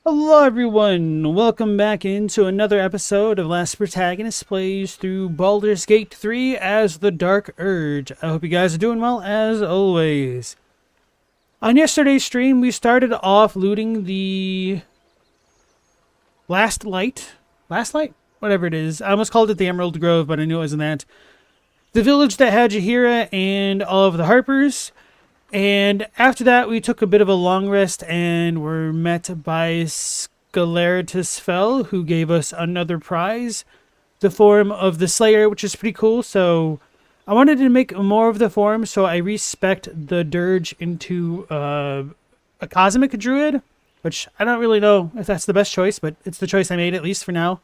Hello everyone, welcome back into another episode of LastProtagonist plays through Baldur's Gate 3 as the Dark Urge. I hope you guys are doing well as always. On yesterday's stream, we started off looting the Last Light? Whatever it is. I almost called it the Emerald Grove, but I knew it wasn't that. The village that had Jahira and all of the Harpers. And after that, we took a bit of a long rest and were met by Sceleratus Fell, who gave us another prize, the form of the Slayer, which is pretty cool. So I wanted to make more of the form, so I respect the Durge into a Cosmic Druid, which I don't really know if that's the best choice, but it's the choice I made, at least for now.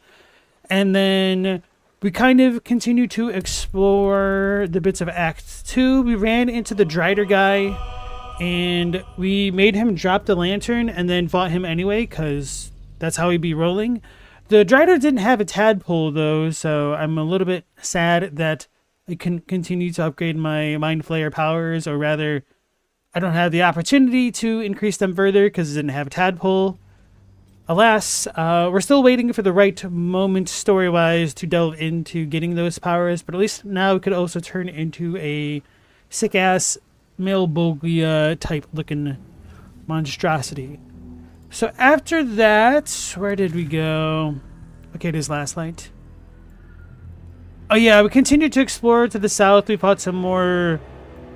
And then we kind of continued to explore the bits of Act 2. We ran into the Drider guy, and we made him drop the lantern and then fought him anyway, because that's how he'd be rolling. The Drider didn't have a tadpole, though, so I'm a little bit sad that I couldn't continue to upgrade my Mind Flayer powers, or rather, I don't have the opportunity to increase them further because it didn't have a tadpole. Alas, we're still waiting for the right moment story-wise to delve into getting those powers, but at least now it could also turn into a sick-ass Malbolgia type looking monstrosity. So after that, where did we go? Okay, it is Last Light. Oh yeah, we continued to explore to the south. We fought some more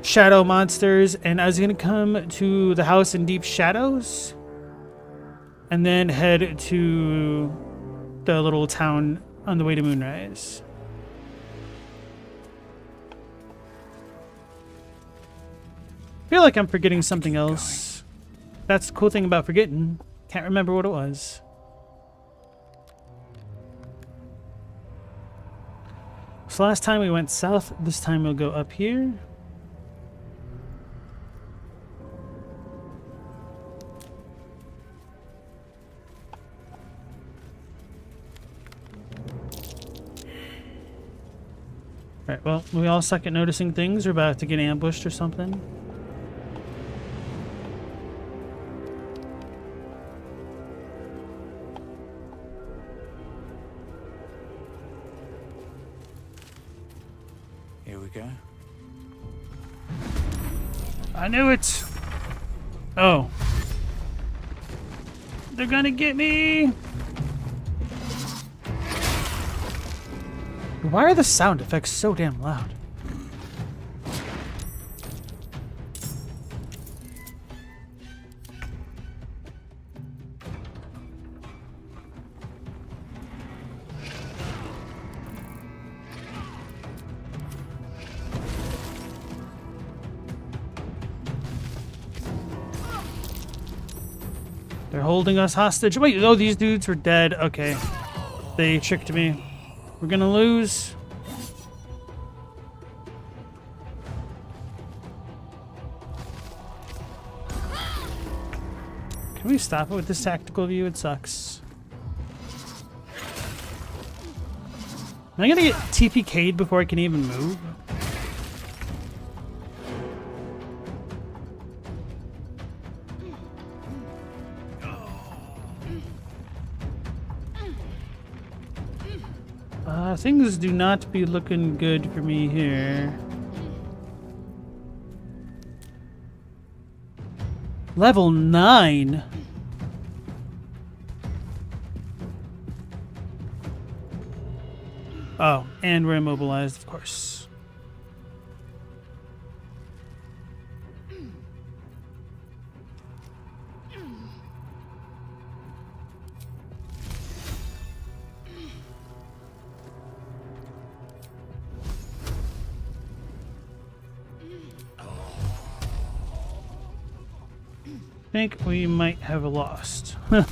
shadow monsters, and I was going to come to the house in Deep Shadows and then head to the little town on the way to Moonrise. I feel like I'm forgetting something else. That's the cool thing about forgetting. Can't remember what it was. So last time we went south, this time we'll go up here. Alright, well, we all suck at noticing things. We're about to get ambushed or something. Here we go. I knew it! Oh. They're gonna get me! Why are the sound effects so damn loud? They're holding us hostage. Wait, oh, these dudes were dead. Okay. They tricked me. We're gonna lose. Can we stop it with this tactical view? It sucks. Am I gonna get TPK'd before I can even move? Things do not be looking good for me here. Level 9? Oh, and we're immobilized, of course. I think we might have lost. I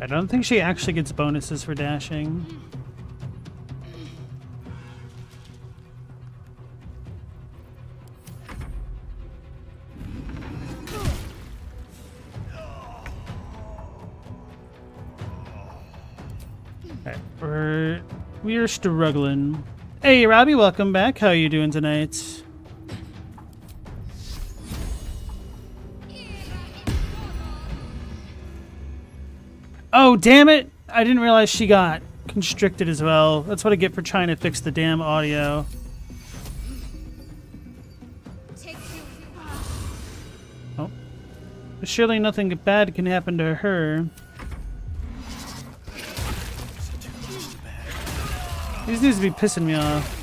don't think she actually gets bonuses for dashing. Alright, we're struggling. Hey, Robbie, welcome back. How are you doing tonight? Oh, damn it! I didn't realize she got constricted as well. That's what I get for trying to fix the damn audio. Oh. Surely nothing bad can happen to her. These dudes be pissing me off.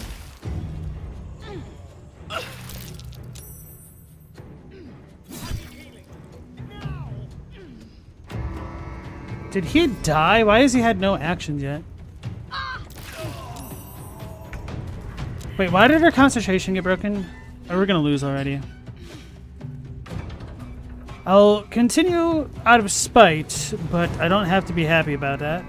Did he die? Why has he had no actions yet? Wait, why did her concentration get broken? Oh, we're gonna lose already. I'll continue out of spite, but I don't have to be happy about that.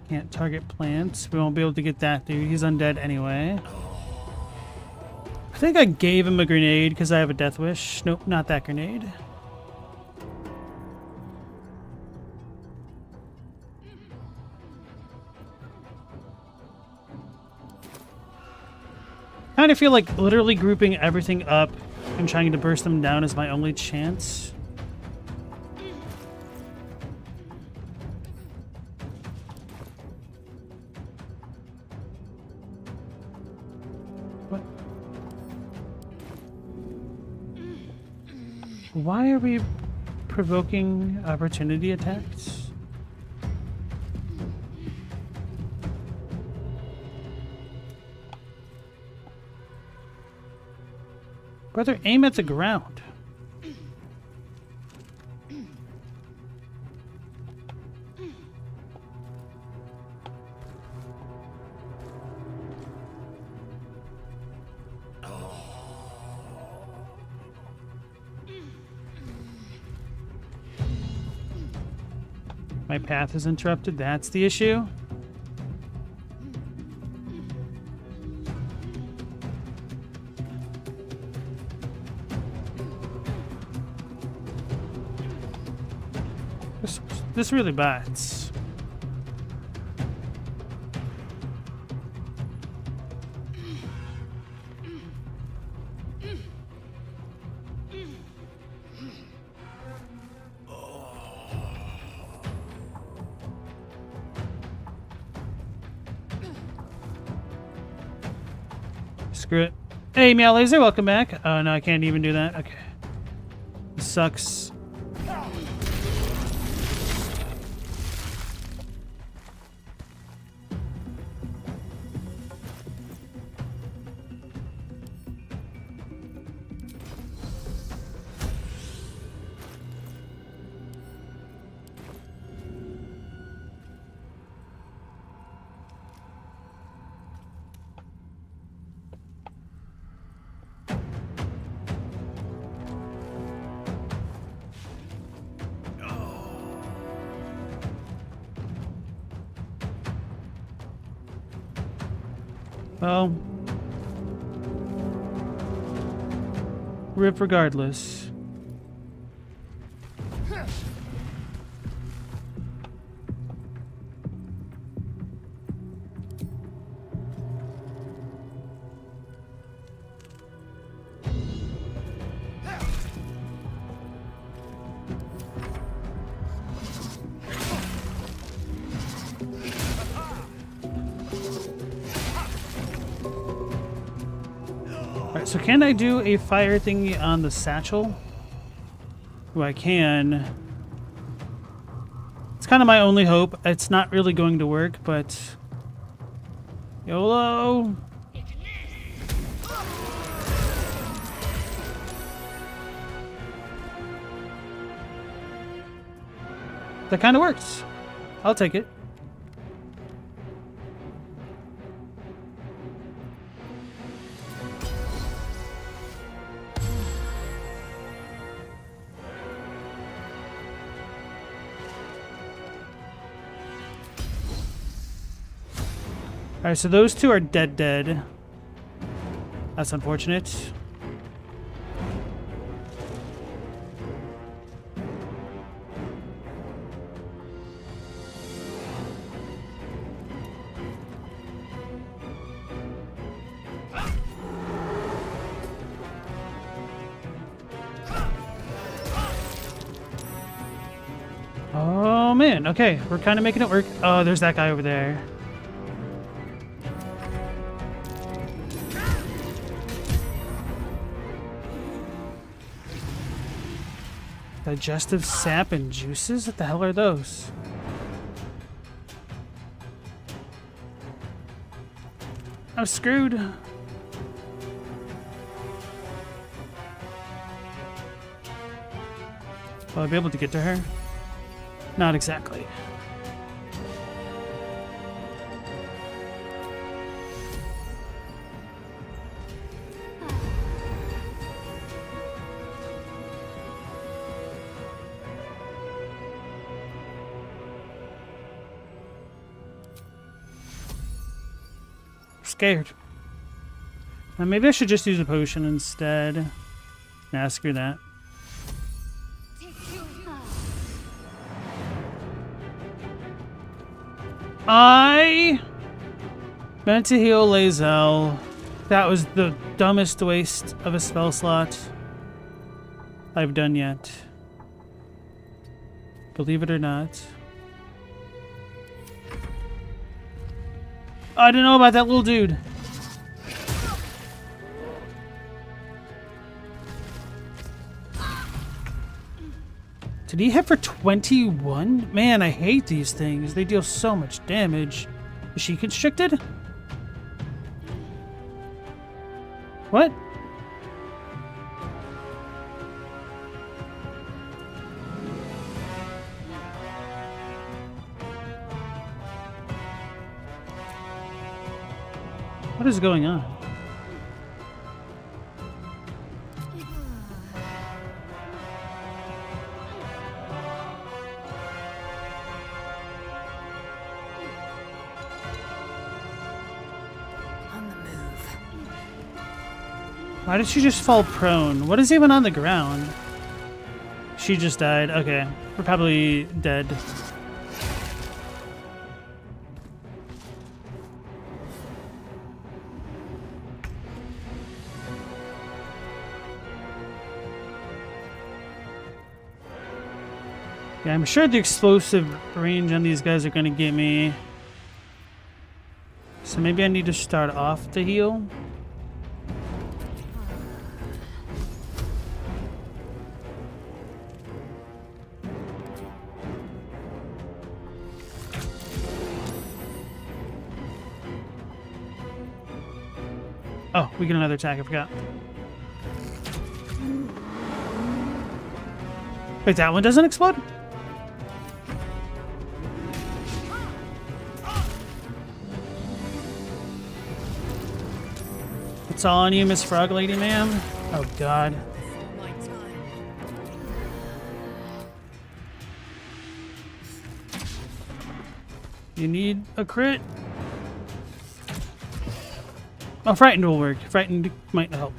Can't target plants. We won't be able to get that dude. He's undead anyway. I think I gave him a grenade because I have a death wish. Nope, not that grenade. I kind of feel like literally grouping everything up and trying to burst them down is my only chance. What? Why are we provoking opportunity attacks? Brother, aim at the ground. My path is interrupted. That's the issue. This really bites. Screw it. Hey, Meow Laser, welcome back. Oh, no, I can't even do that. Okay. This sucks. Well, rip regardless. Alright, so can I do a fire thingy on the satchel? Oh, I can. It's kind of my only hope. It's not really going to work, but... YOLO! That kind of works. I'll take it. Alright, so those two are dead. That's unfortunate. Oh man, okay, we're kind of making it work. Oh, there's that guy over there. Digestive sap and juices? What the hell are those? I'm screwed. Will I be able to get to her? Not exactly. Scared. Now maybe I should just use a potion instead. Nah, screw that. I meant to heal lae'zel. That was the dumbest waste of a spell slot I've done yet. Believe it or not. I didn't know about that little dude. Did he hit for 21? Man, I hate these things. They deal so much damage. Is she constricted? What? What is going on? Why did she just fall prone? What is even on the ground? She just died. Okay. We're probably dead. Yeah, I'm sure the explosive range on these guys are going to get me. So maybe I need to start off the heal. Oh, we get another attack, I forgot. Wait, that one doesn't explode? It's all on you, Miss Frog Lady, ma'am. Oh, God. You need a crit? Oh, frightened will work. Frightened might help.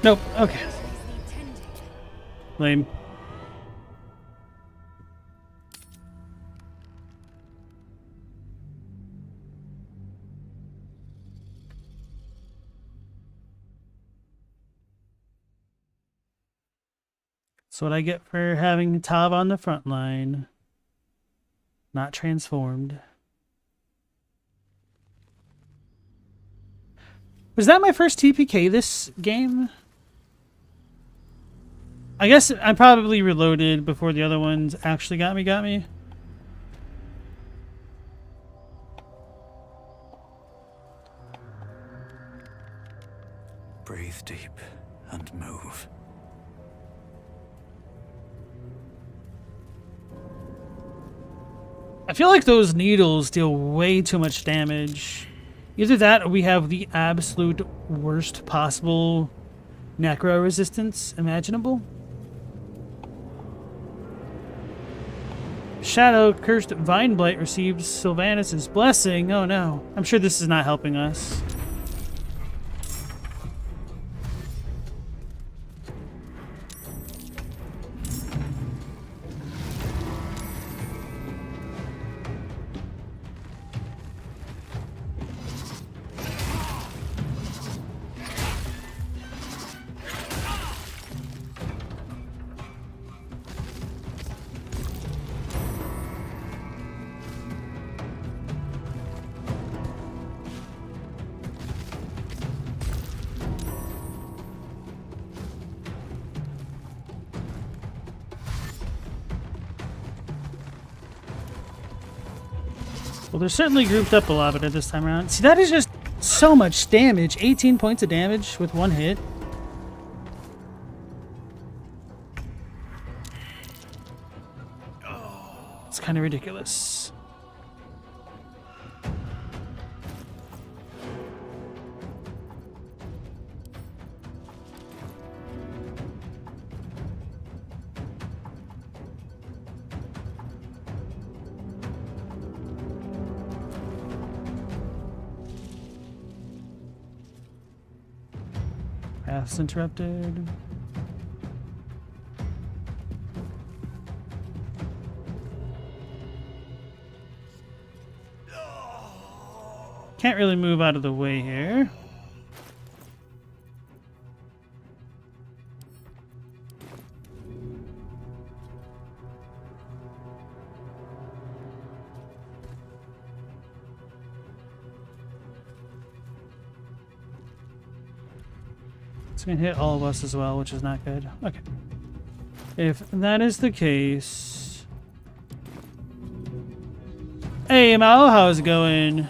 Nope. Okay. Lame. That's what I get for having Tav on the front line. Not transformed. Was that my first TPK this game? I guess I probably reloaded before the other ones actually got me. Breathe deep and move. I feel like those needles deal way too much damage. Either that or we have the absolute worst possible necro resistance imaginable. Shadow cursed vine blight received Sylvanus' blessing. Oh no. I'm sure this is not helping us. Well, they're certainly grouped up a lot better this time around. See, that is just so much damage. 18 points of damage with one hit. It's kind of ridiculous. Paths interrupted. Can't really move out of the way here. It's gonna hit all of us as well, which is not good. Okay. If that is the case... Hey, Mao, how's it going?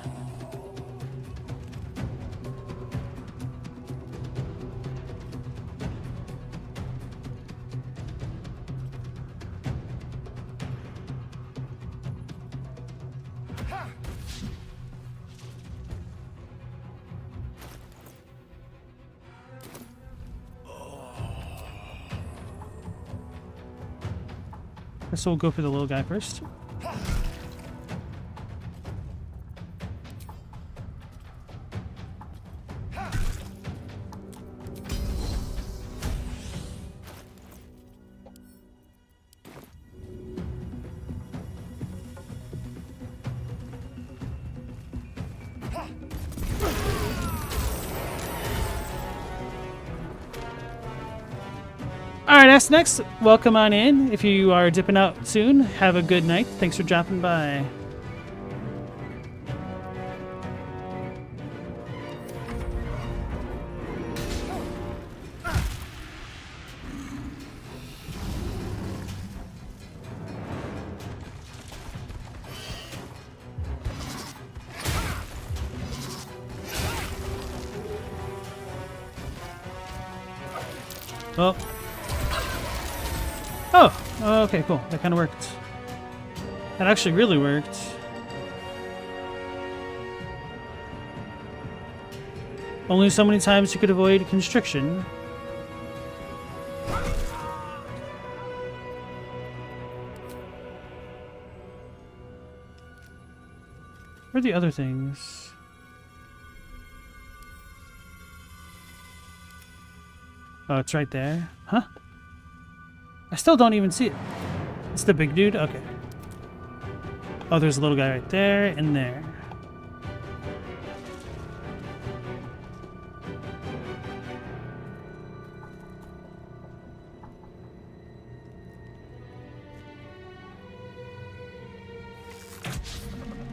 Guess we'll go for the little guy first. Alright, that's next. Welcome on in. If you are dipping out soon, have a good night. Thanks for dropping by. Well. Oh, okay, cool. That kind of worked. That actually really worked. Only so many times you could avoid constriction. Where are the other things? Oh, it's right there. Huh? I still don't even see it. It's the big dude? Okay. Oh, there's a little guy right there and there.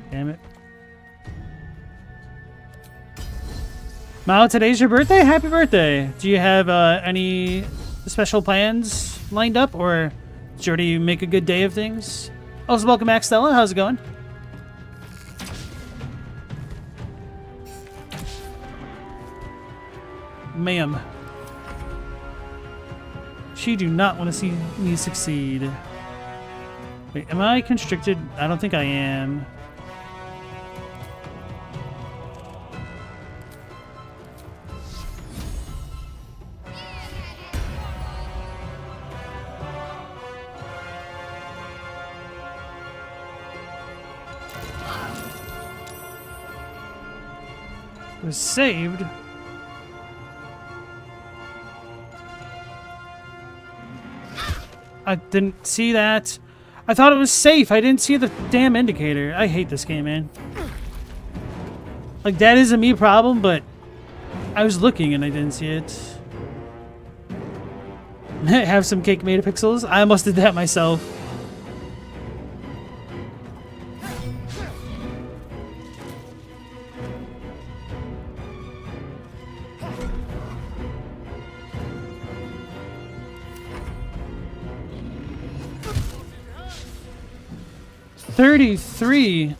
Damn it. Mao, today's your birthday? Happy birthday! Do you have any special plans lined up, or did you already make a good day of things? Also, welcome back, Stella. How's it going? Ma'am. She do not want to see me succeed. Wait, am I constricted? I don't think I am. It was saved. I didn't see that. I thought it was safe. I didn't see the damn indicator. I hate this game, man. Like, that is a me problem, but I was looking and I didn't see it. Have some cake made of pixels. I almost did that myself. $33.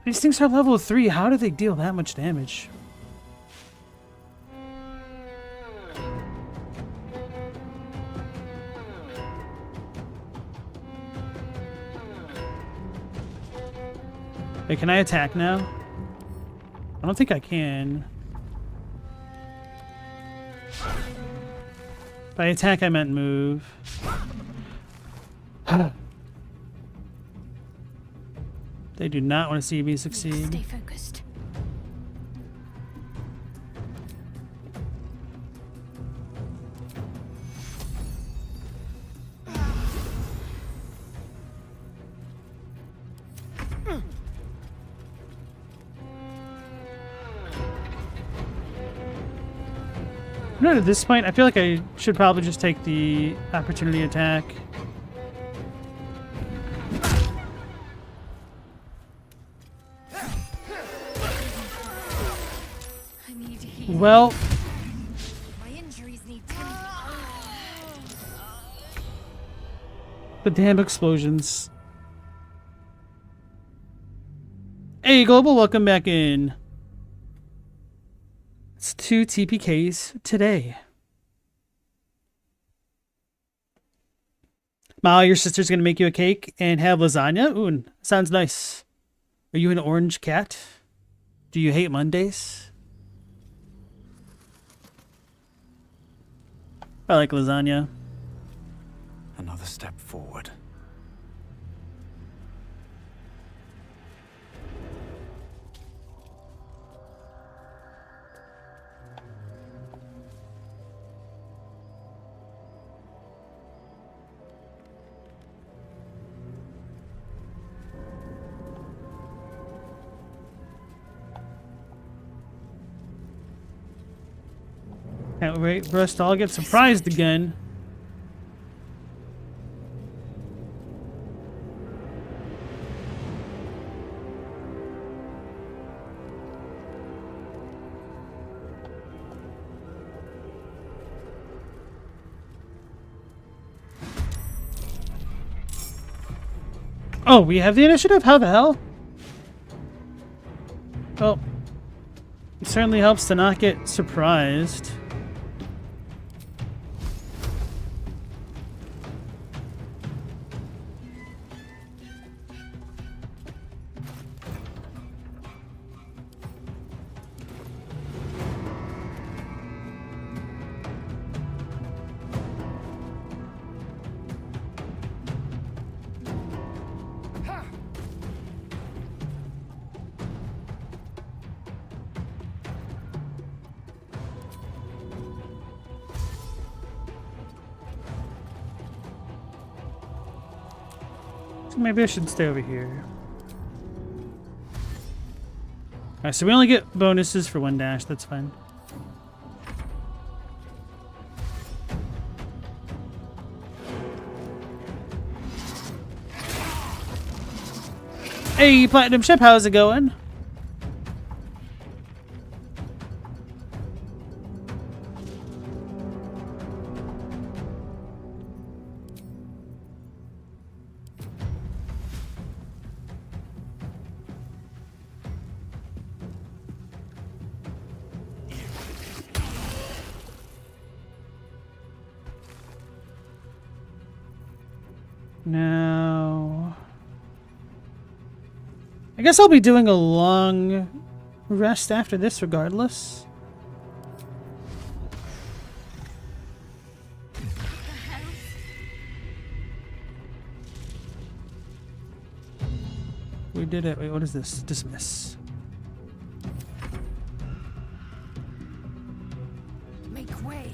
These things are level 3. How do they deal that much damage? Wait, can I attack now? I don't think I can. By attack, I meant move. They do not want to see me succeed. Stay focused. No, at this point, I feel like I should probably just take the opportunity attack. I need healing. Well, My injuries need tending. the damn explosions. Hey, Global, welcome back in. It's 2 TPKs today. Ma, your sister's gonna make you a cake and have lasagna? Ooh, sounds nice. Are you an orange cat? Do you hate Mondays? I like lasagna. Another step forward. Can't wait for us to all get surprised again. Oh, we have the initiative? How the hell? Well, it certainly helps to not get surprised. Maybe I should stay over here. Alright, so we only get bonuses for 1 dash, that's fine. Hey, Platinum Ship, how's it going? Now, I guess I'll be doing a long rest after this regardless. We did it. Wait, what is this? Dismiss. Make way.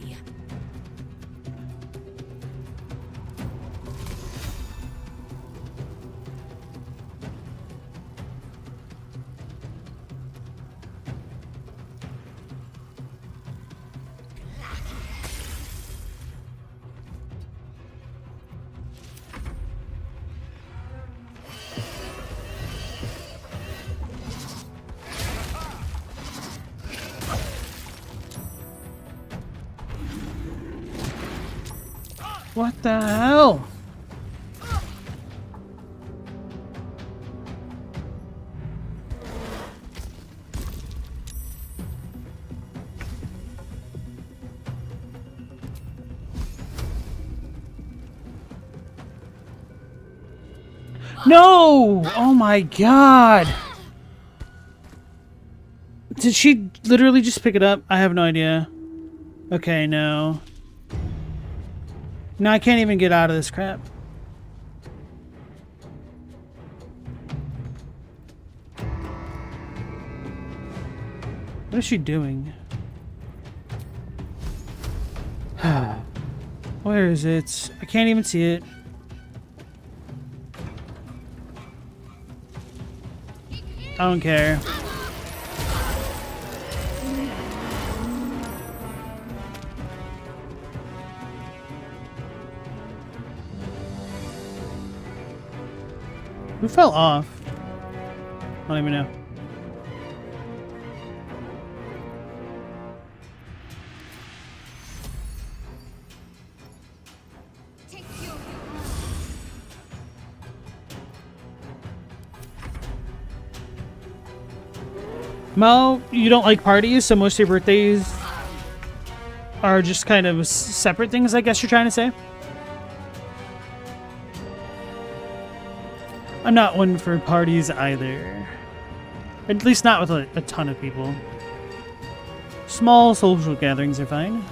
What the hell? No! Oh my god! Did she literally just pick it up? I have no idea. Okay, no. No, I can't even get out of this crap. What is she doing? Where is it? I can't even see it. I don't care. Who fell off? I don't even know. Take you. Mo, you don't like parties, so most of your birthdays are just kind of separate things, I guess you're trying to say? I'm not one for parties either. At least not with a ton of people. Small social gatherings are fine.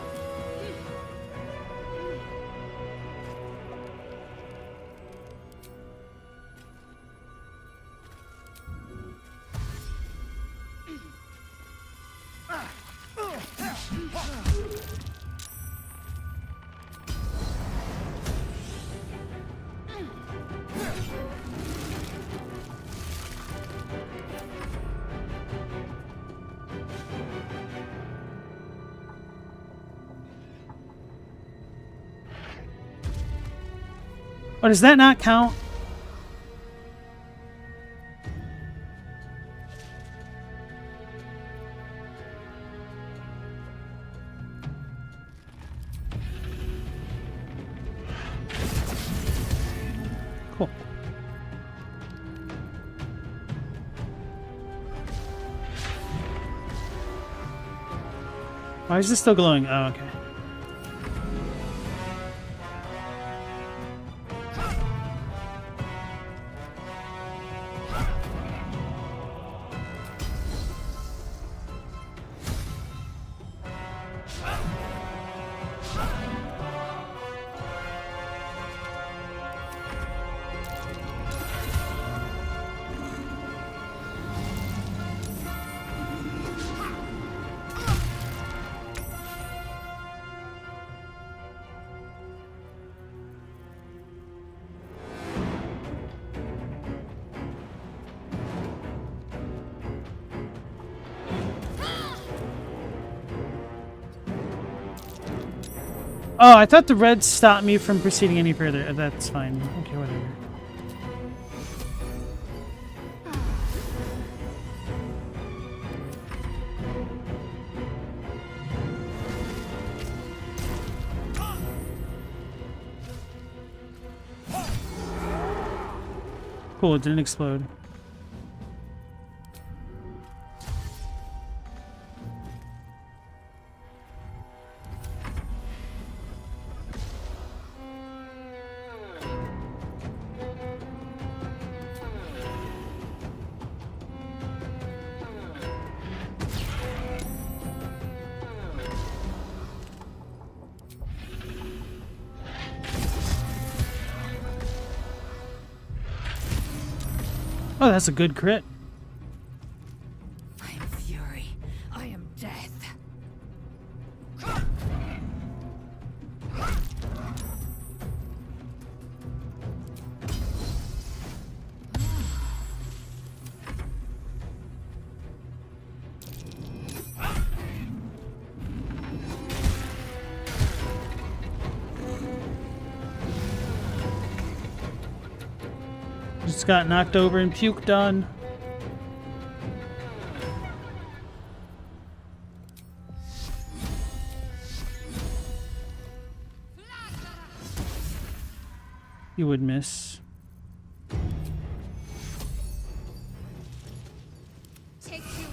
Oh, does that not count? Cool. Why is this still glowing? Oh, okay. Oh, I thought the red stopped me from proceeding any further. That's fine. Okay, whatever. Cool, it didn't explode. Oh, that's a good crit. I am fury. I am death. Just got knocked over and puked on. You would miss. Take you.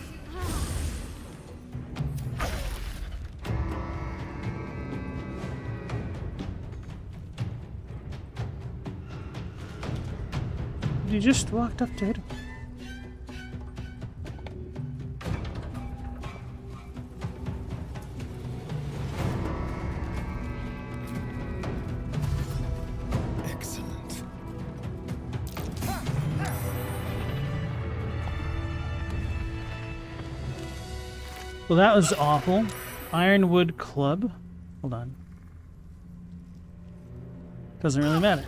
You just walked up to hit him. Excellent. Well, that was awful. Ironwood Club. Hold on. Doesn't really matter.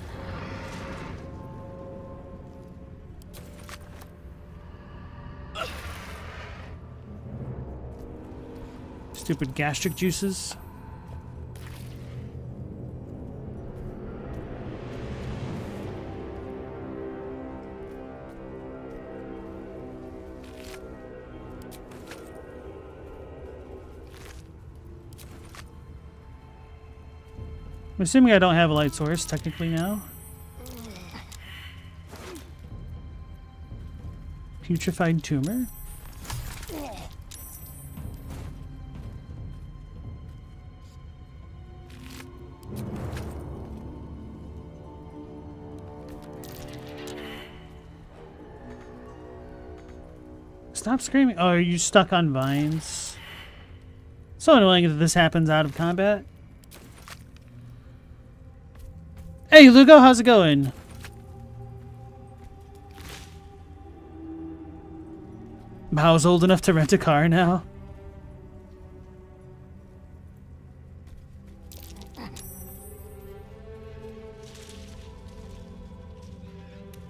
Stupid gastric juices. I'm assuming I don't have a light source technically now. Putrefied tumor. Stop screaming. Oh, are you stuck on vines? So annoying that this happens out of combat. Hey, Lugo, how's it going? Mao's old enough to rent a car now.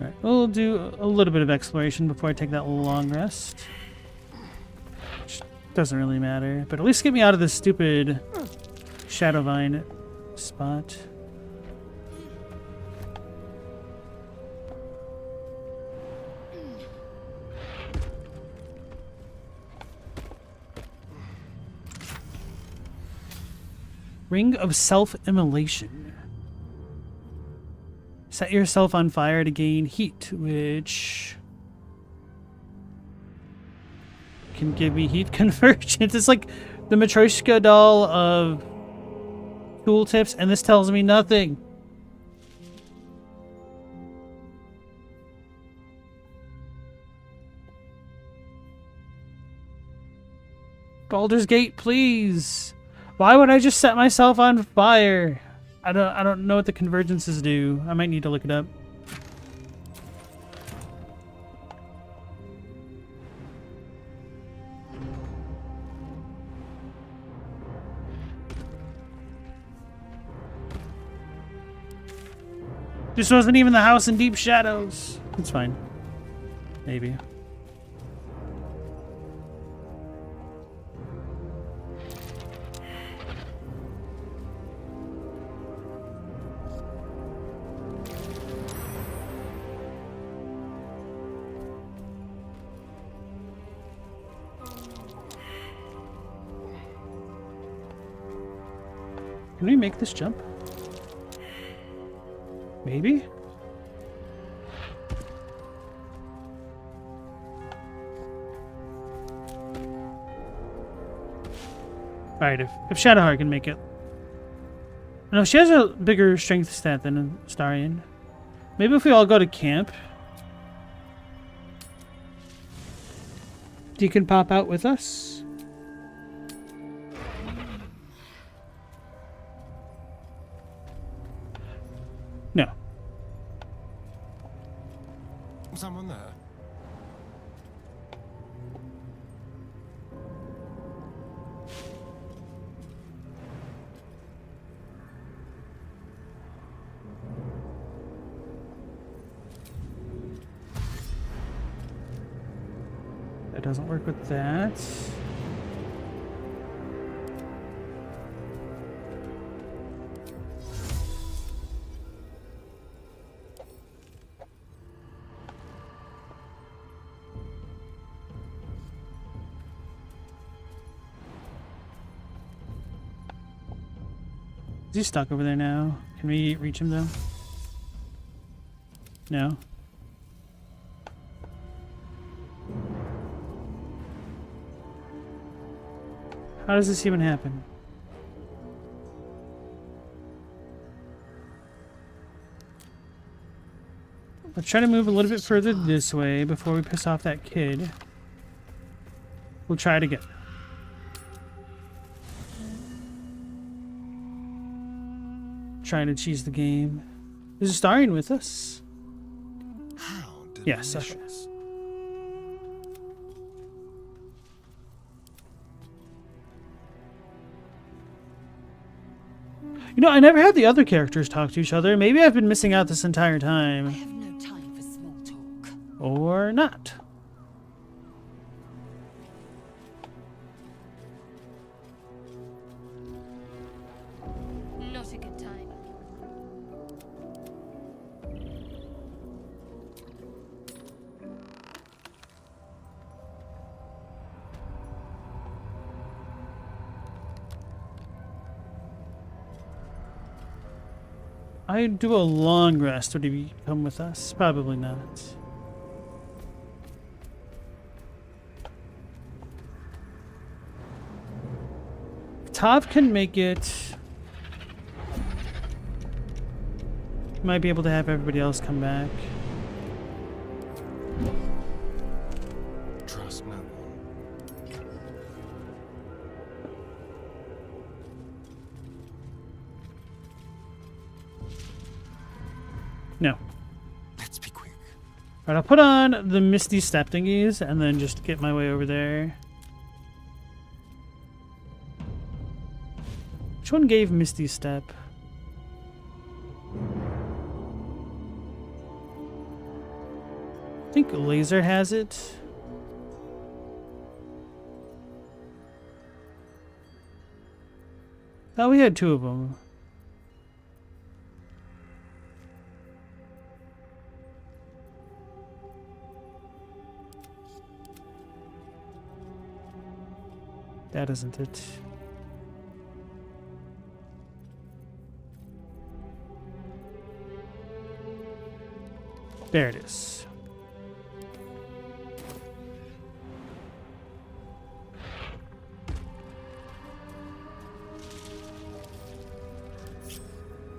Alright, we'll do a little bit of exploration before I take that long rest. Which doesn't really matter, but at least get me out of this stupid Shadowvine spot. Ring of Self-Immolation. Set yourself on fire to gain heat, which can give me heat convergence. It's like the Matryoshka doll of tooltips, and this tells me nothing. Baldur's Gate, please. Why would I just set myself on fire? I don't know what the convergences do. I might need to look it up. This wasn't even the house in Deep Shadows. It's fine. Maybe. Can we make this jump? Maybe? Alright, if Shadowheart can make it. No, she has a bigger strength stat than Astarion. Maybe if we all go to camp, you can pop out with us. No. Someone there? That doesn't work with that. Is he stuck over there now? Can we reach him though? No. How does this even happen? Let's try to move a little bit further this way before we piss off that kid. We'll try it again. Trying to cheese the game. Is Starion with us? How Yes, okay. delicious. You know, I never had the other characters talk to each other. Maybe I've been missing out this entire I time. have no time for small talk. Or not. Not a good time. I'd do a long rest. Would he come with us? Probably not. Tav can make it. Might be able to have everybody else come back. Trust no one. No. Let's be quick. Alright, I'll put on the Misty Step thingies and then just get my way over there. Which one gave Misty Step? I think Laser has it. Thought we had two of them. That isn't it. There it is.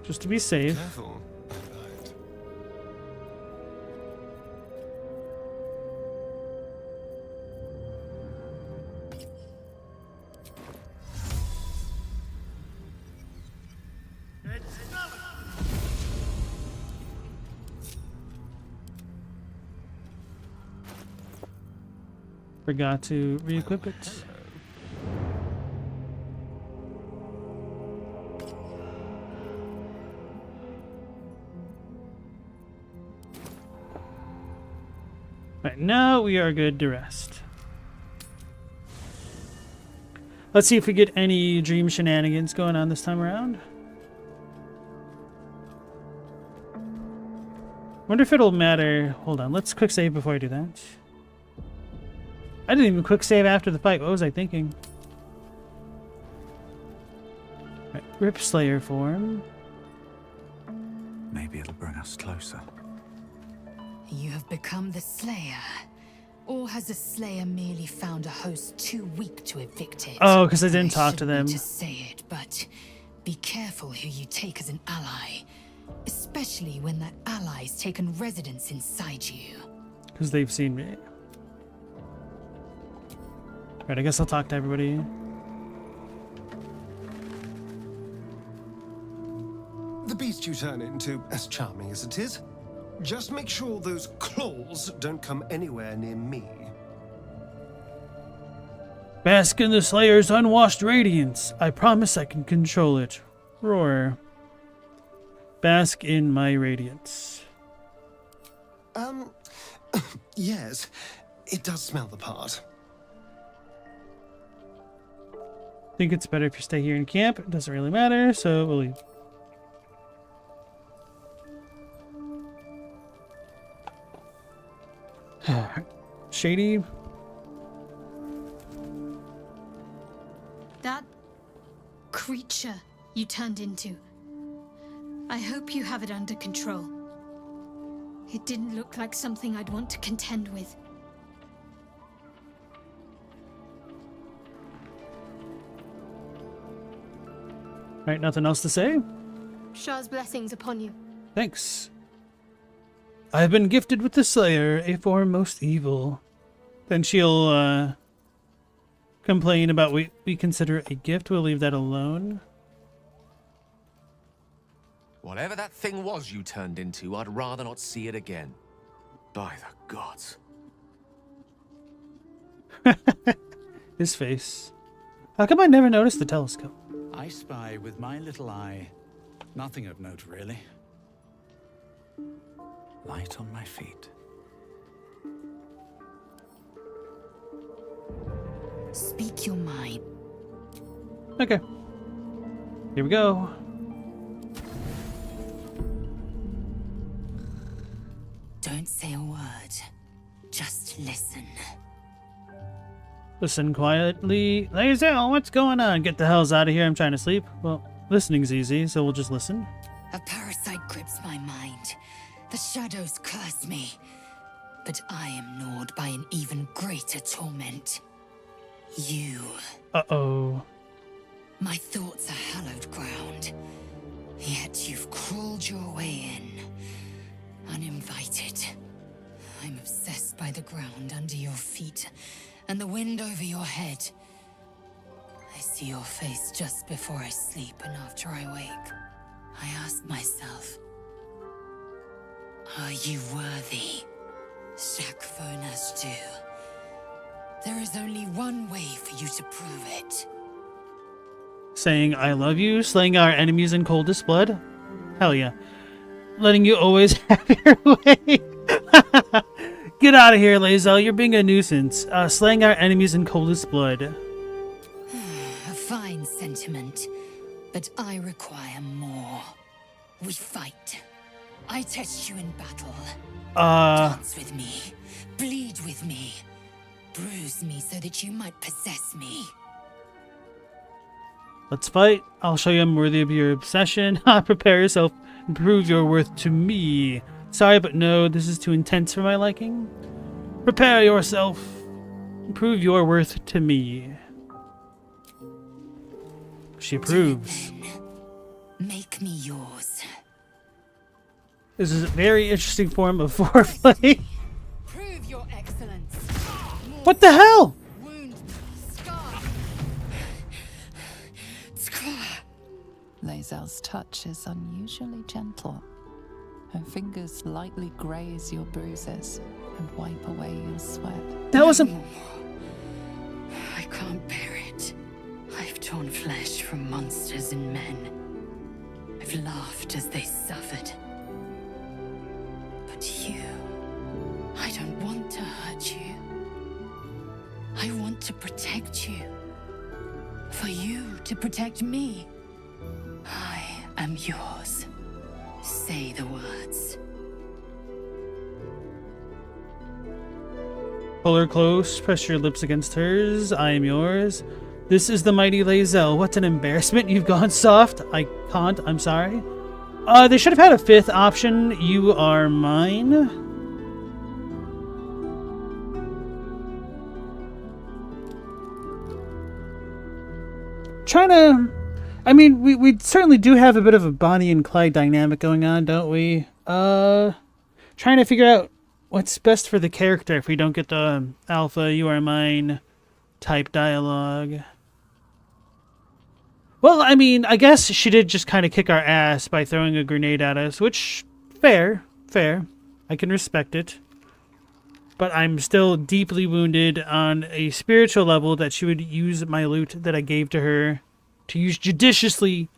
Just to be safe. Careful. Right. Forgot to re-equip it. Right, now we are good to rest. Let's see if we get any dream shenanigans going on this time around. Wonder if it'll matter. Hold on, let's quick save before I do that. I didn't even quick save after the fight. What was I thinking? Right, Rip Slayer form. Maybe it'll bring us closer. You have become the Slayer. Or has the Slayer merely found a host too weak to evict it? Oh, because I didn't talk to them. To say it, but be careful who you take as an ally. Especially when that ally's taken residence inside you. Because they've seen me. Right, I guess I'll talk to everybody. The beast you turn into, as charming as it is, just make sure those claws don't come anywhere near me. Bask in the Slayer's unwashed radiance. I promise I can control it. Roar. Bask in my radiance. Yes, it does smell the part. think it's better if you stay here in camp. It doesn't really matter, so we'll leave. Shady. That creature you turned into. I hope you have it under control. It didn't look like something I'd want to contend with. Right, nothing else to say? Shah's blessings upon you. Thanks. I have been gifted with the Slayer, a form most evil. Then she'll, complain about what we consider a gift. We'll leave that alone. Whatever that thing was you turned into, I'd rather not see it again. By the gods. His face. How come I never noticed the telescope? I spy with my little eye. Nothing of note, really. Light on my feet. Speak your mind. Okay. Here we go. Don't say a word. Just listen. Listen quietly. lae'zel, what's going on? Get the hells out of here. I'm trying to sleep. Well, listening's easy, so we'll just listen. A parasite grips my mind. The shadows curse me. But I am gnawed by an even greater torment. You. Uh-oh. My thoughts are hallowed ground. Yet you've crawled your way in. Uninvited. I'm obsessed by the ground under your feet and the wind over your head. I see your face just before I sleep and after I wake. I ask myself, are you worthy? Shakvonas do. There is only one way for you to prove it. Saying I love you, slaying our enemies in coldest blood? Hell yeah. Letting you always have your way. Get out of here, lae'zel. You're being a nuisance. Slaying our enemies in coldest blood. A fine sentiment, but I require more. We fight. I test you in battle. Dance with me. Bleed with me. Bruise me so that you might possess me. Let's fight. I'll show you I'm worthy of your obsession. Prepare yourself and prove your worth to me. Sorry, but no, this is too intense for my liking. Prepare yourself and prove your worth to me. She approves. Make me yours. This is a very interesting form of foreplay. Prove your excellence. What the hell? Wound, scar. lae'zel's touch is unusually gentle. Her fingers lightly graze your bruises and wipe away your sweat. That wasn't. I can't bear it. I've torn flesh from monsters and men. I've laughed as they suffered. But you, I don't want to hurt you. I want to protect you. For you to protect me. I am yours. Say the words. Pull her close, press your lips against hers. I am yours. This is the mighty lae'zel. What an embarrassment. You've gone soft. I can't. I'm sorry. They should have had a fifth option. You are mine. Trying to... I mean, we certainly do have a bit of a Bonnie and Clyde dynamic going on, don't we? Trying to figure out what's best for the character if we don't get the alpha, you are mine type dialogue. Well, I mean, I guess she did just kind of kick our ass by throwing a grenade at us, which, fair. I can respect it. But I'm still deeply wounded on a spiritual level that she would use my loot that I gave to her to use judiciously.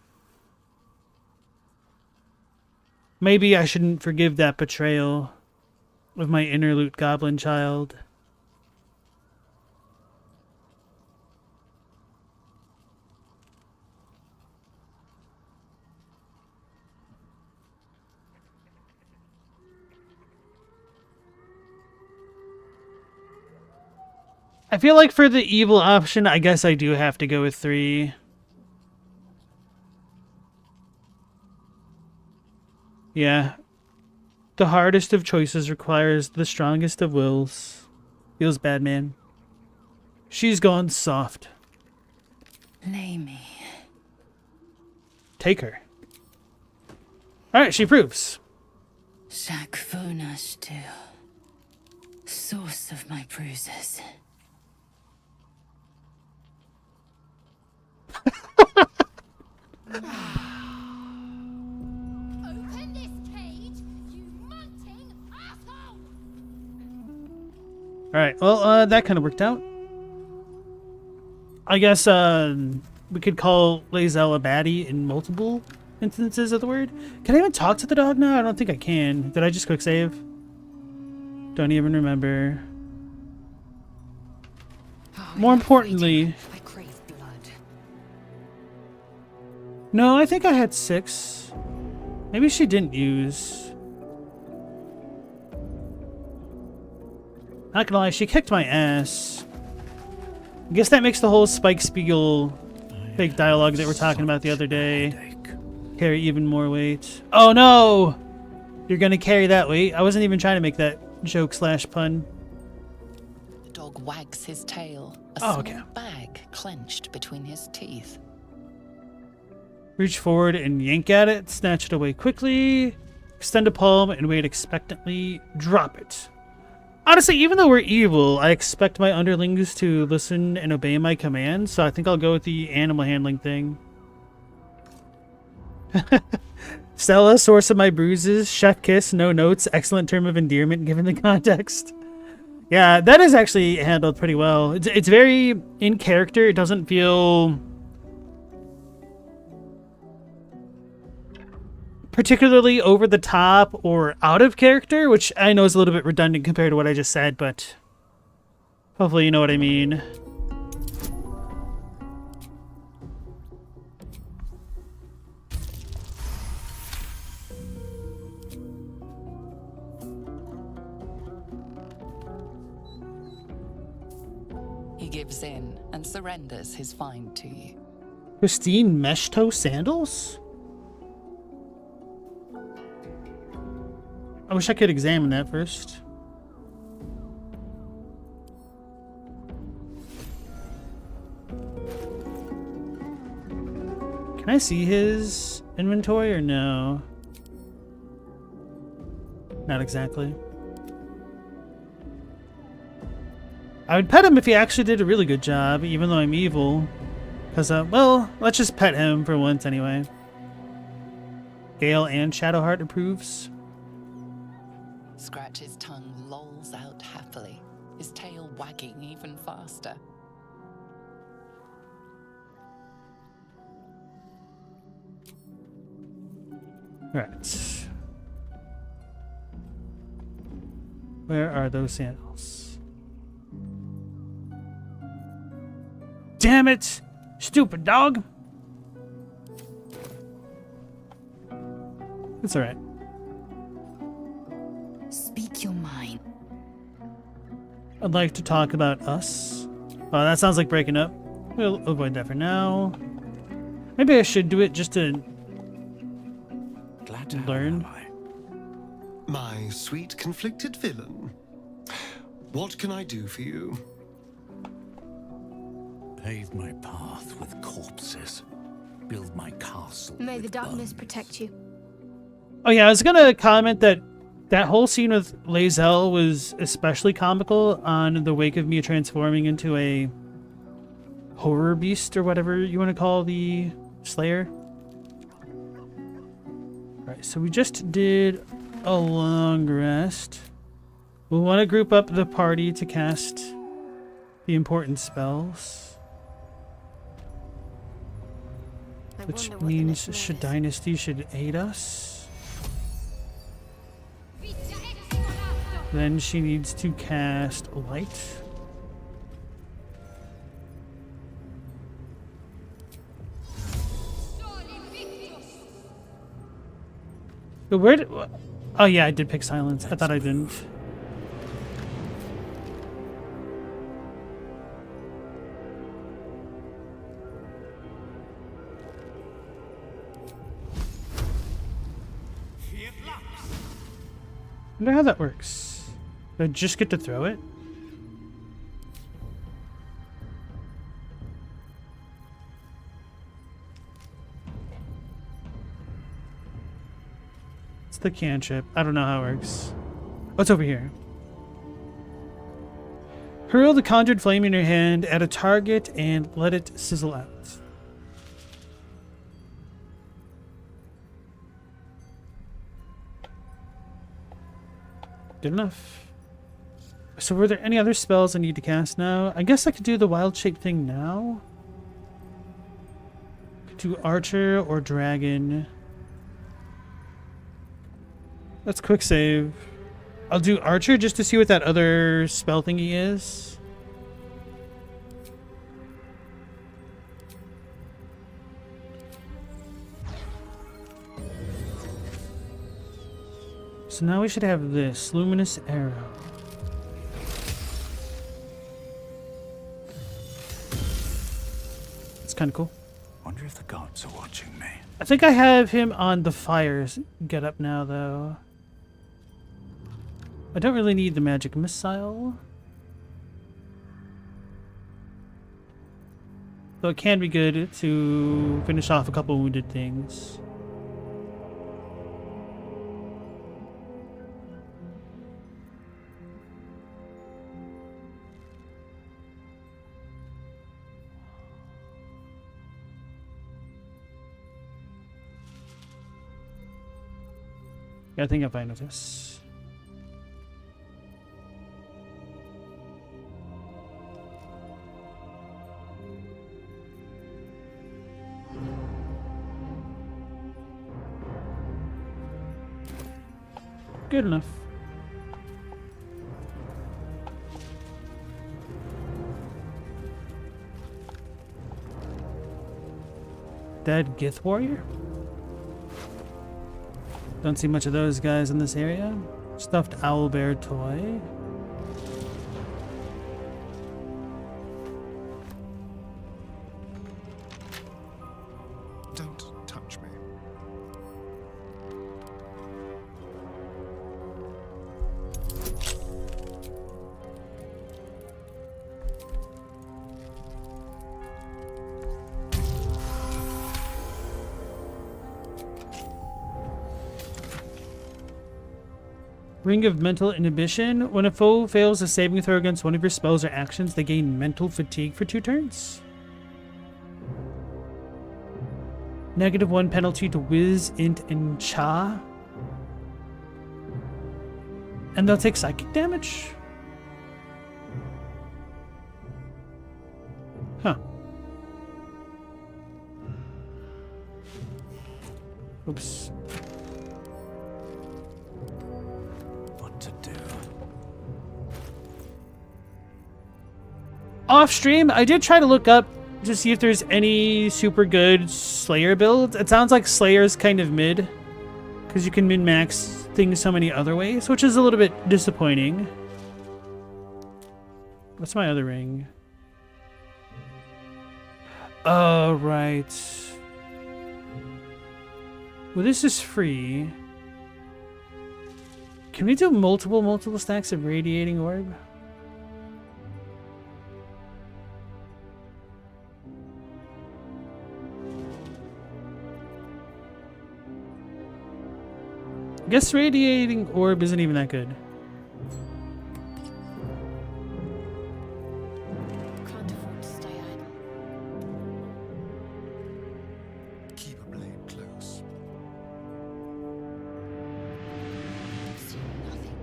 Maybe I shouldn't forgive that betrayal of my inner loot goblin child. I feel like for the evil option, I guess I do have to go with 3. Yeah. The hardest of choices requires the strongest of wills. Feels bad, man. She's gone soft. Lay me. Take her. Alright, she proves. Shakfunash too. Source of my bruises. Open this cage, you munting asshole! Alright, well, that kind of worked out. I guess, we could call lae'zel a baddie in multiple instances of the word. Can I even talk to the dog now? I don't think I can. Did I just quick save? Don't even remember. More importantly... I crave blood. No, I think I had 6. Maybe she didn't use. Not gonna lie, she kicked my ass. I guess that makes the whole Spike Spiegel fake dialogue that we're talking about the other day carry even more weight. Oh no! You're gonna carry that weight? I wasn't even trying to make that joke / pun. The dog wags his tail, a Oh, small okay. bag clenched between his teeth. Reach forward and yank at it, snatch it away quickly, extend a palm and wait expectantly, drop it. Honestly, even though we're evil, I expect my underlings to listen and obey my commands, so I think I'll go with the animal handling thing. Stella, source of my bruises, chef kiss, no notes, excellent term of endearment given the context. Yeah, that is actually handled pretty well. It's very in character. It doesn't feel particularly over the top or out of character, which I know is a little bit redundant compared to what I just said, but hopefully you know what I mean. He gives in and surrenders his find to you. Pristine mesh toe sandals? I wish I could examine that first. Can I see his inventory or no? Not exactly. I would pet him if he actually did a really good job, even though I'm evil. Because, well, let's just pet him for once anyway. Gale and Shadowheart approves. Scratch's tongue lolls out happily, his tail wagging even faster. Right. Where are those sandals? Damn it! Stupid dog! It's alright. Speak your mind. I'd like to talk about us. Oh, that sounds like breaking up. We'll avoid that for now. Maybe I should do it just to Glad to have learn. an ally. My sweet conflicted villain. What can I do for you? Pave my path with corpses. Build my castle May the with darkness bones. protect you. Oh yeah, I was gonna comment that that whole scene with lae'zel was especially comical on the wake of me transforming into a horror beast or whatever you want to call the slayer. Alright, so we just did a long rest. We'll want to group up the party to cast the important spells. I Which wonder what the means next move is. Dynasty should aid us. Then she needs to cast Light. But where did... Oh yeah, I did pick Silence. I thought I didn't. Wonder how that works. Do I just get to throw it? It's the cantrip. I don't know how it works. What's over here? Hurl the conjured flame in your hand at a target and let it sizzle out. Good enough. So were there any other spells I need to cast now? I guess I could do the wild shape thing now. Could do archer or dragon. Let's quick save. I'll do archer just to see what that other spell thingy is. So now we should have this luminous arrow. It's kind of cool. Wonder if the gods are watching me. I think I have him on the fires get up now, though. I don't really need the magic missile. Though it can be good to finish off a couple wounded things. Yeah, I think I'm fine with this. Good enough. Dead Gith Warrior? Don't see much of those guys in this area. Stuffed owlbear toy. Don't touch me. Ring of Mental Inhibition. When a foe fails a saving throw against one of your spells or actions, they gain mental fatigue for 2 turns. -1 penalty to Wiz, Int, and Cha. And they'll take psychic damage? Huh. Oops. Off stream, I did try to look up to see if there's any super good Slayer builds. It sounds like Slayer's kind of mid, because you can min-max things so many other ways, which is a little bit disappointing. What's my other ring? Oh, right. Well, this is free. Can we do multiple stacks of Radiating Orb? I guess Radiating Orb isn't even that good. Can't afford to stay idle. Keep a blade close. See nothing.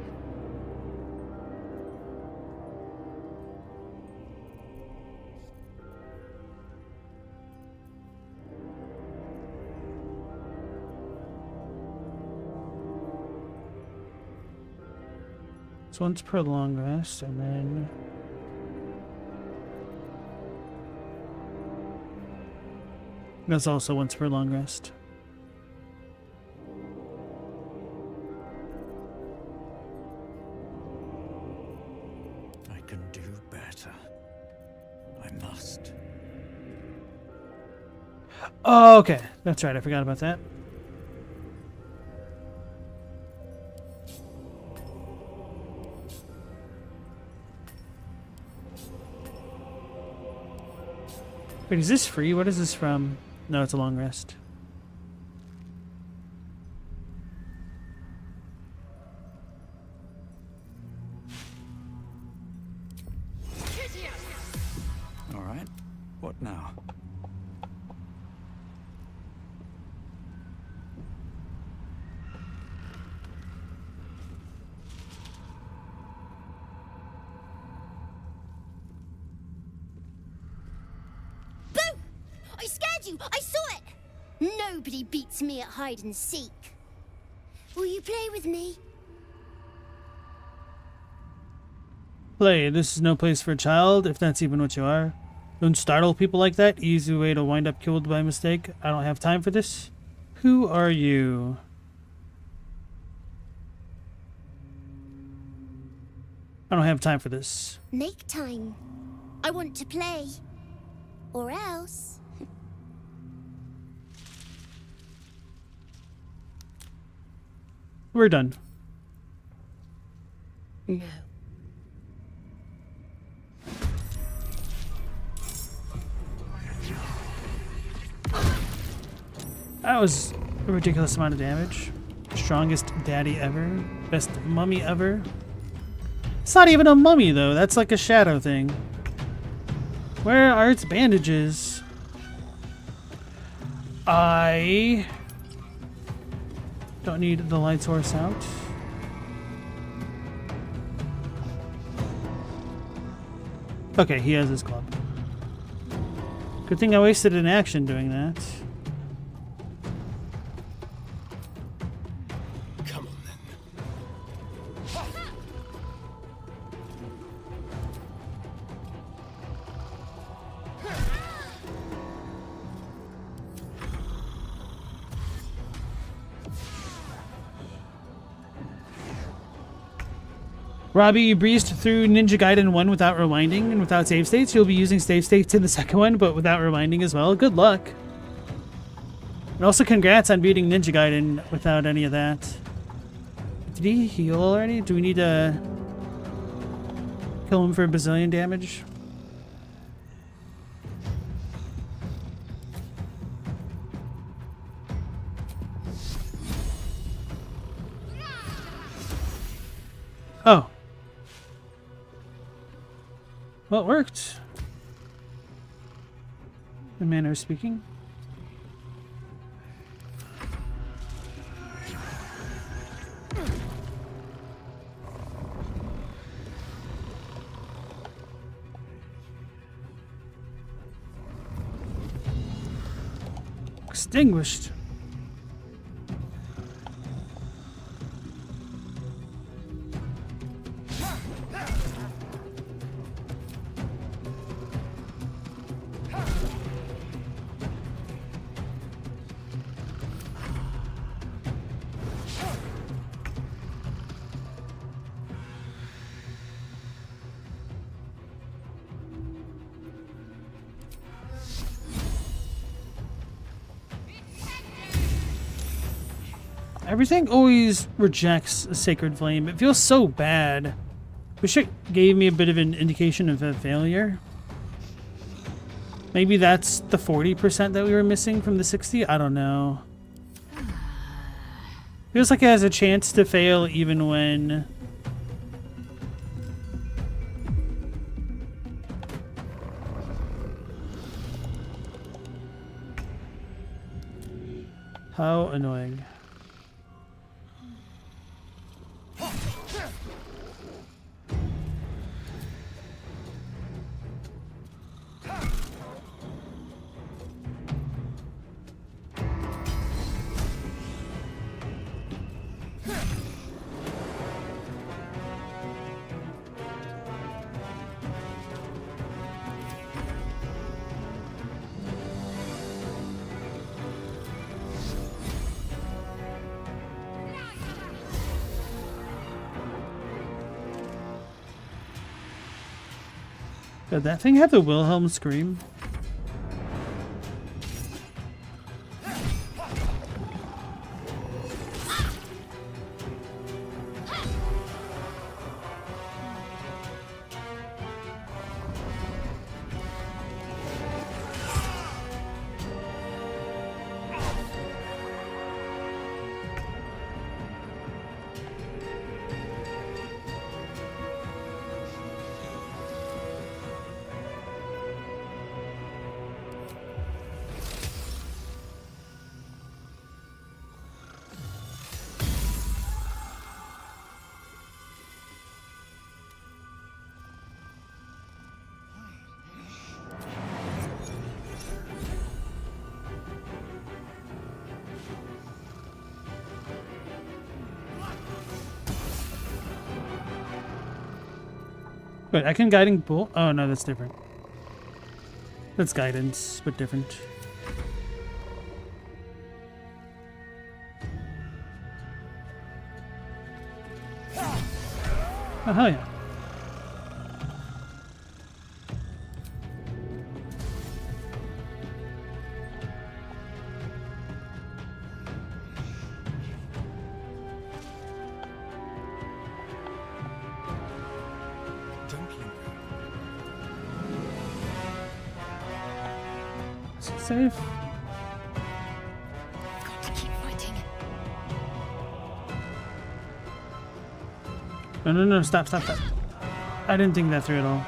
So once per long rest, and then that's also once per long rest. I can do better. I must. Oh, okay. That's right. I forgot about that. Wait, is this free? What is this from? No, it's a long rest. All right. What now? I scared you! I saw it! Nobody beats me at hide and seek. Will you play with me? Play. This is no place for a child, if that's even what you are. Don't startle people like that. Easy way to wind up killed by mistake. I don't have time for this. Who are you? I don't have time for this. Make time. I want to play. Or else. We're done. No. That was a ridiculous amount of damage. Strongest daddy ever. Best mummy ever. It's not even a mummy though, that's like a shadow thing. Where are its bandages? I don't need the light source out. Okay, he has his club. Good thing I wasted an action doing that. Come on then. Robbie, you breezed through Ninja Gaiden 1 without rewinding and without save states. You'll be using save states in the second one, but without rewinding as well. Good luck. And also congrats on beating Ninja Gaiden without any of that. Did he heal already? Do we need to kill him for a bazillion damage? Oh. Well, it worked. The manner of speaking. Extinguished. Everything always rejects a sacred flame. It feels so bad. Wish it gave me a bit of an indication of a failure. Maybe that's the 40% that we were missing from the 60? I don't know. Feels like it has a chance to fail even when... How annoying. Did that thing have the Wilhelm scream? Wait, I can guiding bolt? Oh no, that's different. That's guidance, but different. Oh hell yeah. Don't linger. Is it safe? Got to keep fighting. No, no, no, stop, stop, stop. I didn't think that through at all.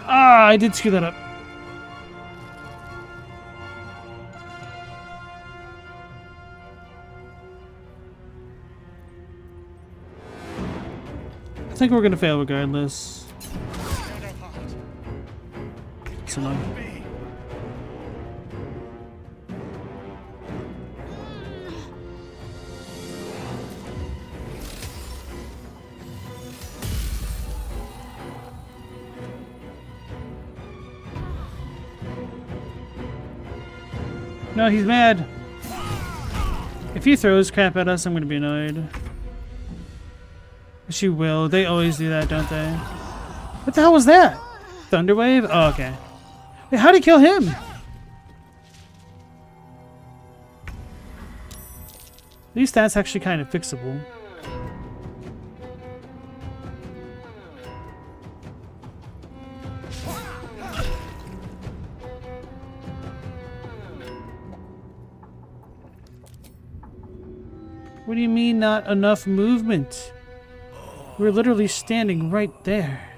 Ah, I did screw that up. I think we're gonna fail regardless. It's annoying. No, he's mad. If he throws crap at us, I'm gonna be annoyed. She will. They always do that, don't they? What the hell was that? Thunderwave? Oh, okay. Wait, how'd he kill him? At least that's actually kind of fixable. What do you mean not enough movement? We're literally standing right there.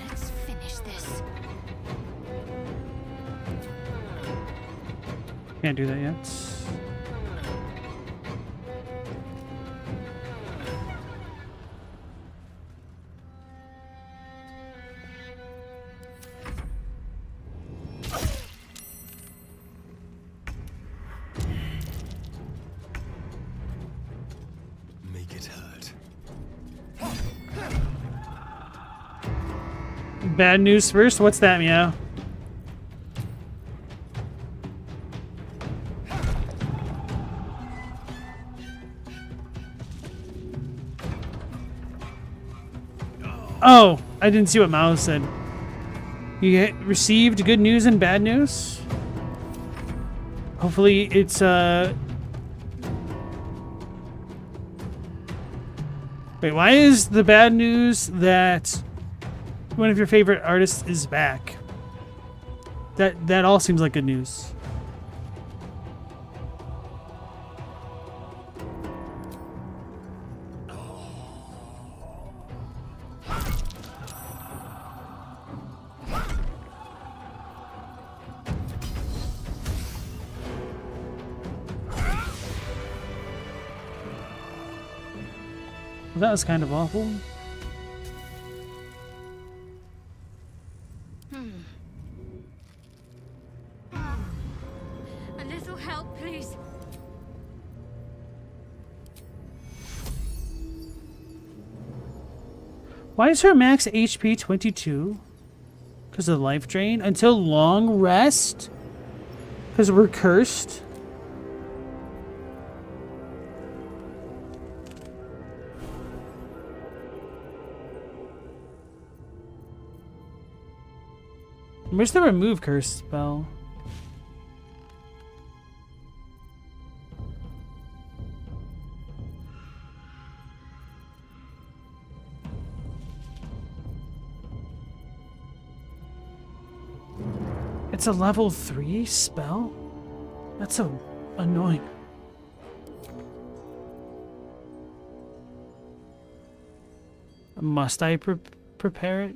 Let's finish this. Can't do that yet. Make it hurt. Bad news first? What's that, meow? Oh, I didn't see what Mouse said. You received good news and bad news? Hopefully it's, Wait, why is the bad news that one of your favorite artists is back? That all seems like good news. Well, that was kind of awful. A little help, please. Why is her max HP 22? Because of the life drain? Until long rest? Because we're cursed? Where's the remove curse spell? It's a level 3 spell? That's so annoying. Must I prepare it?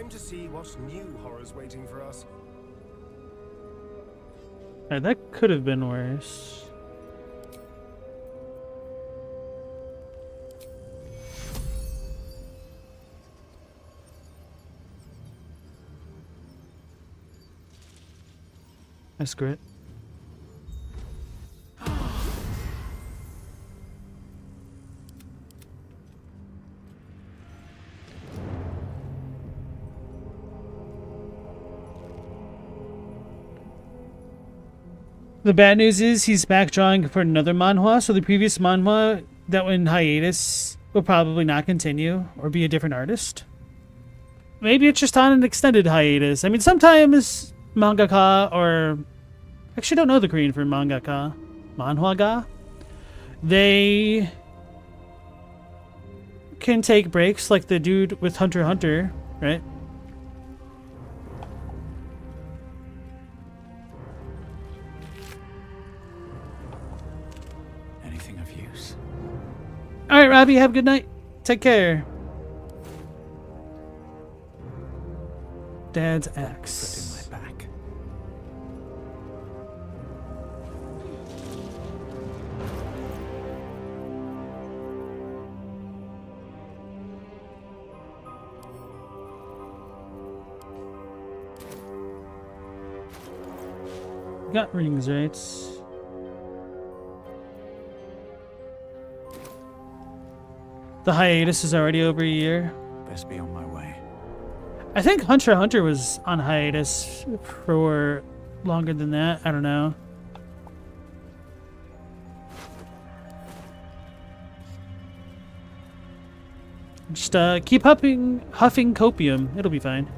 Time to see what new horror's waiting for us. Alright, that could have been worse. I screw it. The bad news is he's back drawing for another manhwa, so the previous manhwa that went in hiatus will probably not continue or be a different artist. Maybe it's just on an extended hiatus. I mean, sometimes mangaka or... Actually, I don't know the Korean for mangaka. Manhwa-ga? They can take breaks like the dude with Hunter x Hunter, right? Anything of use? Alright, Robbie, have a good night. Take care. Dad's axe. Foot in my back. Got rings, right? The hiatus is already over a year. Best be on my way. I think Hunter x Hunter was on hiatus for longer than that. I don't know. Just keep huffing copium. It'll be fine.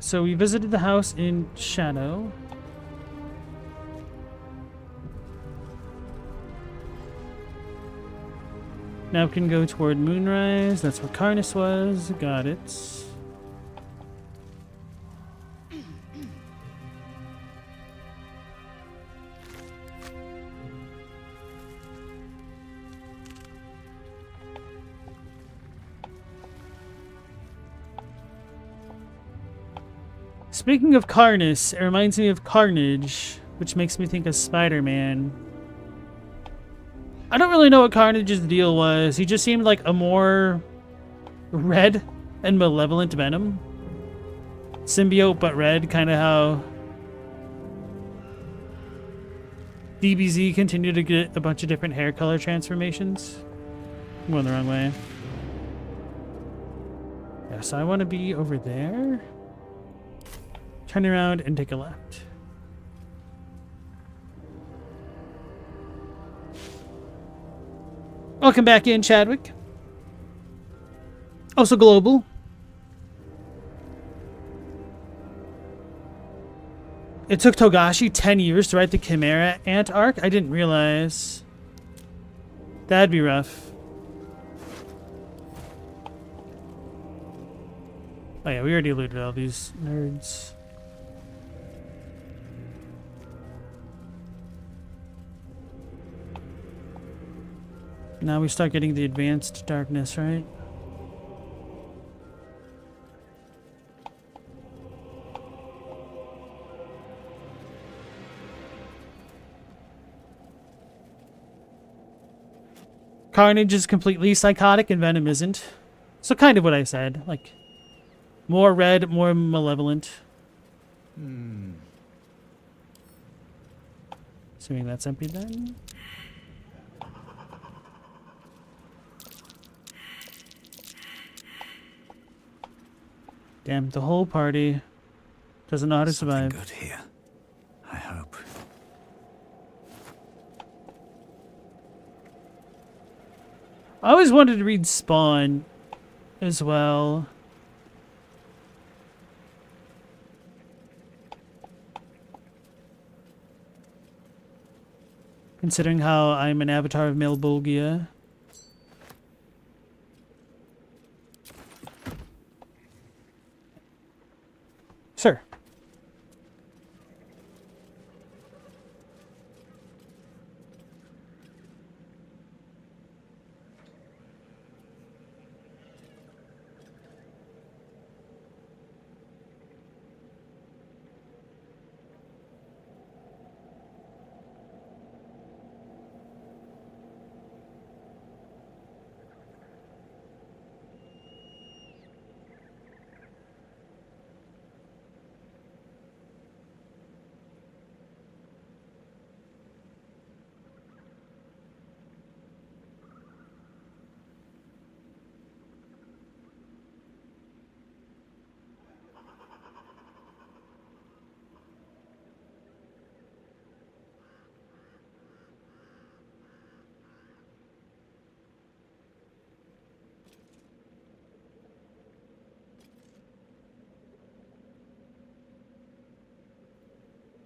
So we visited the house in Shadow. Now we can go toward Moonrise. That's where Karnas was. Got it. Speaking of Karnas, it reminds me of Carnage, which makes me think of Spider-Man. I don't really know what Carnage's deal was. He just seemed like a more red and malevolent Venom. Symbiote, but red, kind of how DBZ continued to get a bunch of different hair color transformations. I'm going the wrong way. Yeah, so I want to be over there. Turn around and take a left. Welcome back in, Chadwick. Also global. It took Togashi 10 years to write the Chimera Ant arc? I didn't realize. That'd be rough. Oh yeah, we already looted all these nerds. Now we start getting the advanced darkness, right? Carnage is completely psychotic and Venom isn't. So kind of what I said. Like, more red, more malevolent. Assuming that's empty then. Damn, the whole party doesn't know how to survive. Something good here. I hope. I always wanted to read Spawn as well. Considering how I'm an avatar of Melbolgia. Sir.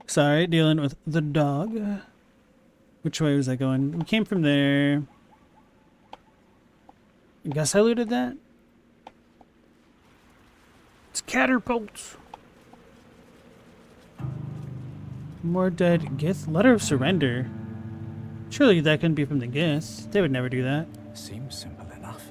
Sorry, dealing with the dog. Which way was I going? We came from there. I guess I looted that? It's catapults. More dead Gith? Letter of surrender. Surely that couldn't be from the Giths. They would never do that. Seems simple enough.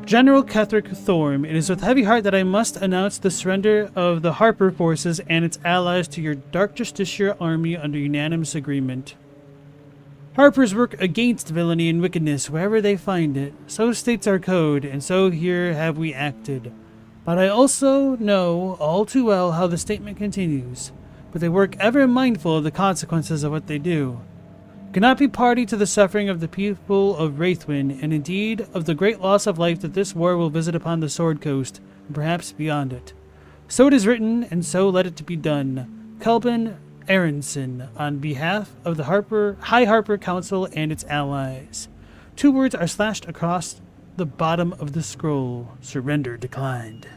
General Ketherick Thorm, it is with heavy heart that I must announce the surrender of the Harper forces and its allies to your Dark Justiciar army under unanimous agreement. Harpers work against villainy and wickedness wherever they find it. So states our code, and so here have we acted. But I also know all too well how the statement continues. But they work ever mindful of the consequences of what they do. Cannot be party to the suffering of the people of Wraithwind, and indeed of the great loss of life that this war will visit upon the Sword Coast, and perhaps beyond it. So it is written, and so let it be done. Kelvin Aronson, on behalf of the High Harper Council and its allies. 2 words are slashed across the bottom of the scroll. Surrender declined.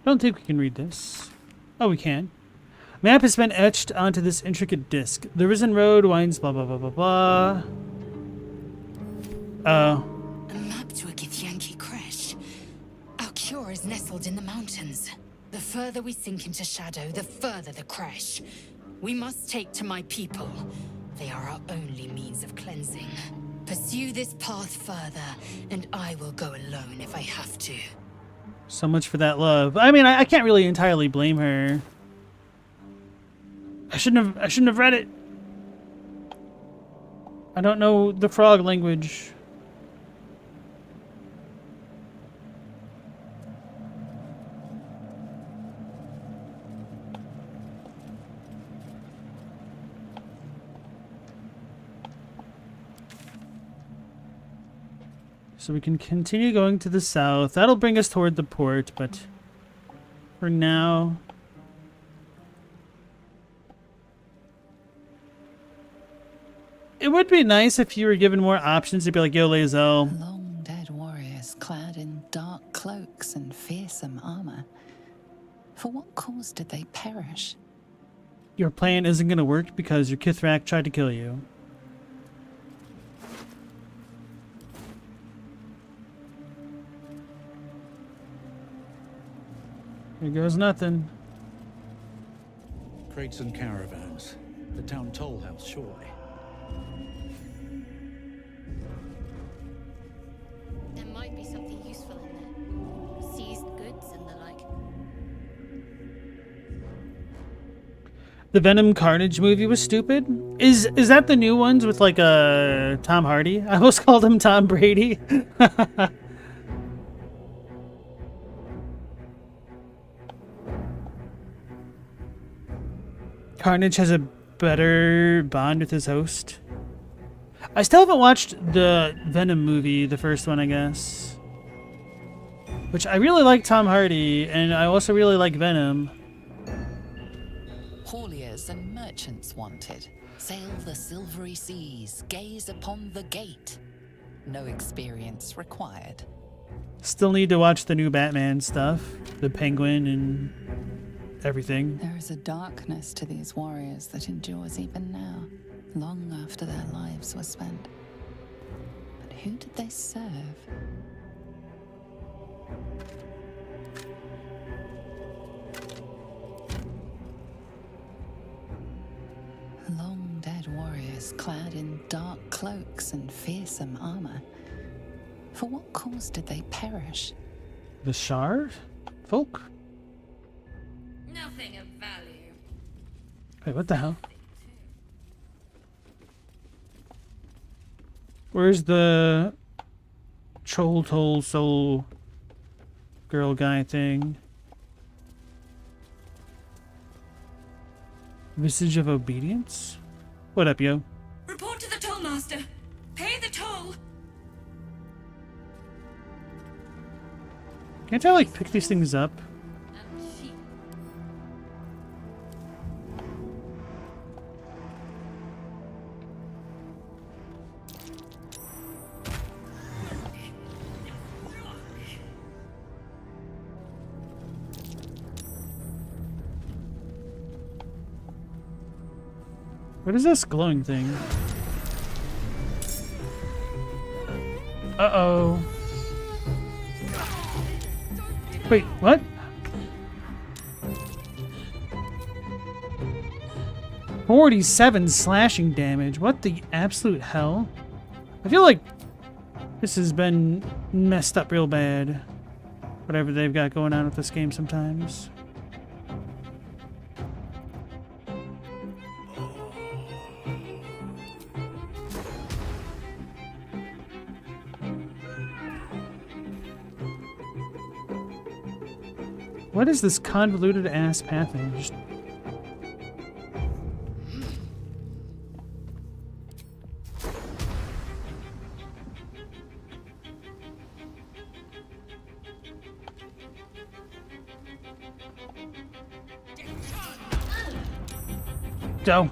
I don't think we can read this. Oh, we can. Map has been etched onto this intricate disc. The risen road winds blah blah blah blah blah. A map to a Githyanki crash. Our cure is nestled in the mountains. The further we sink into shadow, the further the crash. We must take to my people. They are our only means of cleansing. Pursue this path further, and I will go alone if I have to. So much for that love. I mean, I can't really entirely blame her. I shouldn't have read it. I don't know the frog language. So we can continue going to the south. That'll bring us toward the port, but for now... It would be nice if you were given more options to be like, yo, lae'zel. Long dead warriors clad in dark cloaks and fearsome armor. For what cause did they perish? Your plan isn't going to work because your Kithrak tried to kill you. Here goes nothing. Crates and caravans. The town toll house, surely. There might be something useful in there. Seized goods and the like. The Venom Carnage movie was stupid. Is that the new ones with like Tom Hardy? I almost called him Tom Brady. Carnage has a better bond with his host. I still haven't watched the Venom movie, the first one, I guess. Which I really like Tom Hardy, and I also really like Venom. Hauliers and merchants wanted. Sail the silvery seas, gaze upon the gate. No experience required. Still need to watch the new Batman stuff, the Penguin and everything. There is a darkness to these warriors that endures even now, long after their lives were spent. But who did they serve? Long dead warriors clad in dark cloaks and fearsome armor. For what cause did they perish? The Shard? Folk? Nothing of value. Wait, what the hell? Where's the Troll Toll Soul girl guy thing? Visage of Obedience? What up, yo? Report to the toll master. Pay the toll. Can't I, like, pick these things up? What is this glowing thing? Uh-oh. Wait, what? $47 slashing damage. What the absolute hell? I feel like this has been messed up real bad. Whatever they've got going on with this game sometimes. What is this convoluted ass pathing? Just... Go.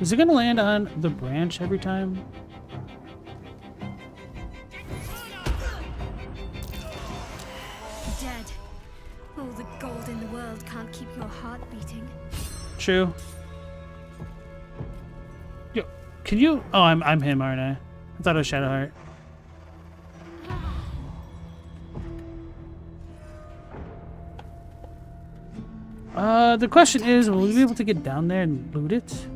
Is it gonna land on the branch every time? Dead. All the gold in the world can't keep your heart beating. True. Yo, can you? Oh, I'm him, aren't I? I thought it was Shadowheart. The question is, will we be able to get down there and loot it?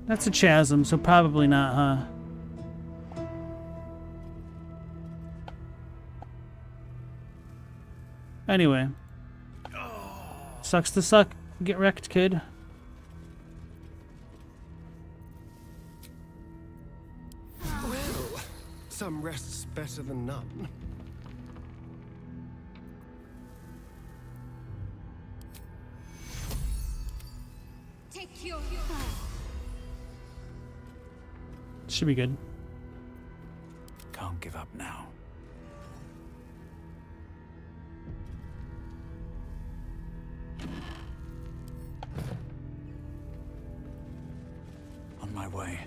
That's a chasm, so probably not, huh? Anyway. Sucks to suck. Get wrecked, kid. Well, some rest's better than none. Take your... Should be good. Can't give up now. On my way.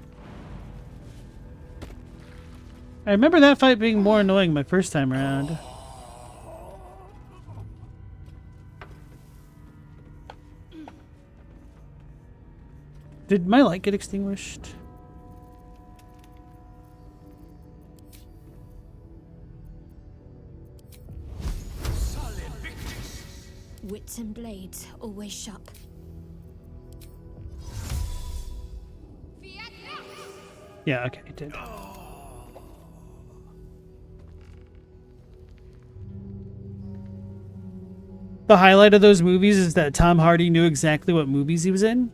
I remember that fight being more annoying my first time around. Did my light get extinguished? Wits and blades, always sharp. Yeah, okay, it did. The highlight of those movies is that Tom Hardy knew exactly what movies he was in.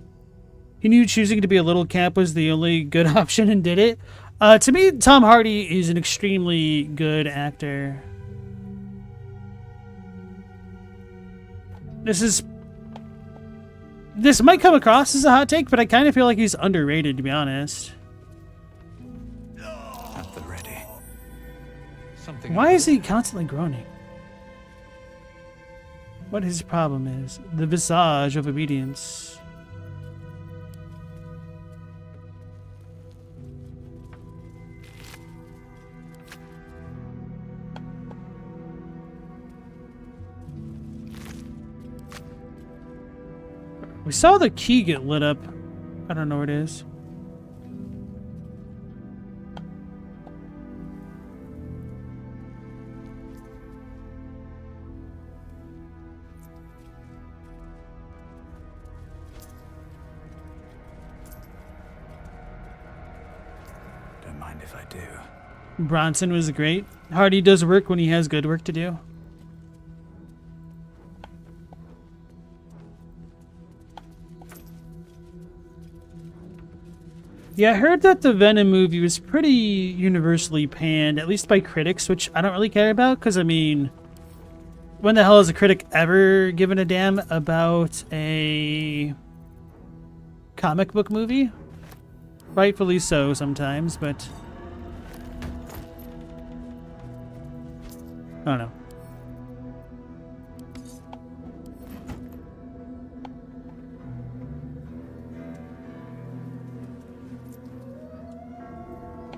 He knew choosing to be a little cap was the only good option and did it. To me, Tom Hardy is an extremely good actor. This might come across as a hot take, but I kind of feel like he's underrated, to be honest. At the ready. Something. Why is he constantly groaning? What his problem is? The visage of obedience. We saw the key get lit up. I don't know where it is. Don't mind if I do. Bronson was great. Hardy does work when he has good work to do. Yeah, I heard that the Venom movie was pretty universally panned, at least by critics, which I don't really care about, because, I mean, when the hell has a critic ever given a damn about a comic book movie? Rightfully so sometimes, but I don't know.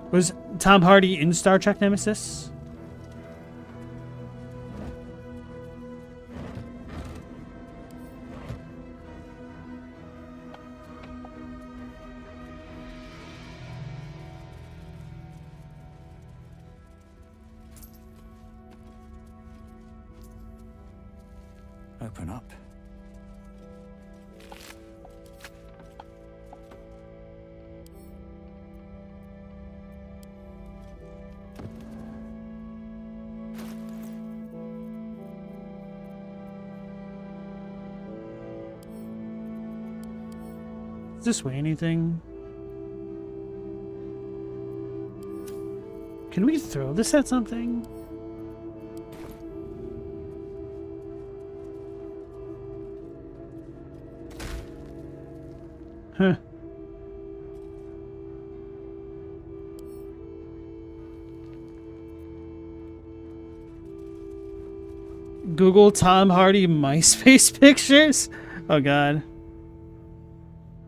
Was Tom Hardy in Star Trek Nemesis? Open up. Does this weigh anything? Can we throw this at something? Huh. Google Tom Hardy MySpace pictures? Oh god.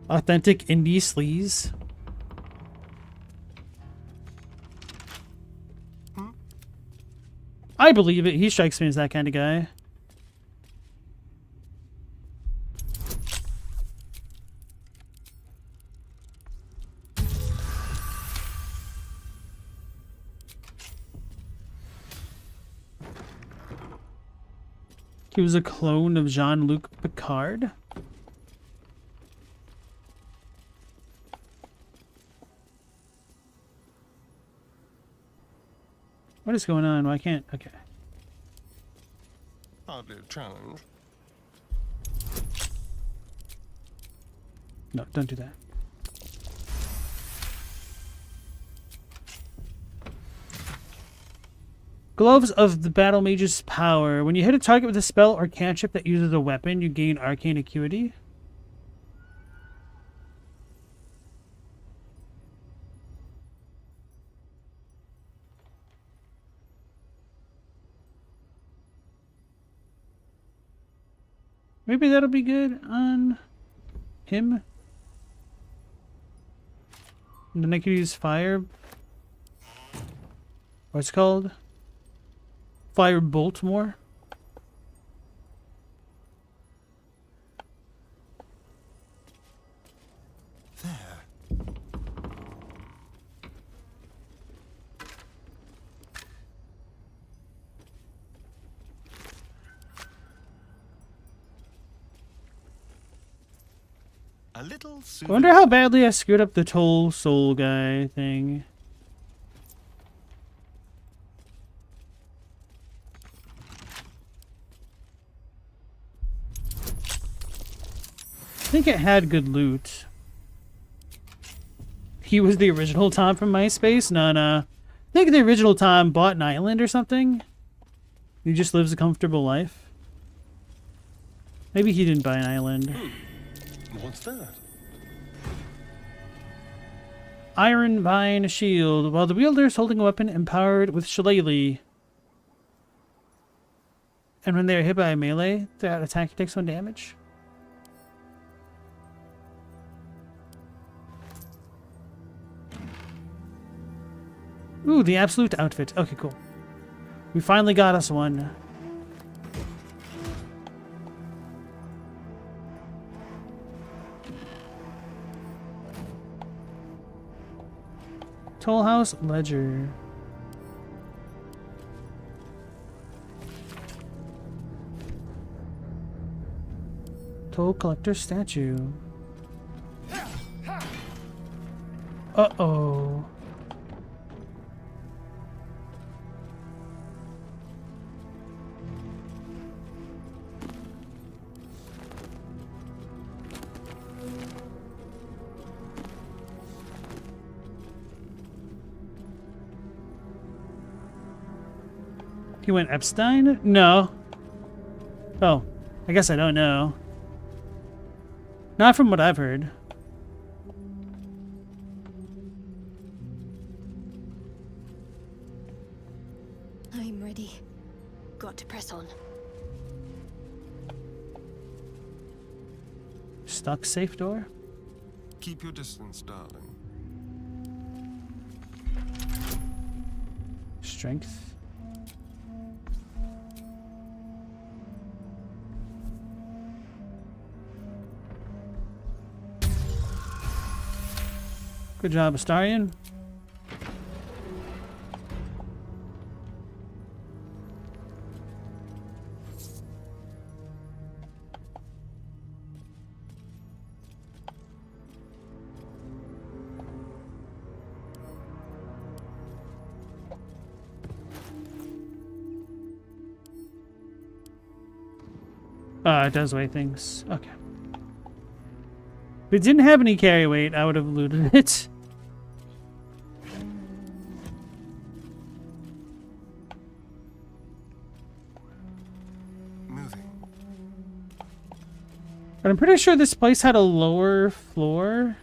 Authentic indie sleaze. I believe it. He strikes me as that kind of guy. He was a clone of Jean-Luc Picard. What is going on? Why can't... Okay. Hardly a challenge. No, don't do that. Gloves of the Battle Mage's Power. When you hit a target with a spell or cantrip that uses a weapon, you gain arcane acuity. Maybe that'll be good on him. And then I could use fire. What's it called? Fire bolt more. There. A little I wonder how badly I screwed up the Toll Soul guy thing. I think it had good loot. He was the original Tom from MySpace? No. I think the original Tom bought an island or something. He just lives a comfortable life. Maybe he didn't buy an island. What's that? Iron Vine Shield. While the wielder is holding a weapon empowered with shillelagh, And when they are hit by a melee, that attack takes 1 damage. Ooh, the absolute outfit. Okay, cool. We finally got us one. Toll House Ledger. Toll Collector Statue. Uh-oh. He went Epstein? No. Oh, I guess I don't know. Not from what I've heard. I'm ready. Got to press on. Stuck safe door? Keep your distance, darling. Strength. Good job, Astarion. It does weigh things. Okay. If it didn't have any carry weight, I would have looted it. Moving. But I'm pretty sure this place had a lower floor.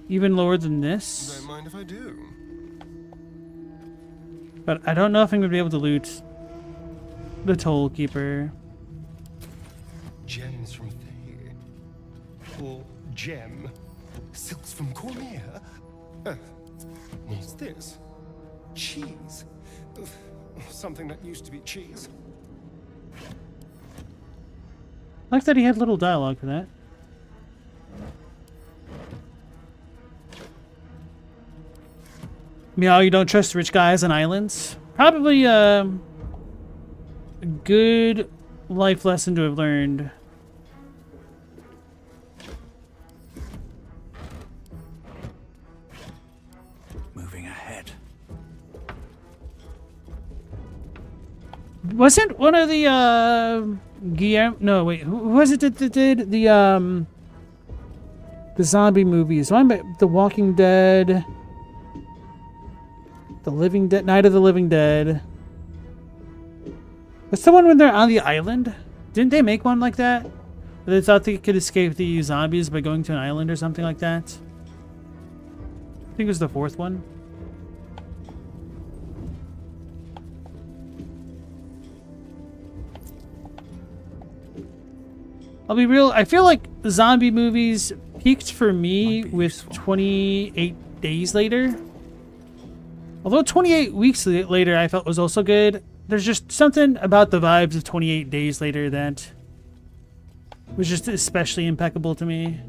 Even lower than this. Don't mind if I do. But I don't know if I'm going to be able to loot the Toll Keeper. Gems from Thay. Or gem. Silks from Cormier. What's this? Cheese. Something that used to be cheese. I like that he had little dialogue for that. Meow, you don't trust rich guys on islands? Probably a good life lesson to have learned. Moving ahead. Wasn't one of the Guillermo? No, wait. Who was it that did the zombie movies? One by The Walking Dead, The Living Dead, Night of the Living Dead. What's the one when they're on the island? Didn't they make one like that? Where they thought they could escape the zombies by going to an island or something like that? I think it was the fourth one. I'll be real, I feel like zombie movies peaked for me with 28 Days Later. Although 28 Weeks Later I felt was also good, there's just something about the vibes of 28 Days Later that was just especially impeccable to me.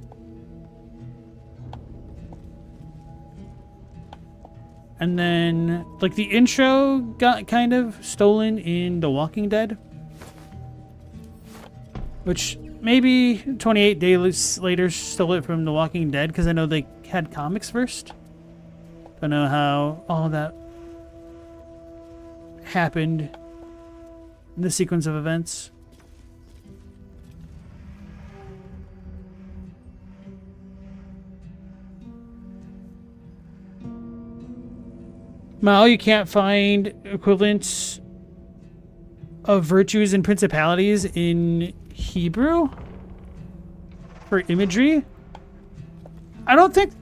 And then, like, the intro got kind of stolen in The Walking Dead. Which, maybe 28 Days Later stole it from The Walking Dead, because I know they had comics first. Don't know how all that happened in the sequence of events. Mao, you can't find equivalents of virtues and principalities in Hebrew for imagery? I don't think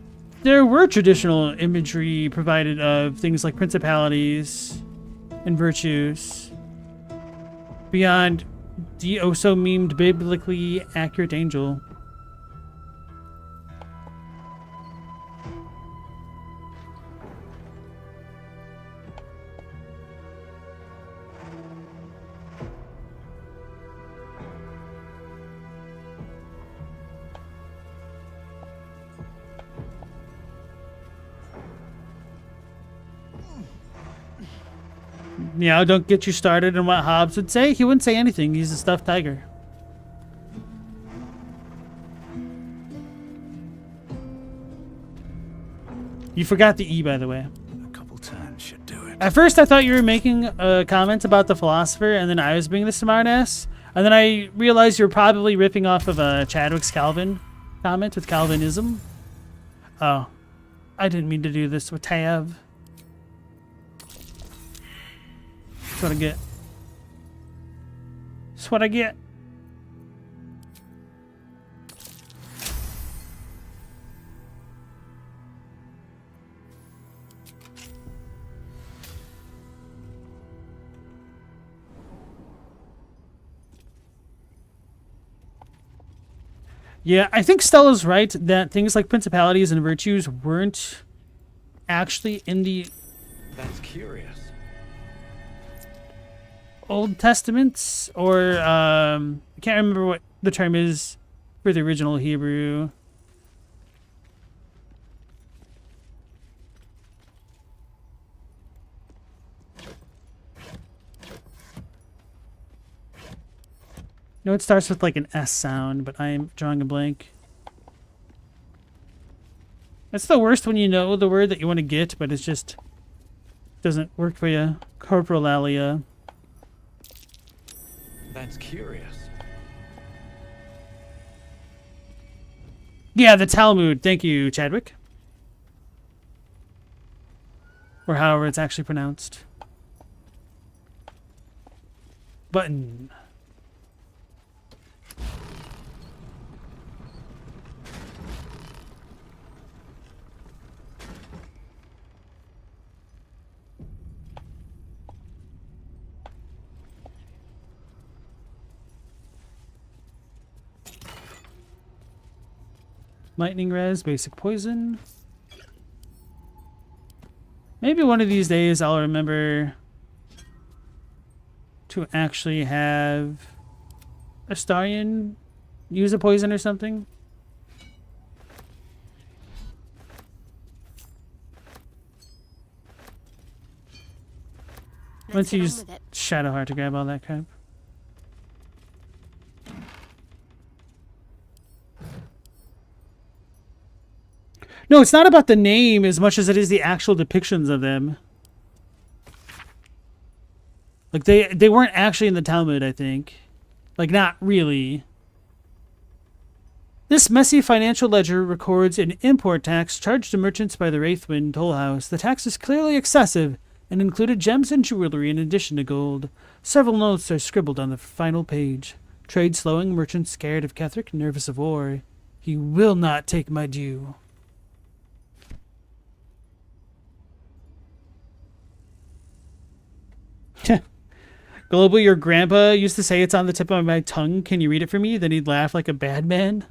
there were traditional imagery provided of things like principalities and virtues. beyond the oh-so-memed biblically accurate angel. Yeah, don't get you started on what Hobbes would say. He wouldn't say anything. He's a stuffed tiger. You forgot the E, by the way. A couple turns should do it. At first, I thought you were making a comment about the philosopher, and then I was being the smartass. And then I realized you're probably ripping off of Chadwick's Calvin comment with Calvinism. Oh, I didn't mean to do this with Tab. That's what I get. That's what I get. Yeah, I think Stella's right that things like principalities and virtues weren't actually in the That's curious. Old Testaments, or I can't remember what the term is for the original Hebrew. No, it starts with like an S sound, but I'm drawing a blank. That's the worst when you know the word that you want to get, but it just doesn't work for you. Corporalia. That's curious. Yeah, the Talmud. Thank you, Chadwick. Or however it's actually pronounced. Button. Lightning res, basic poison. Maybe one of these days I'll remember to actually have Astarion use a poison or something. Let's use Shadowheart to grab all that crap. No, it's not about the name as much as it is the actual depictions of them. Like, they weren't actually in the Talmud, I think. Like, not really. This messy financial ledger records an import tax charged to merchants by the Wraithwind toll house. The tax is clearly excessive and included gems and jewelry in addition to gold. Several notes are scribbled on the final page. Trade slowing, merchants scared of Ketheric, nervous of war. He will not take my due. Global, your grandpa used to say it's on the tip of my tongue. Can you read it for me? Then he'd laugh like a bad man.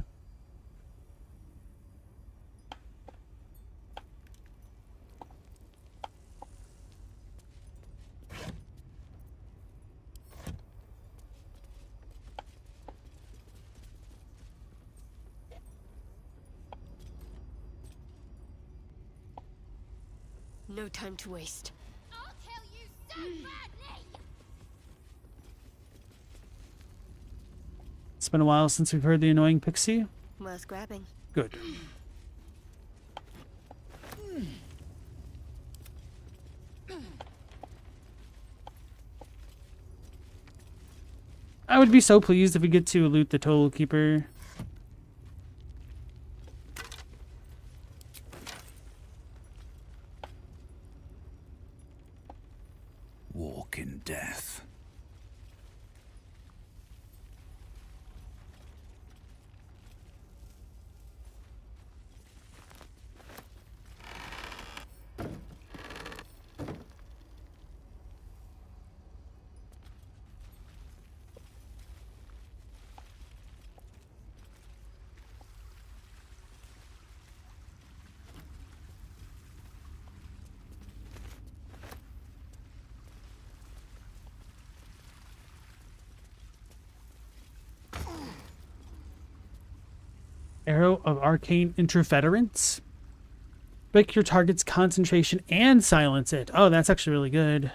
No time to waste. I'll kill you so badly! It's been a while since we've heard the annoying pixie. Worth grabbing. Good. I would be so pleased if we get to loot the Toll Keeper. Walk in death. Arrow of Arcane Interference. Break your target's concentration and silence it. Oh, that's actually really good.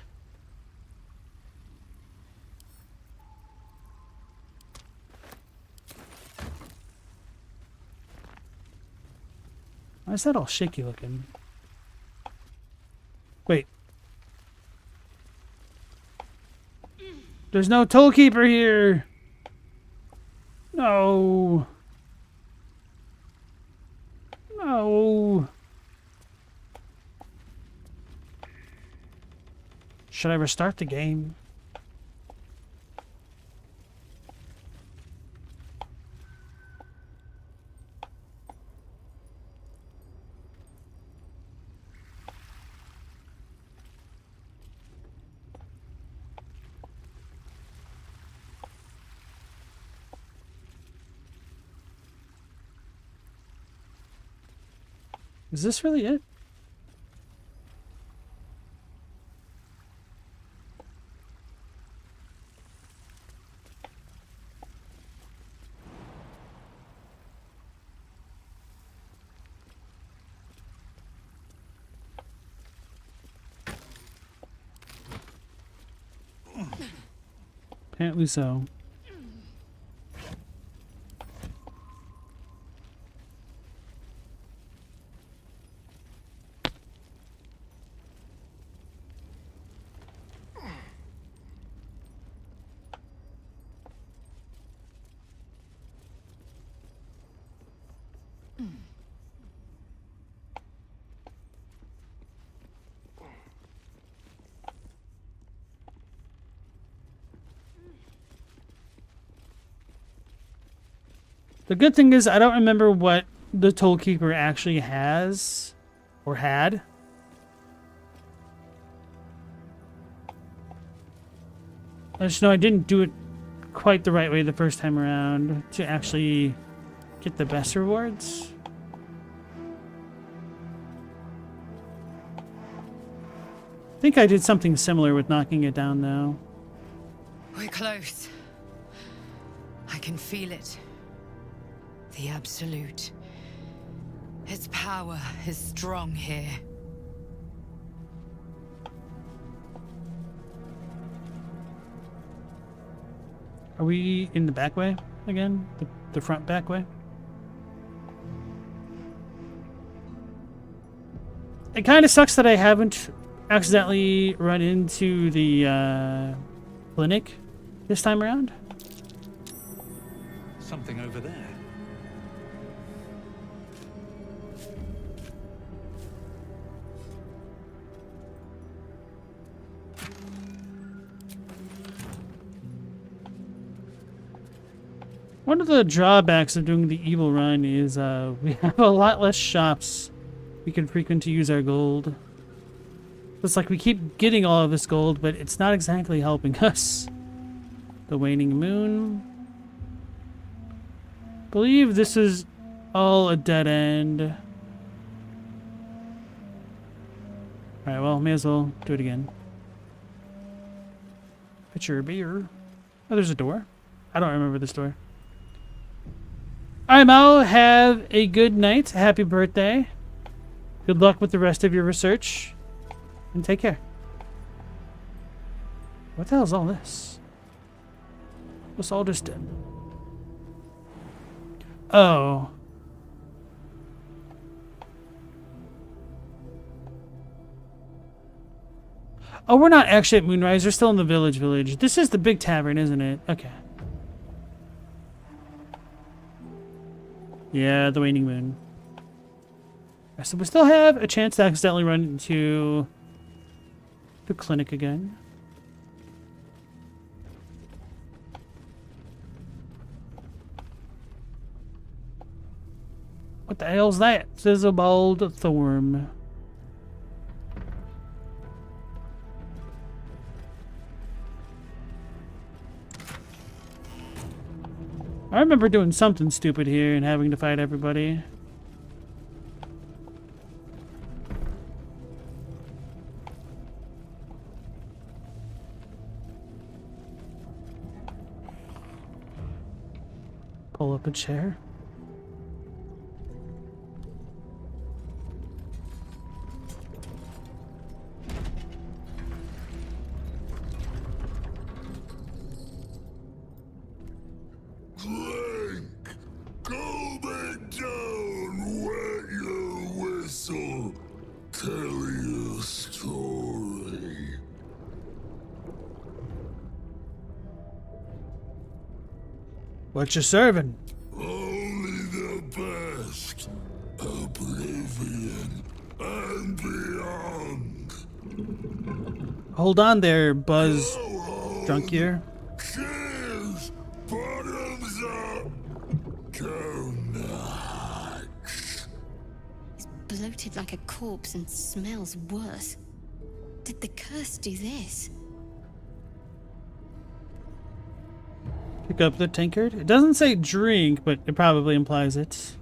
Why is that all shaky looking? Wait. There's no toll keeper here. No. No. Should I restart the game? Is this really it? Apparently so. The good thing is I don't remember what the Toll Keeper actually has or had. I just know I didn't do it quite the right way the first time around to actually get the best rewards. I think I did something similar with knocking it down though. We're close. I can feel it. The Absolute. Its power is strong here. Are we in the back way again? The front back way? It kind of sucks that I haven't accidentally run into the clinic this time around. Something over there. One of the drawbacks of doing the evil run is we have a lot less shops we can frequent to use our gold. It's like we keep getting all of this gold, but it's not exactly helping us. The waning moon. Believe this is all a dead end. Alright, well, may as well do it again. Pitcher of beer. Oh, there's a door. I don't remember this door. Alright, Mal, have a good night. Happy birthday. Good luck with the rest of your research. And take care. What the hell is all this? What's all this done? Oh. Oh, we're not actually at Moonrise. We're still in the village. This is the big tavern, isn't it? Okay. Yeah, the waning moon. So we still have a chance to accidentally run into the clinic again. What the hell's that? Sizzlebald Thorm. I remember doing something stupid here and having to fight everybody. Pull up a chair. What you serving? Only the best. Oblivion and beyond. Hold on there, Buzz Drunkier. Cheers! Bottoms up! Go nuts! He's bloated like a corpse and smells worse. Did the curse do this? Pick up the tankard. It doesn't say drink, but it probably implies it.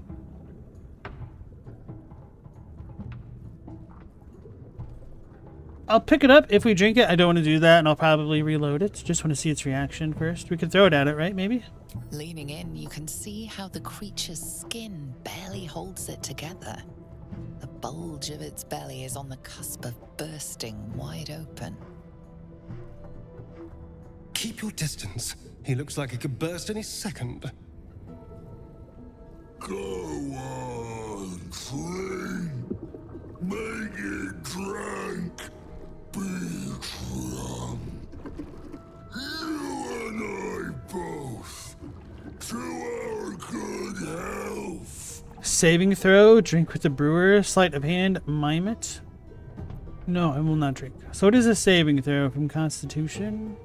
I'll pick it up if we drink it. I don't want to do that, and I'll probably reload it. Just want to see its reaction first. We could throw it at it, right? Maybe? Leaning in, you can see how the creature's skin barely holds it together. The bulge of its belly is on the cusp of bursting wide open. Keep your distance. He looks like he could burst any second. Go on, drink. Make it drunk. Be drunk. You and I both. To our good health. Saving throw. Drink with the brewer. Sleight of hand. Mime it. No, I will not drink. So what is a saving throw from Constitution?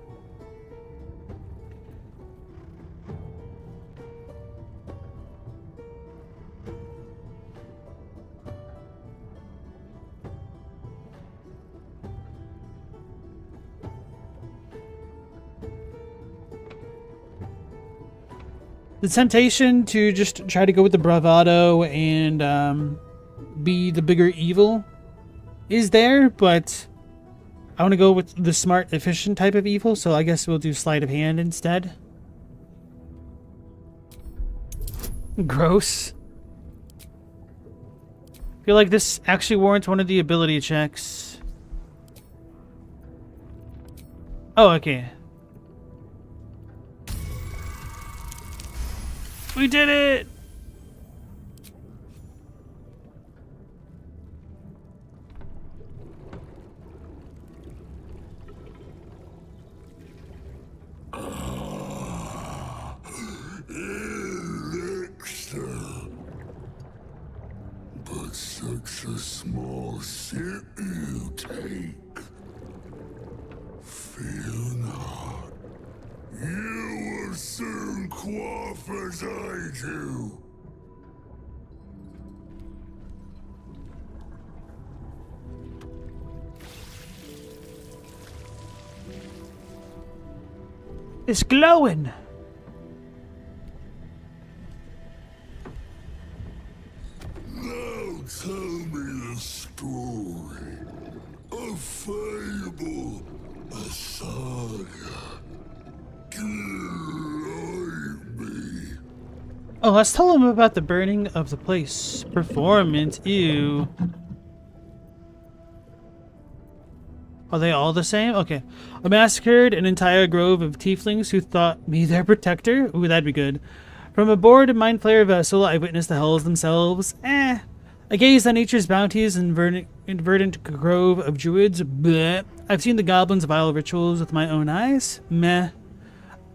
The temptation to just try to go with the bravado and be the bigger evil is there, but I want to go with the smart, efficient type of evil, so I guess we'll do sleight of hand instead. Gross. I feel like this actually warrants one of the ability checks. Oh, okay. We did it! Elixir. But such a small sip you take. Fear not. You will soon quaff as I do. It's glowing! Now tell me the story. A fable, a saga. Guide me. Oh, let's tell him about the burning of the place. Performance, ew. Are they all the same? Okay. I massacred an entire grove of tieflings who thought me their protector. Ooh, that'd be good. From a bored mind flayer vessel, I witnessed the hells themselves. I gazed on nature's bounties and verdant grove of druids. Bleh. I've seen the goblins' vile rituals with my own eyes. Meh.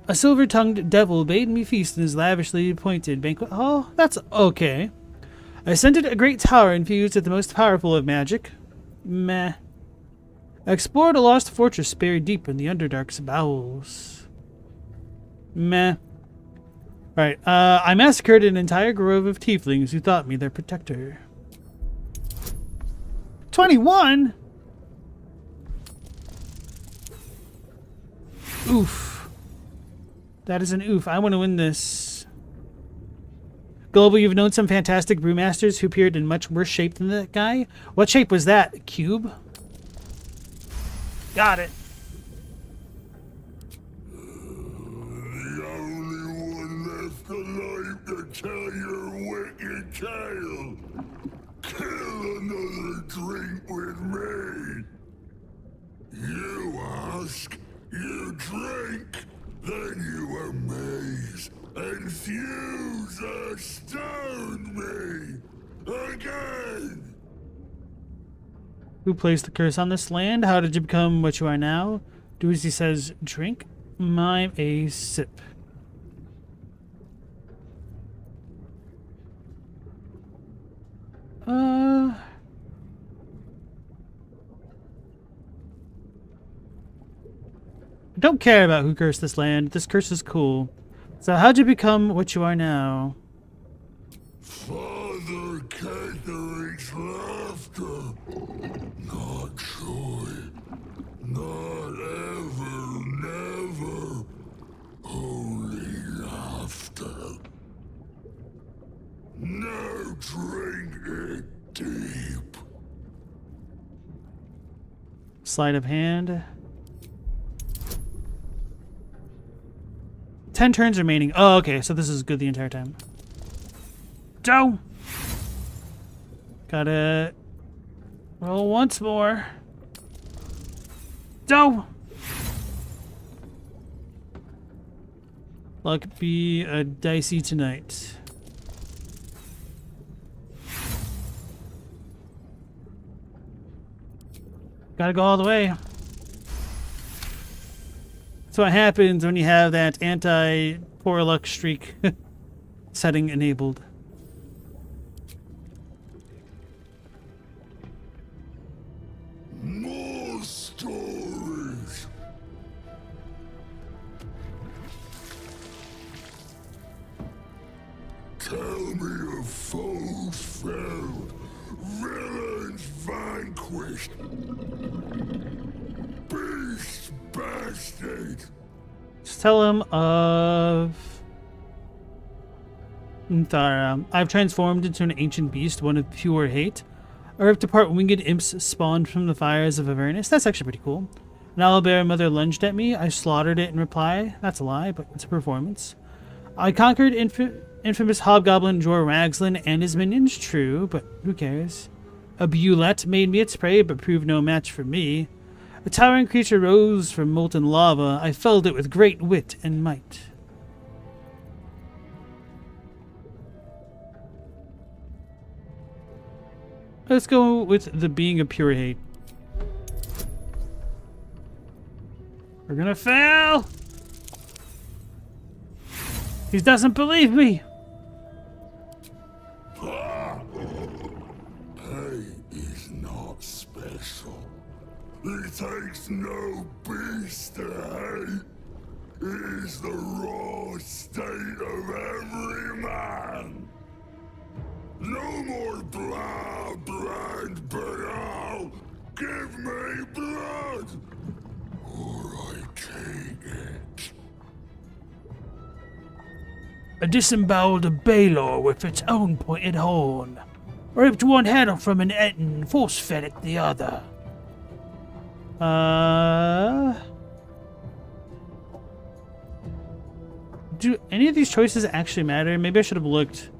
A silver-tongued devil bade me feast in his lavishly appointed banquet hall. That's okay. I ascended a great tower infused with the most powerful of magic. Meh. I explored a lost fortress buried deep in the Underdark's bowels. Meh. Alright, I massacred an entire grove of tieflings who thought me their protector. 21? Oof. That is an oof. I want to win this. Global, you've known some fantastic brewmasters who appeared in much worse shape than that guy. What shape was that? A cube? Got it. The only one left alive to tell your wicked tale. Kill another drink with me. You ask, you drink, then you amaze and fuse astound me again. Who placed the curse on this land? How did you become what you are now? Do as he says, drink, mime a sip. I don't care about who cursed this land. This curse is cool. So how'd you become what you are now? Father Catherine's laughter. Not joy. Not ever, never. Only laughter. Now drink it deep. Sleight of hand. 10 turns remaining. Oh, okay. So this is good the entire time. Go! Gotta roll once more. Go! Luck be a dicey tonight. Gotta go all the way. That's what happens when you have that anti-poor luck streak setting enabled. More stories. Tell me of foes felled, villains vanquished, beasts bastard. Just tell him of Nthara. I've transformed into an ancient beast, one of pure hate. I ripped apart winged imps spawned from the fires of Avernus. That's actually pretty cool. An owlbear mother lunged at me. I slaughtered it in reply. That's a lie, but it's a performance. I conquered infamous hobgoblin Jor Ragzlin and his minions. True, but who cares? A Bulette made me its prey, but proved no match for me. A towering creature rose from molten lava. I felled it with great wit and might. Let's go with the being of pure hate. We're gonna fail! He doesn't believe me! Hate is not special. It takes no beast to hate. It is the raw state of every man. No more blah, blind banal. Give me blood, or I take it. A disemboweled Baldur with its own pointed horn. Ripped one head off from an Etten, force-fed it the other. Do any of these choices actually matter? Maybe I should have looked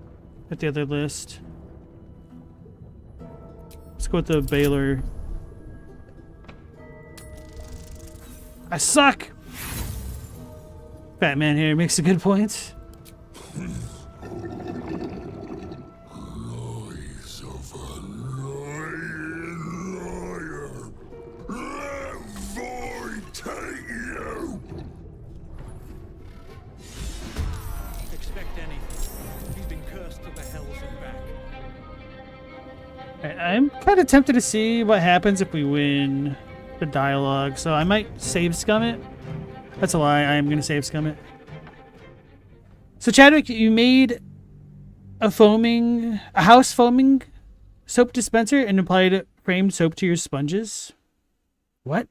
at the other list. Let's go with the Baldur. I suck! Batman here makes a good point. Lies of a lying liar. Let void take you. Expect anything. He's been cursed to the hells and back. Alright, I'm kind of tempted to see what happens if we win the dialogue, so I might save scum it. That's a lie. I am going to save scum it. So Chadwick, you made a house foaming soap dispenser and applied framed soap to your sponges. What?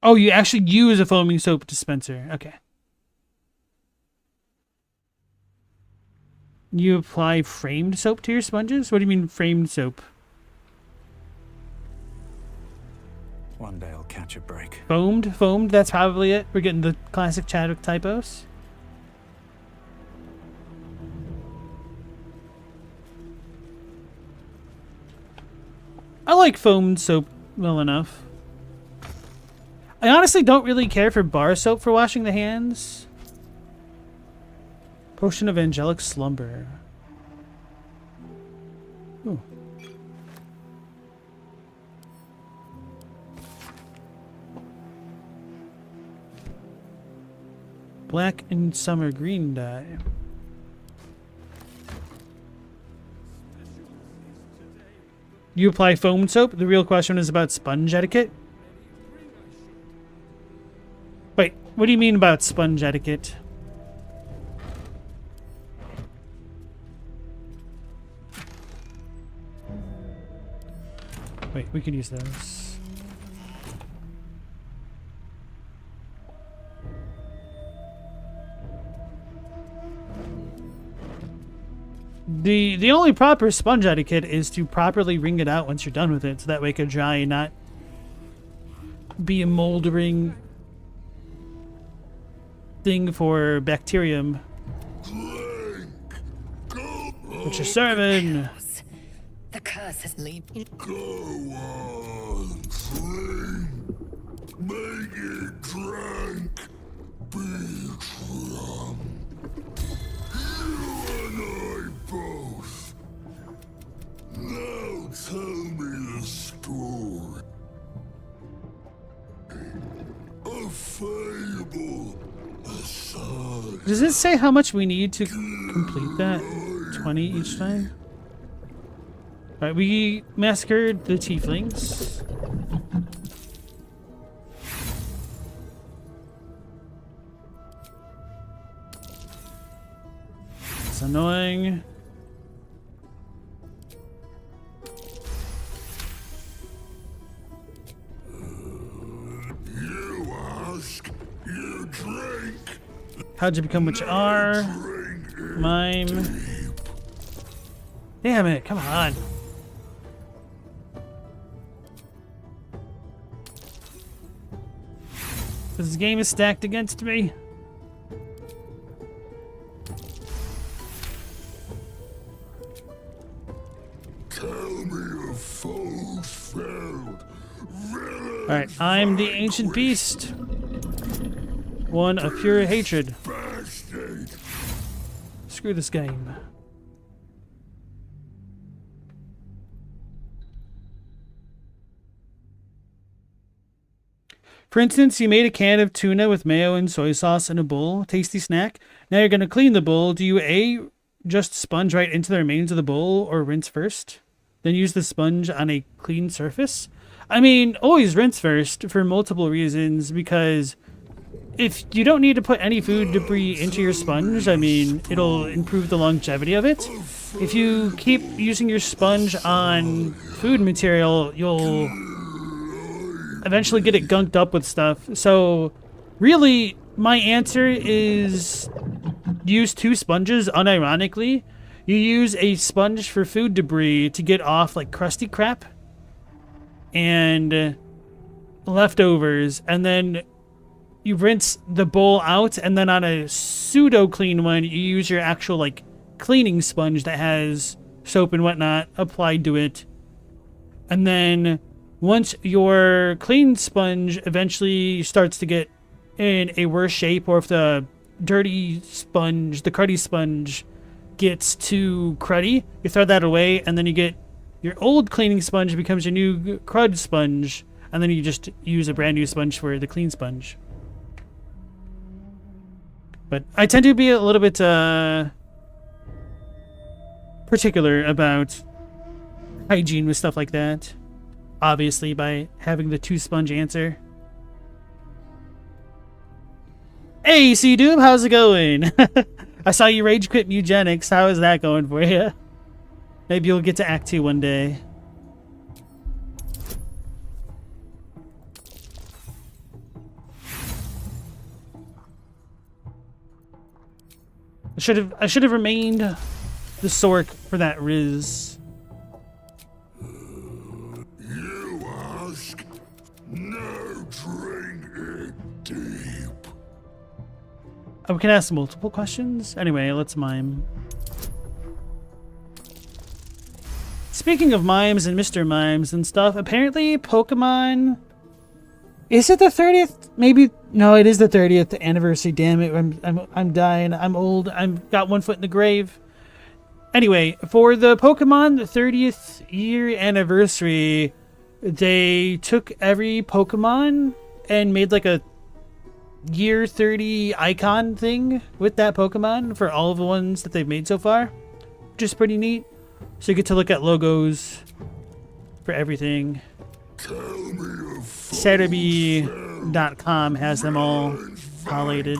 Oh, you actually use a foaming soap dispenser. Okay. You apply framed soap to your sponges? What do you mean framed soap? One day I'll catch a break. Foamed, that's probably it. We're getting the classic Chadwick typos. I like foamed soap well enough. I honestly don't really care for bar soap for washing the hands. Potion of angelic slumber. Ooh. Black and summer green dye. You apply foam soap. The real question is about sponge etiquette. Wait, what do you mean about sponge etiquette? Wait, we can use those. The only proper sponge etiquette is to properly wring it out once you're done with it, so that way it can dry and not be a moldering thing for bacterium. What's your sermon? The curse has leaped. Go on, drink. Make it drink. Be drunk. You and I both. Now tell me the story. A fable aside. Does it say how much we need to complete that? 20 each time? Alright, we massacred the tieflings. It's annoying. You ask, you drink. How'd you become what you are? Mime. Damn it, come on. This game is stacked against me. Tell me of foes felled. Alright, I'm the ancient beast. One of pure hatred. Bastard. Screw this game. For instance, you made a can of tuna with mayo and soy sauce in a bowl. Tasty snack. Now you're going to clean the bowl. Do you A, just sponge right into the remains of the bowl or rinse first? Then use the sponge on a clean surface? I mean, always rinse first for multiple reasons, because if you don't need to put any food debris into your sponge, I mean, it'll improve the longevity of it. If you keep using your sponge on food material, you'll eventually get it gunked up with stuff. So really, my answer is use two sponges unironically. You use a sponge for food debris to get off like crusty crap and leftovers, and then you rinse the bowl out, and then on a pseudo clean one you use your actual like cleaning sponge that has soap and whatnot applied to it. And then once your clean sponge eventually starts to get in a worse shape, or if the dirty sponge, the cruddy sponge, gets too cruddy, you throw that away, and then you get your old cleaning sponge becomes your new crud sponge, and then you just use a brand new sponge for the clean sponge. But I tend to be a little bit particular about hygiene with stuff like that. Obviously, by having the two sponge answer. Hey, C-Doob, how's it going? I saw you rage quit eugenics. How is that going for you? Maybe you'll get to Act 2 one day. I should have remained the Sork for that Riz. You ask, now drink it deep. Oh, we can ask multiple questions? Anyway, let's mime. Speaking of mimes and Mr. Mimes and stuff, apparently Pokemon... Is it the 30th? Maybe... No, it is the 30th anniversary, damn it. I'm dying. I'm old. I've got one foot in the grave. Anyway, for the Pokemon 30th year anniversary, they took every Pokemon and made like a year 30 icon thing with that Pokemon for all of the ones that they've made so far, which is pretty neat. So you get to look at logos for everything. Tell me of Cerebi.com has them all collated.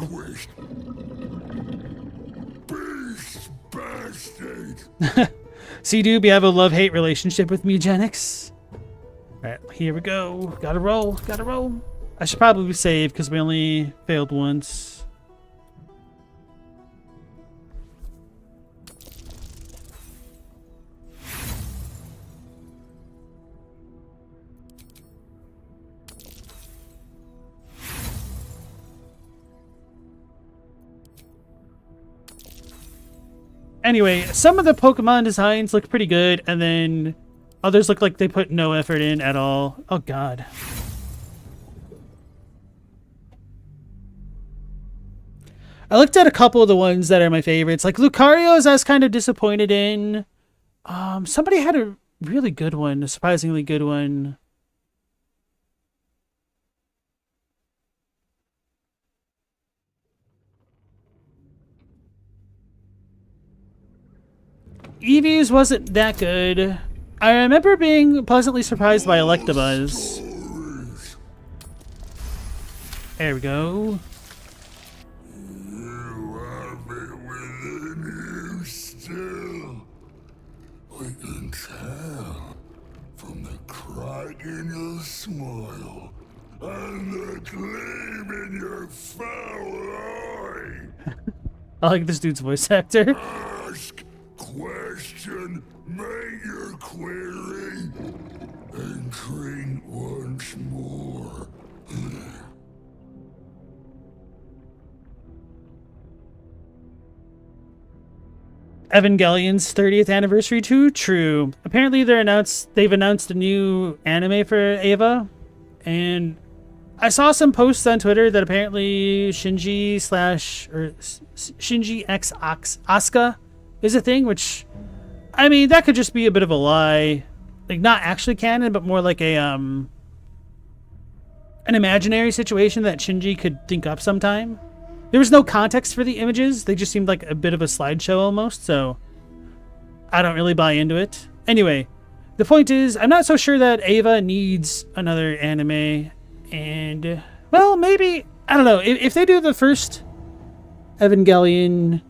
beast bastard. C-Doob, you have a love-hate relationship with Mugenics. Alright, here we go. Gotta roll, gotta roll. I should probably save because we only failed once. Anyway, some of the Pokemon designs look pretty good, and then others look like they put no effort in at all. Oh god. I looked at a couple of the ones that are my favorites. Like Lucario's I was kind of disappointed in. Somebody had a really good one, a surprisingly good one. Eevee's wasn't that good. I remember being pleasantly surprised by Electabuzz. There we go. You have it within you still. I can tell from the crack in your smile and the gleam in your foul eye. I like this dude's voice actor. Ask question, make your query, and drink once more. Evangelion's 30th anniversary too? True. Apparently they've announced a new anime for Ava, and I saw some posts on Twitter that apparently Shinji X Asuka is a thing, which, I mean, that could just be a bit of a lie. Like, not actually canon, but more like an imaginary situation that Shinji could think up sometime. There was no context for the images. They just seemed like a bit of a slideshow almost, so I don't really buy into it. Anyway, the point is, I'm not so sure that Ava needs another anime, and, well, maybe, I don't know, if they do the first Evangelion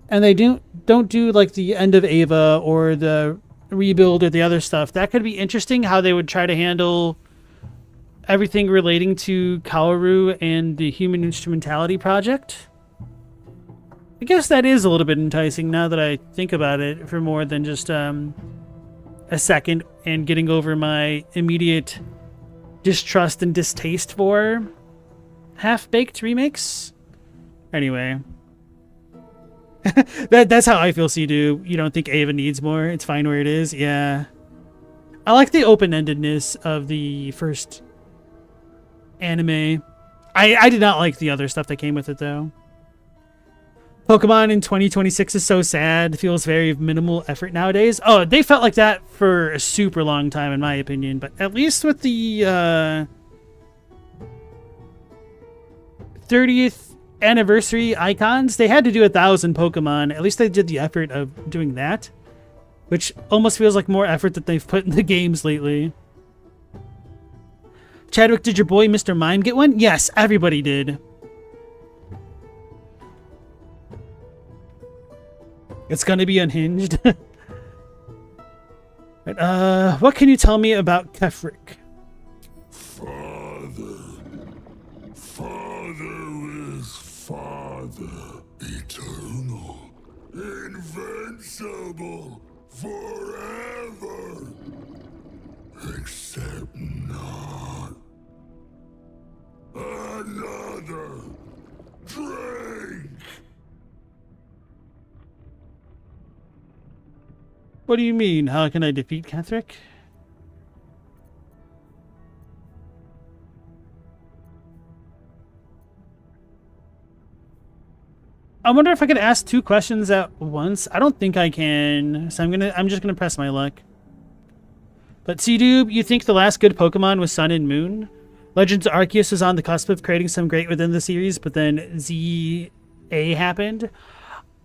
and they don't do like the end of Ava or the rebuild or the other stuff, that could be interesting how they would try to handle everything relating to Kaoru and the Human Instrumentality Project. I guess that is a little bit enticing now that I think about it for more than just a second, and getting over my immediate distrust and distaste for half-baked remakes. Anyway. That's how I feel, C-Do. You don't think Ava needs more? It's fine where it is? Yeah. I like the open-endedness of the first anime. I did not like the other stuff that came with it, though. Pokemon in 2026 is so sad. It feels very minimal effort nowadays. Oh, they felt like that for a super long time, in my opinion. But at least with the 30th anniversary icons, they had to do 1,000 Pokemon. At least they did the effort of doing that, which almost feels like more effort that they've put in the games lately. Chadwick, did your boy Mr. Mime get one? Yes, everybody did. It's gonna be unhinged. But, what can you tell me about Kefric? Father is Father, eternal, invincible, forever, except not. Another drink. What do you mean? How can I defeat Kefric? I wonder if I could ask 2 questions at once. I don't think I can, so I'm just gonna press my luck. But C-Doob, you think the last good Pokemon was Sun and Moon? Legends Arceus was on the cusp of creating some great within the series, but then ZA happened.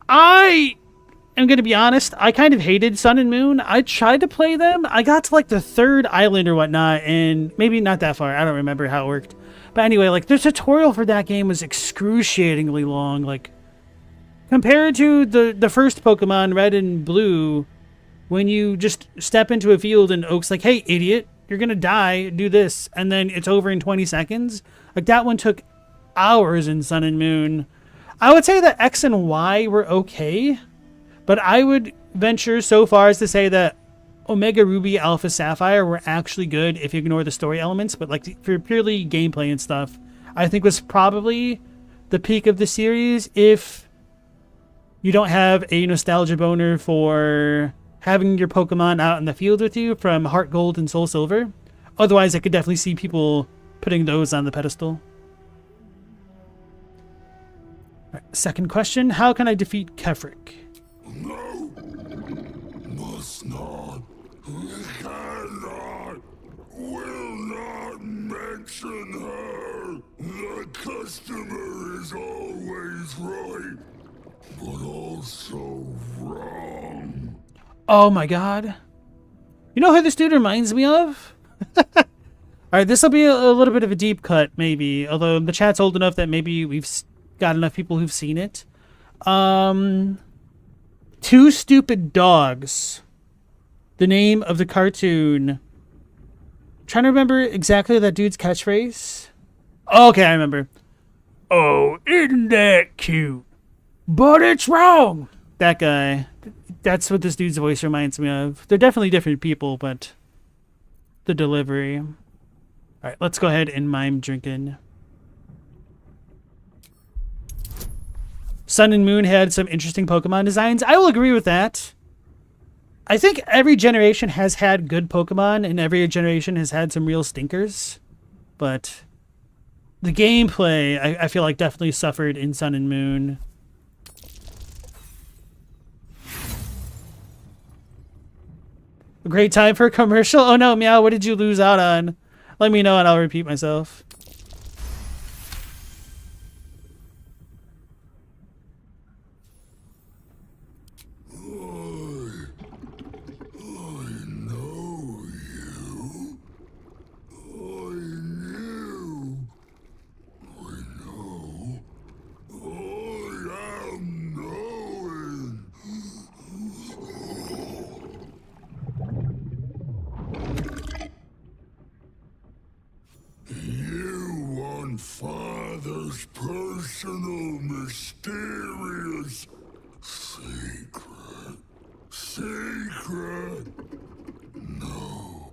I am going to be honest, I kind of hated Sun and Moon. I tried to play them. I got to like the 3rd island or whatnot, and maybe not that far. I don't remember how it worked. But anyway, like the tutorial for that game was excruciatingly long. Like compared to the first Pokemon, Red and Blue, when you just step into a field and Oak's like, hey, idiot, you're going to die, do this, and then it's over in 20 seconds. Like that one took hours in Sun and Moon. I would say that X and Y were okay, but I would venture so far as to say that Omega Ruby, Alpha Sapphire were actually good if you ignore the story elements, but like for purely gameplay and stuff, I think was probably the peak of the series if you don't have a nostalgia boner for having your Pokemon out in the field with you from Heart Gold and Soul Silver. Otherwise, I could definitely see people putting those on the pedestal. Right, second question, how can I defeat Kefric? No, must not, cannot, will not mention her. The customer is always right, but also wrong. Oh my god. You know who this dude reminds me of? Alright, this will be a little bit of a deep cut, maybe. Although the chat's old enough that maybe we've got enough people who've seen it. Two Stupid Dogs. The name of the cartoon. I'm trying to remember exactly that dude's catchphrase. Okay, I remember. Oh, isn't that cute? But it's wrong! That guy. That's what this dude's voice reminds me of. They're definitely different people, but the delivery. Alright, let's go ahead and mime drinking. Sun and Moon had some interesting Pokemon designs. I will agree with that. I think every generation has had good Pokemon, and every generation has had some real stinkers. But the gameplay, I feel like, definitely suffered in Sun and Moon. A great time for a commercial? Oh no, Meow, what did you lose out on? Let me know and I'll repeat myself. Father's personal, mysterious secret. Secret. No,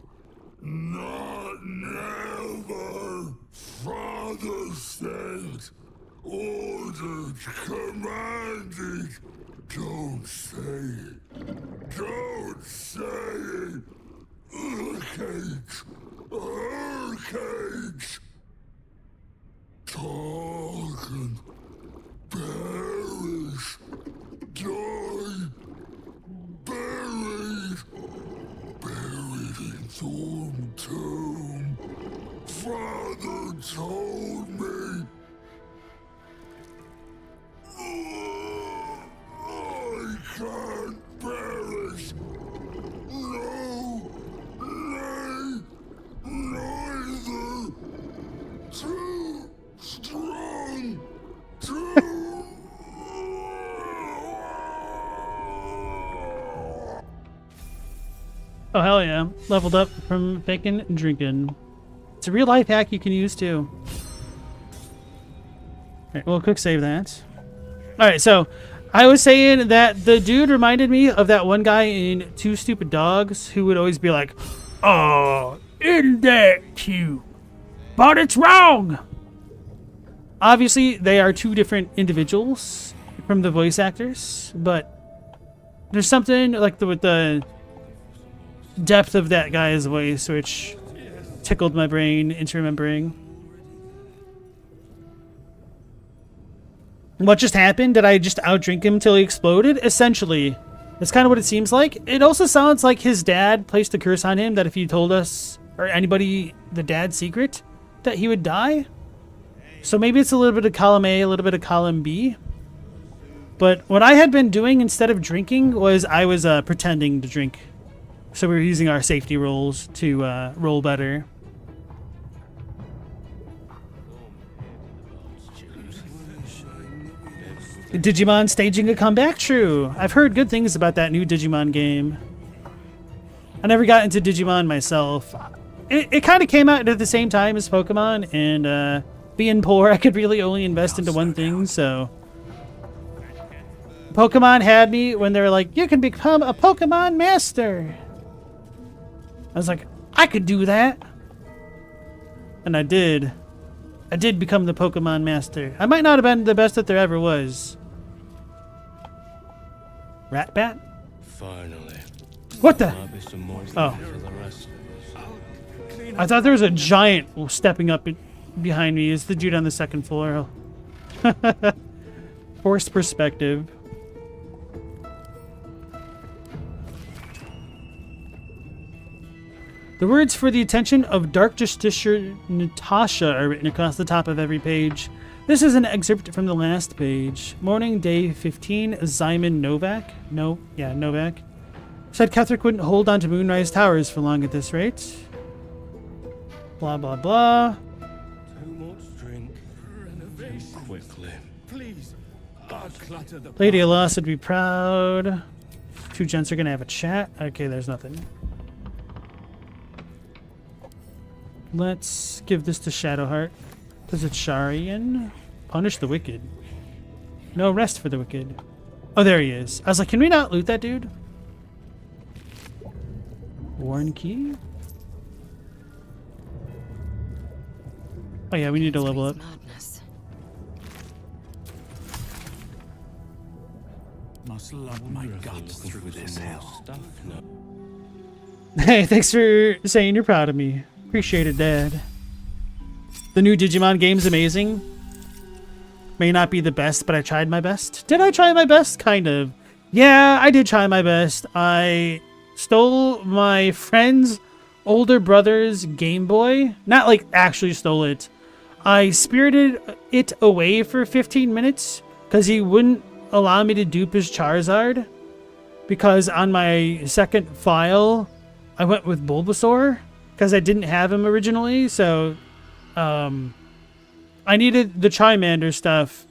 not never. Father said, ordered, commanded. Don't say it. Don't say it. Cage. Cage. Talk and perish, die, buried in Thorn Tomb. Father told me. I can't perish. No, nay, neither. Too strong. Oh hell yeah. Leveled up from faking and drinking. It's a real life hack you can use too. Alright, we'll quick save that. Alright, so I was saying that the dude reminded me of that one guy in Two Stupid Dogs who would always be like, oh, isn't that cute? But it's wrong! Obviously, they are two different individuals from the voice actors, but there's something like with the depth of that guy's voice which tickled my brain into remembering. What just happened? Did I just outdrink him till he exploded? Essentially. That's kind of what it seems like. It also sounds like his dad placed a curse on him that if he told us, or anybody, the dad's secret, that he would die. So maybe it's a little bit of column A, a little bit of column B. But what I had been doing instead of drinking was I was pretending to drink. So we were using our safety rolls to roll better. Digimon staging a comeback? True. I've heard good things about that new Digimon game. I never got into Digimon myself. It kind of came out at the same time as Pokemon, and being poor, I could really only invest into one thing, so... Pokemon had me when they were like, you can become a Pokemon Master! I was like, I could do that! And I did. I did become the Pokemon Master. I might not have been the best that there ever was. Rat Bat? Finally. What the? Oh. I thought there was a giant stepping up behind me. It's the dude on the second floor. Forced perspective. The words for the attention of Dark Justiciar Natasha are written across the top of every page. This is an excerpt from the last page. Morning, day 15, Zyman Novak. Novak. Said Ketherick wouldn't hold on to Moonrise Towers for long at this rate. Blah, blah, blah. Too much drink. Renovation. Quickly. Please. Lady Alas would be proud. Two gents are gonna have a chat. Okay, there's nothing. Let's give this to Shadowheart. Does it Sharian? Punish the wicked. No rest for the wicked. Oh, there he is. I was like, can we not loot that dude? Warren key? Oh yeah, we need to level up. Must lug my guts through this hell. Hey, thanks for saying you're proud of me. Appreciate it, Dad. The new Digimon game's amazing. May not be the best, but I tried my best. Did I try my best? Kind of. Yeah, I did try my best. I stole my friend's older brother's Game Boy. Not like actually stole it. I spirited it away for 15 minutes because he wouldn't allow me to dupe his Charizard. Because on my second file, I went with Bulbasaur because I didn't have him originally. So I needed the Charmander stuff.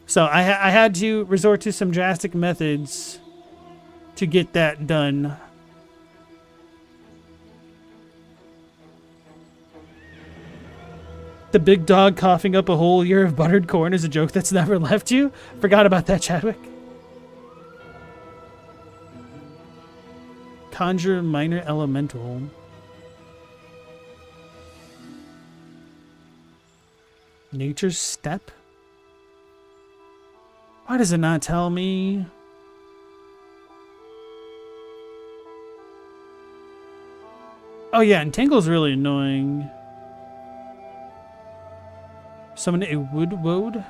So I had to resort to some drastic methods to get that done. The big dog coughing up a whole year of buttered corn is a joke that's never left you. Forgot about that, Chadwick. Conjure minor elemental. Nature's step? Why does it not tell me? Oh yeah, Entangle's really annoying. Summon a wood woad.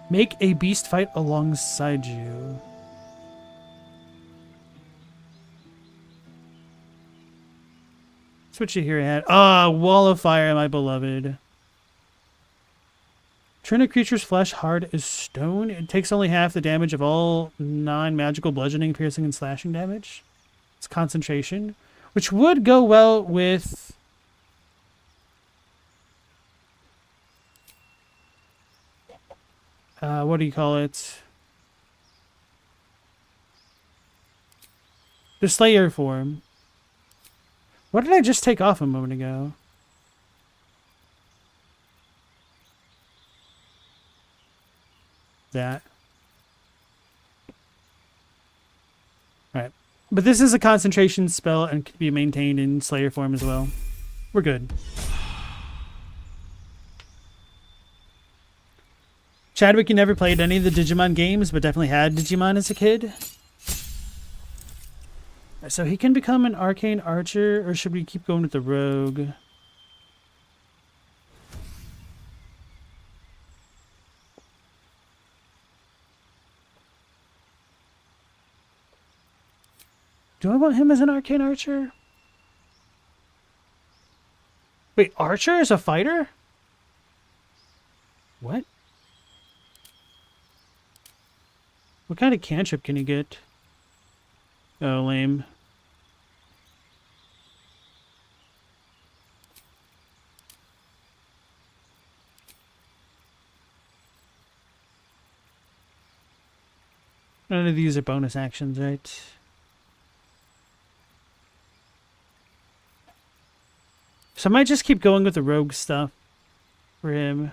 Make a beast fight alongside you. That's what you hear at. Ah, wall of fire, my beloved. Turn a creature's flesh hard as stone. It takes only half the damage of all non-magical bludgeoning, piercing, and slashing damage. It's concentration, which would go well with what do you call it? The Slayer form. What did I just take off a moment ago? That. Alright. But this is a concentration spell and can be maintained in Slayer form as well. We're good. Chadwick, you never played any of the Digimon games, but definitely had Digimon as a kid. So he can become an arcane archer, or should we keep going with the rogue? Do I want him as an arcane archer? Wait, archer is a fighter? What? What kind of cantrip can you get? Oh, lame. None of these are bonus actions, right? So I might just keep going with the rogue stuff for him.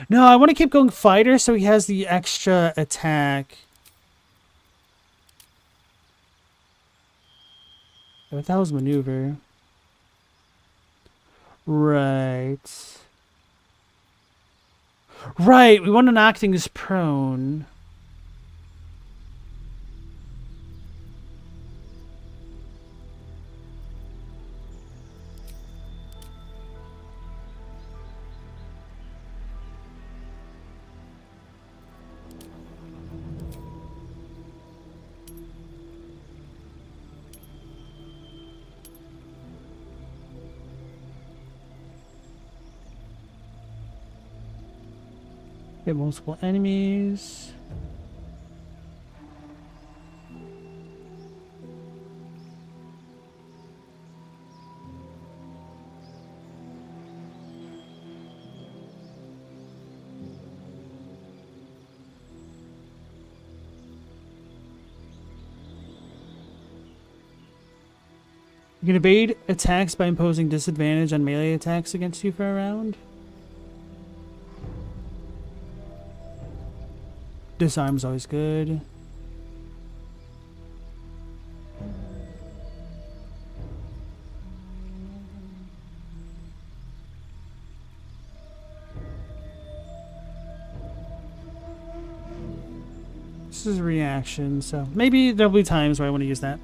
No, I want to keep going fighter so he has the extra attack. What the hell's maneuver? Right. Right, we want to knock things prone. Hit multiple enemies. You can evade attacks by imposing disadvantage on melee attacks against you for a round. Disarm's always good. This is a reaction, so maybe there'll be times where I want to use that.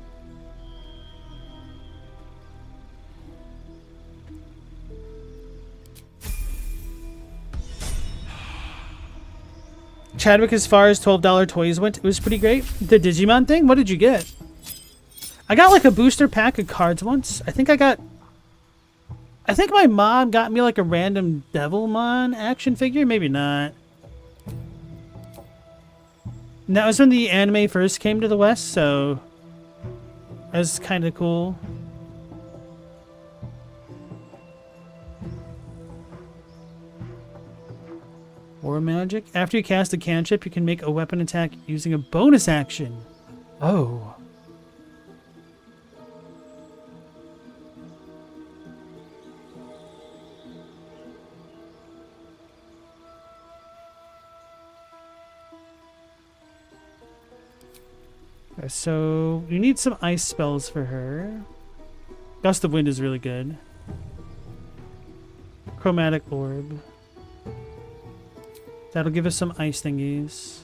Chadwick, as far as $12 toys went, it was pretty great. The Digimon thing? What did you get? I got like a booster pack of cards once. I think my mom got me like a random Devilmon action figure. Maybe not. And that was when the anime first came to the West, so that was kind of cool. War magic. After you cast a cantrip, you can make a weapon attack using a bonus action. Oh. Okay, so you need some ice spells for her. Gust of Wind is really good. Chromatic Orb. That'll give us some ice thingies.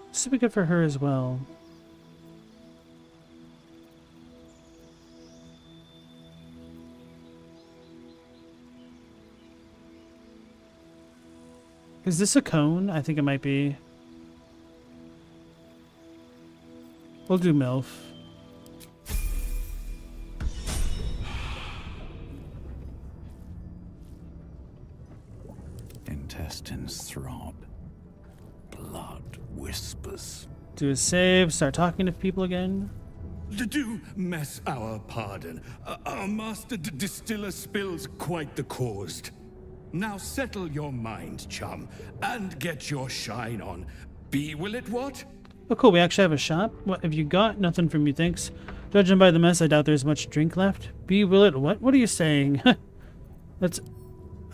This would be good for her as well. Is this a cone? I think it might be. We'll do MILF. Intestines throb. Blood whispers. Do a save, start talking to people again. Do mess our pardon. Our master distiller spills quite the caused. Now settle your mind, chum, and get your shine on. Be will it what? Oh cool, we actually have a shop. What have you got? Nothing from you, thanks. Judging by the mess, I doubt there's much drink left. Be will it what? What are you saying? That's...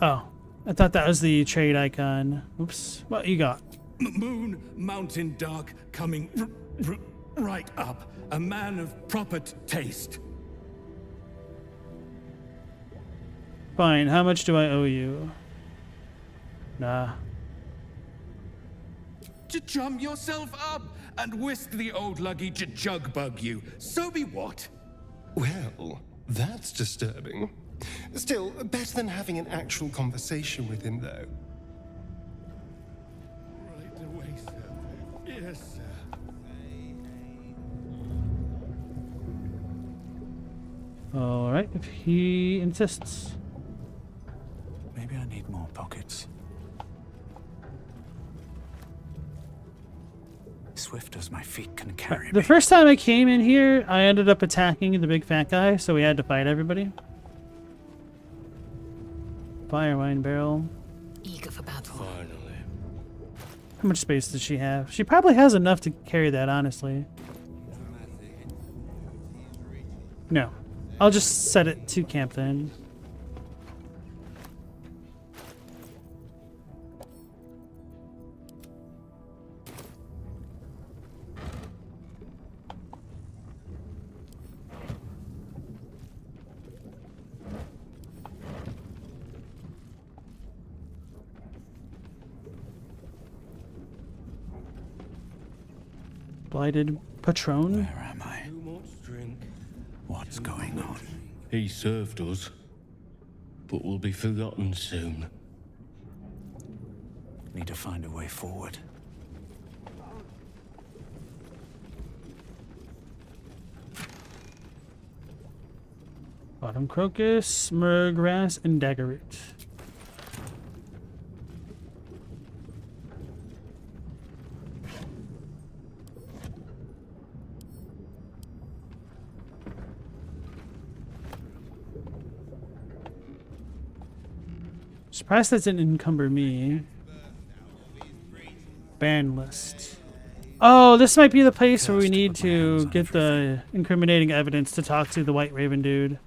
Oh. I thought that was the trade icon. Oops. What you got? Moon, mountain dark, coming right up. A man of proper taste. Fine, how much do I owe you? Nah. to chum yourself up and whisk the old luggy to jug bug you. So be what? Well, that's disturbing. Still, better than having an actual conversation with him, though. Right away, sir. Yes, sir. All right, if he insists. Maybe I need more pockets. Swift as my feet can carry The me. first time I came in here, I ended up attacking the big fat guy, so we had to fight everybody. Fire wine barrel. Eager for battle. Finally. How much space does she have? She probably has enough to carry that, honestly. No. I'll just set it to camp then. Blighted Patron. Where am I? Who wants drink? What's going on? He served us, but will be forgotten soon. Need to find a way forward. Bottom crocus, myrgrass, and daggerroot. Surprised that didn't encumber me. Ban list. Oh, this might be the place where we need to get the incriminating evidence to talk to the White Raven dude.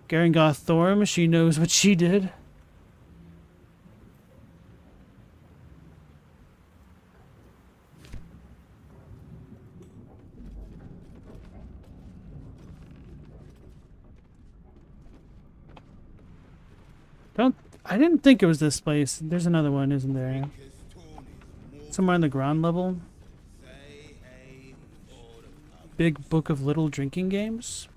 Garangoth Thorm, she knows what she did. I didn't think it was this place. There's another one, isn't there? Somewhere on the ground level. Big Book of Little Drinking Games.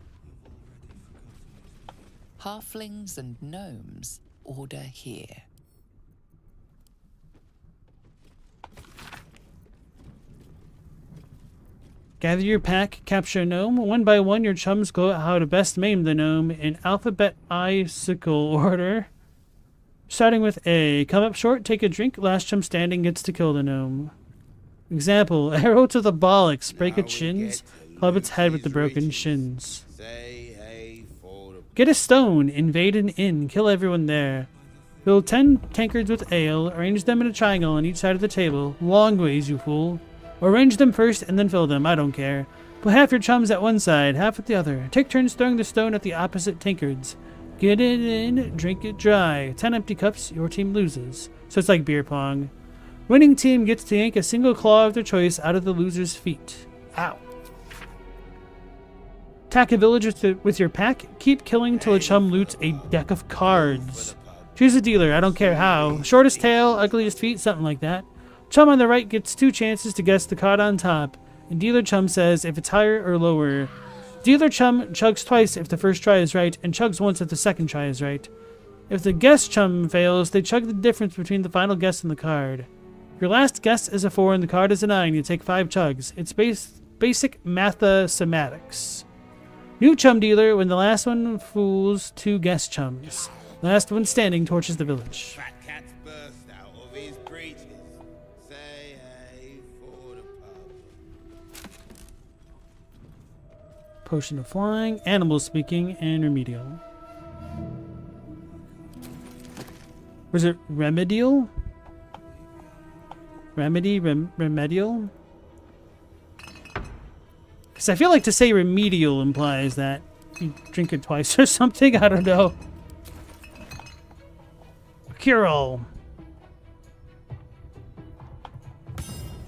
Halflings and gnomes, order here. Gather your pack, capture a gnome. One by one, your chums go out how to best maim the gnome in alphabet icicle order. Starting with A. Come up short, take a drink. Last chum standing gets to kill the gnome. Example. Arrow to the bollocks. Break its shins. Club its head with the broken shins. Get a stone. Invade an inn. Kill everyone there. Fill 10 tankards with ale. Arrange them in a triangle on each side of the table. Long ways, you fool. Or arrange them first and then fill them. I don't care. Put half your chums at one side, half at the other. Take turns throwing the stone at the opposite tankards. Get it in, drink it dry. 10 empty cups, your team loses. So it's like beer pong. Winning team gets to yank a single claw of their choice out of the loser's feet. Ow. Attack a village with your pack. Keep killing till a chum loots a deck of cards. Choose a dealer, I don't care how. Shortest tail, ugliest feet, something like that. Chum on the right gets 2 chances to guess the card on top. And dealer chum says if it's higher or lower. Dealer chum chugs twice if the first try is right, and chugs once if the second try is right. If the guess chum fails, they chug the difference between the final guess and the card. If your last guess is a 4 and the card is a 9, you take 5 chugs. It's basic mathematics. New chum dealer, when the last one fools 2 guess chums. Last one standing torches the village. Fat cat's burst out of his breeches. Say hey for the pub. Potion of flying, animal speaking, and remedial. Was it remedial? Remedial? Because I feel like to say remedial implies that you drink it twice or something. I don't know. Cure-all.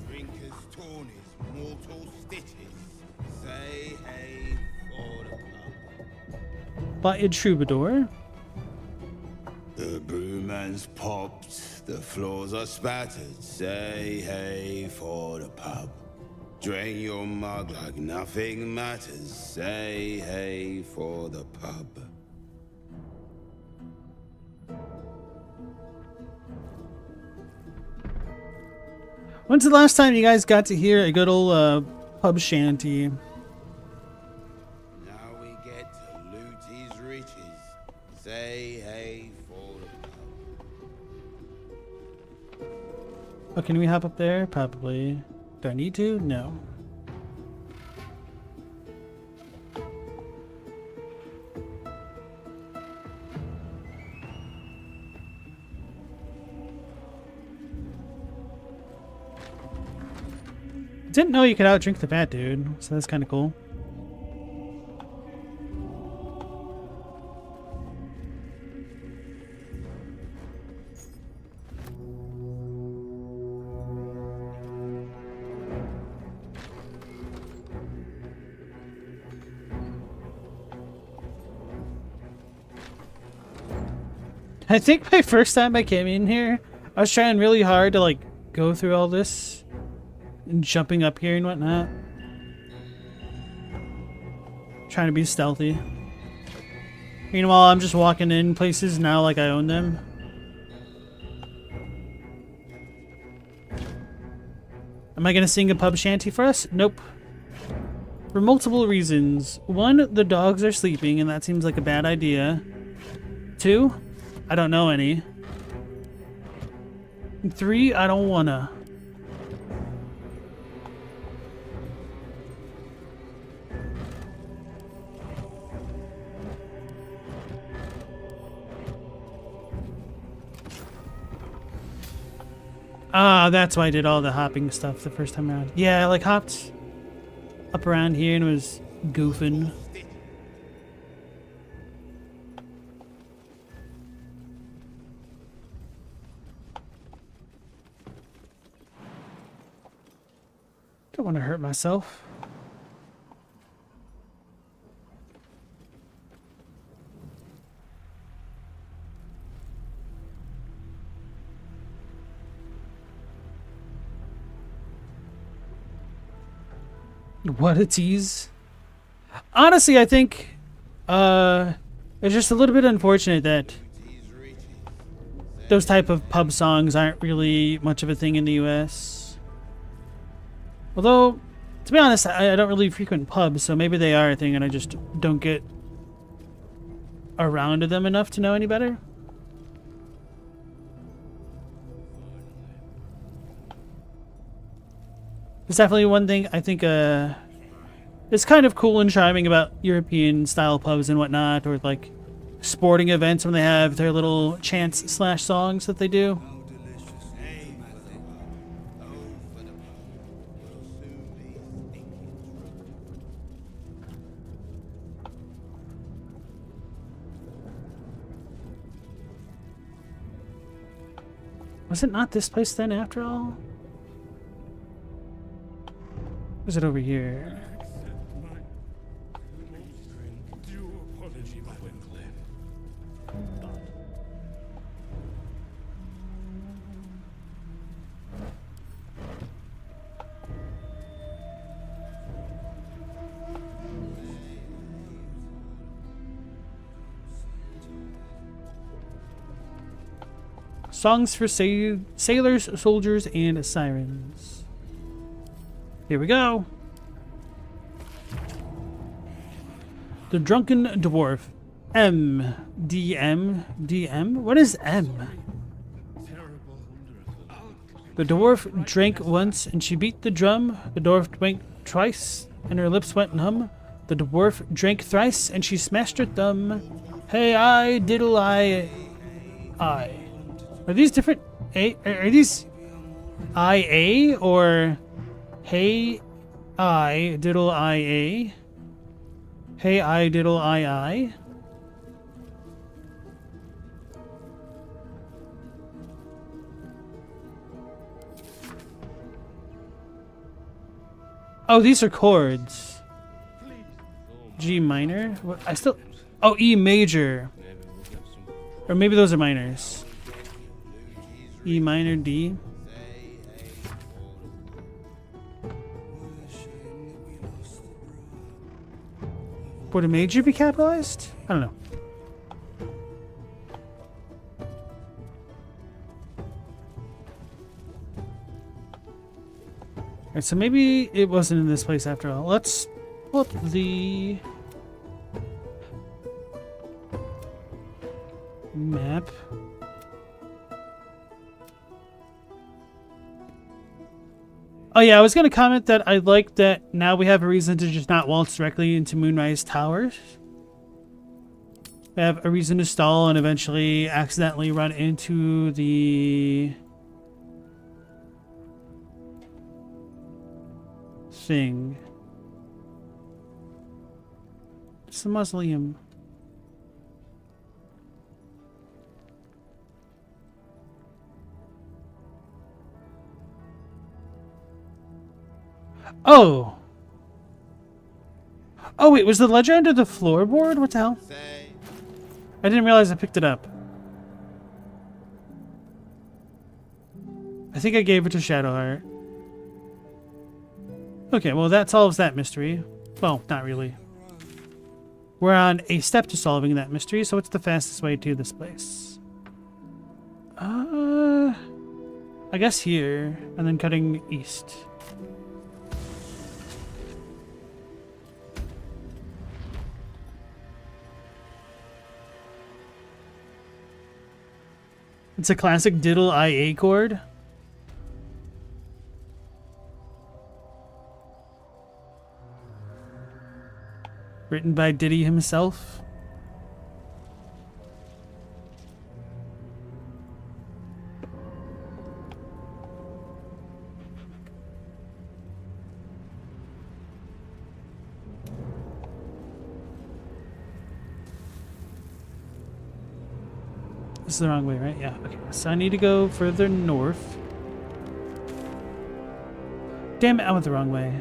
Drinkers torn his mortal stitches. Say hey for the pub. By a troubadour. The brewmaster barman's popped, the floors are spattered. Say hey for the pub. Drain your mug like nothing matters. Say hey for the pub. When's the last time you guys got to hear a good old pub shanty? Now we get to loot his riches. Say hey for the pub. Oh, can we hop up there? Probably. Do I need to? No. Didn't know you could outdrink the fat dude, so that's kind of cool. I think my first time I came in here, I was trying really hard to like go through all this and jumping up here and whatnot. Trying to be stealthy. Meanwhile, I'm just walking in places now like I own them. Am I gonna sing a pub shanty for us? Nope. For multiple reasons. One, the dogs are sleeping and that seems like a bad idea. Two, I don't know any. And three, I don't wanna. Ah, that's why I did all the hopping stuff the first time around. Yeah, I like hopped up around here and was goofing. Don't want to hurt myself. What a tease. Honestly, I think it's just a little bit unfortunate that those type of pub songs aren't really much of a thing in the US. Although, to be honest, I don't really frequent pubs, so maybe they are a thing and I just don't get around to them enough to know any better. There's definitely one thing I think it's kind of cool and charming about European style pubs and whatnot, or like sporting events when they have their little chants / songs that they do. Was it not this place then after all? Is it over here? Songs for sailors, soldiers, and sirens. Here we go. The Drunken Dwarf. M. D-M. D-M? What is M? The dwarf drank once, and she beat the drum. The dwarf drank twice, and her lips went numb. The dwarf drank thrice, and she smashed her thumb. Hey, I, diddle, I. Are these different? Are these I-A or hey, I, diddle, I-A? Hey, I, diddle, I-I? Oh, these are chords. G minor? What? I still... Oh, E major. Or maybe those are minors. E minor, D. Would a major be capitalized? I don't know. Alright, so maybe it wasn't in this place after all. Let's pull up the map. Oh yeah, I was going to comment that I like that now we have a reason to just not waltz directly into Moonrise Towers. We have a reason to stall and eventually accidentally run into the thing. It's the mausoleum. Oh. Oh wait, was the ledger under the floorboard? What the hell? I didn't realize I picked it up. I think I gave it to Shadowheart. Okay, well that solves that mystery. Well, not really. We're on a step to solving that mystery, so what's the fastest way to this place? I guess here, and then cutting east. It's a classic diddle IA chord. Written by Diddy himself. This is the wrong way, right? Yeah, okay. So I need to go further north. Damn it, I went the wrong way.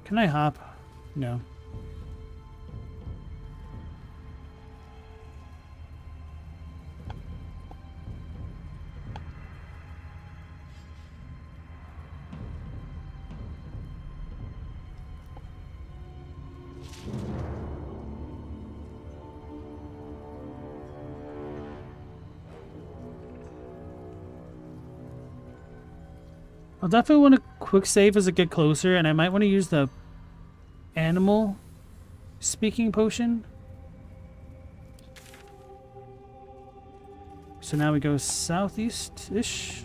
Can I hop? No. I'll definitely want to quick save as I get closer, and I might want to use the animal speaking potion. So now we go southeast-ish.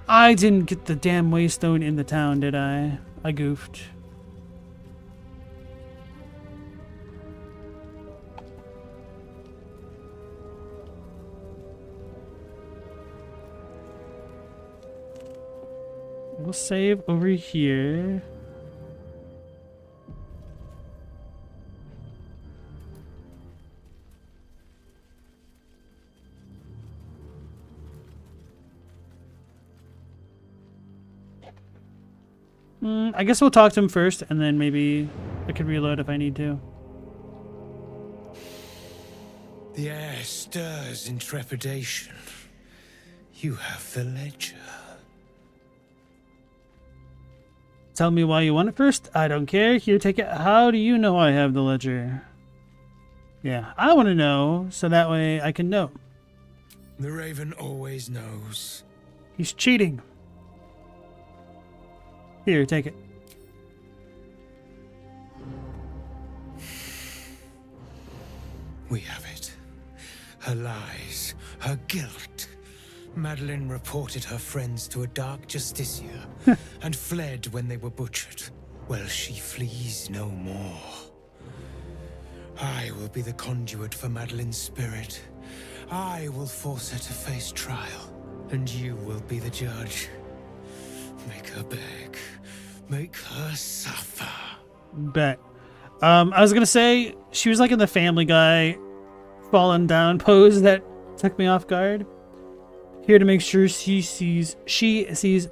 I didn't get the damn waystone in the town, did I? I goofed. We'll save over here. I guess we'll talk to him first, and then maybe I could reload if I need to. The air stirs in trepidation. You have the ledger. Tell me why you want it first. I don't care. Here, take it. How do you know I have the ledger? Yeah, I want to know, so that way I can know. The Raven always knows. He's cheating. Here, take it. We have it. Her lies, her guilt. Madeline reported her friends to a dark justiciar and fled when they were butchered. Well, she flees no more. I will be the conduit for Madeline's spirit. I will force her to face trial, and you will be the judge. Make her beg. Make her suffer. Bet. I was gonna say, she was like in the Family Guy fallen down pose that took me off guard. Here to make sure she sees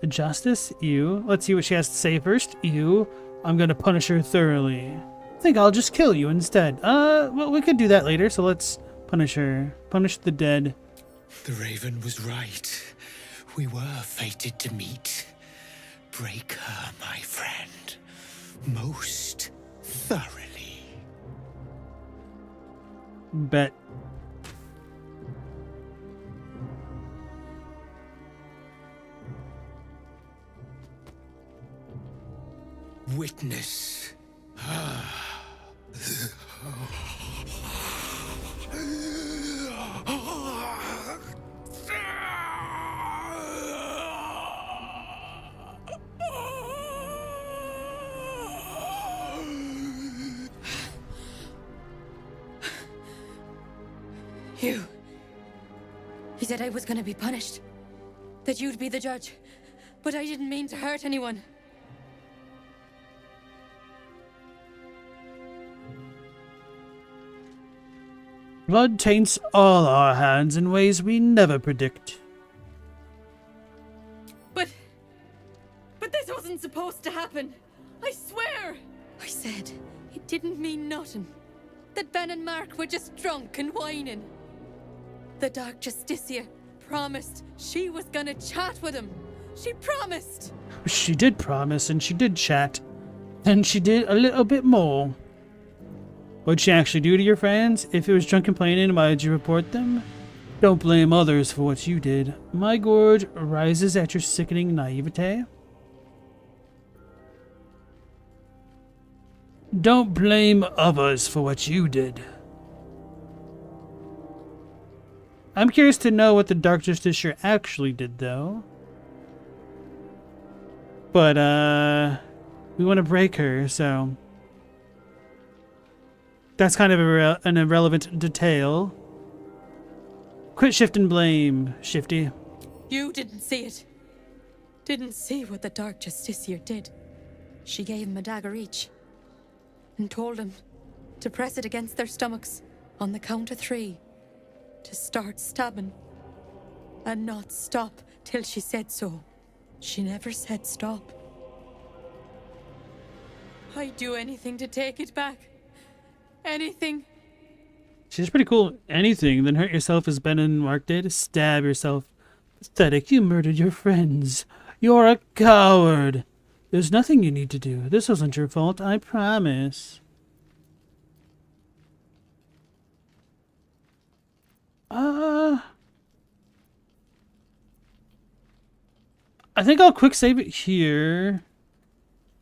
justice. Ew. Let's see what she has to say first. Ew. I'm gonna punish her thoroughly. I think I'll just kill you instead. Well, we could do that later, so let's punish her. Punish the dead. The Raven was right. We were fated to meet. Break her, my friend. Most thoroughly. Bet. Witness. He said I was gonna be punished. That you'd be the judge. But I didn't mean to hurt anyone. Blood taints all our hands in ways we never predict. But this wasn't supposed to happen. I swear. I said it didn't mean nothing. That Ben and Mark were just drunk and whining. The Dark Justicia promised she was gonna chat with him. She promised. She did promise, and she did chat. And she did a little bit more. What'd she actually do to your friends? If it was drunk complaining, why did you report them? Don't blame others for what you did. My gorge rises at your sickening naivete. Don't blame others for what you did. I'm curious to know what the Dark Justiciar actually did, though. But, we want to break her, so... That's kind of an irrelevant detail. Quit shifting blame, Shifty. You didn't see it. Didn't see what the Dark Justiciar did. She gave him a dagger each. And told him to press it against their stomachs on the count of 3. To start stabbing. And not stop till she said so. She never said stop. I'd do anything to take it back. Anything. She's pretty cool. Anything, then hurt yourself as Ben and Mark did. Stab yourself. Pathetic, you murdered your friends. You're a coward. There's nothing you need to do. This wasn't your fault, I promise. I think I'll quick save it here.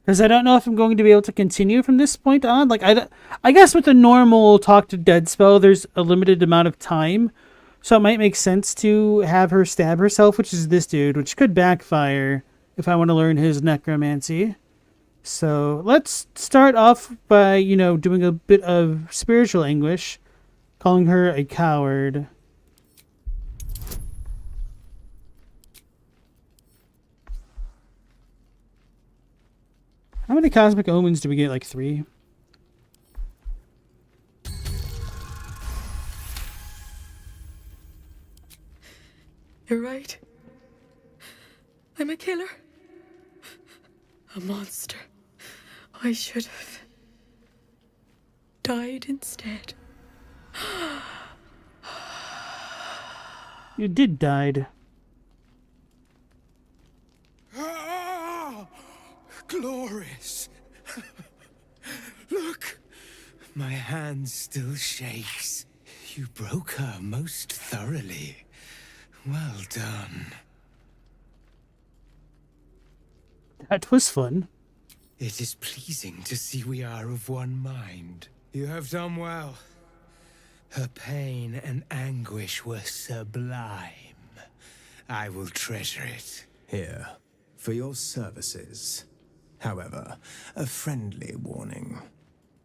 Because I don't know if I'm going to be able to continue from this point on. Like, I guess with the normal Talk to Dead spell, there's a limited amount of time. So it might make sense to have her stab herself, which is this dude, which could backfire if I want to learn his necromancy. So let's start off by, you know, doing a bit of spiritual anguish, calling her a coward. How many cosmic omens do we get? Like 3? You're right. I'm a killer. A monster. I should have died instead. You did died. Glorious. Look, my hand still shakes. You broke her most thoroughly. Well done. That was fun. It is pleasing to see we are of one mind. You have done well. Her pain and anguish were sublime. I will treasure it. Here, for your services. However, a friendly warning.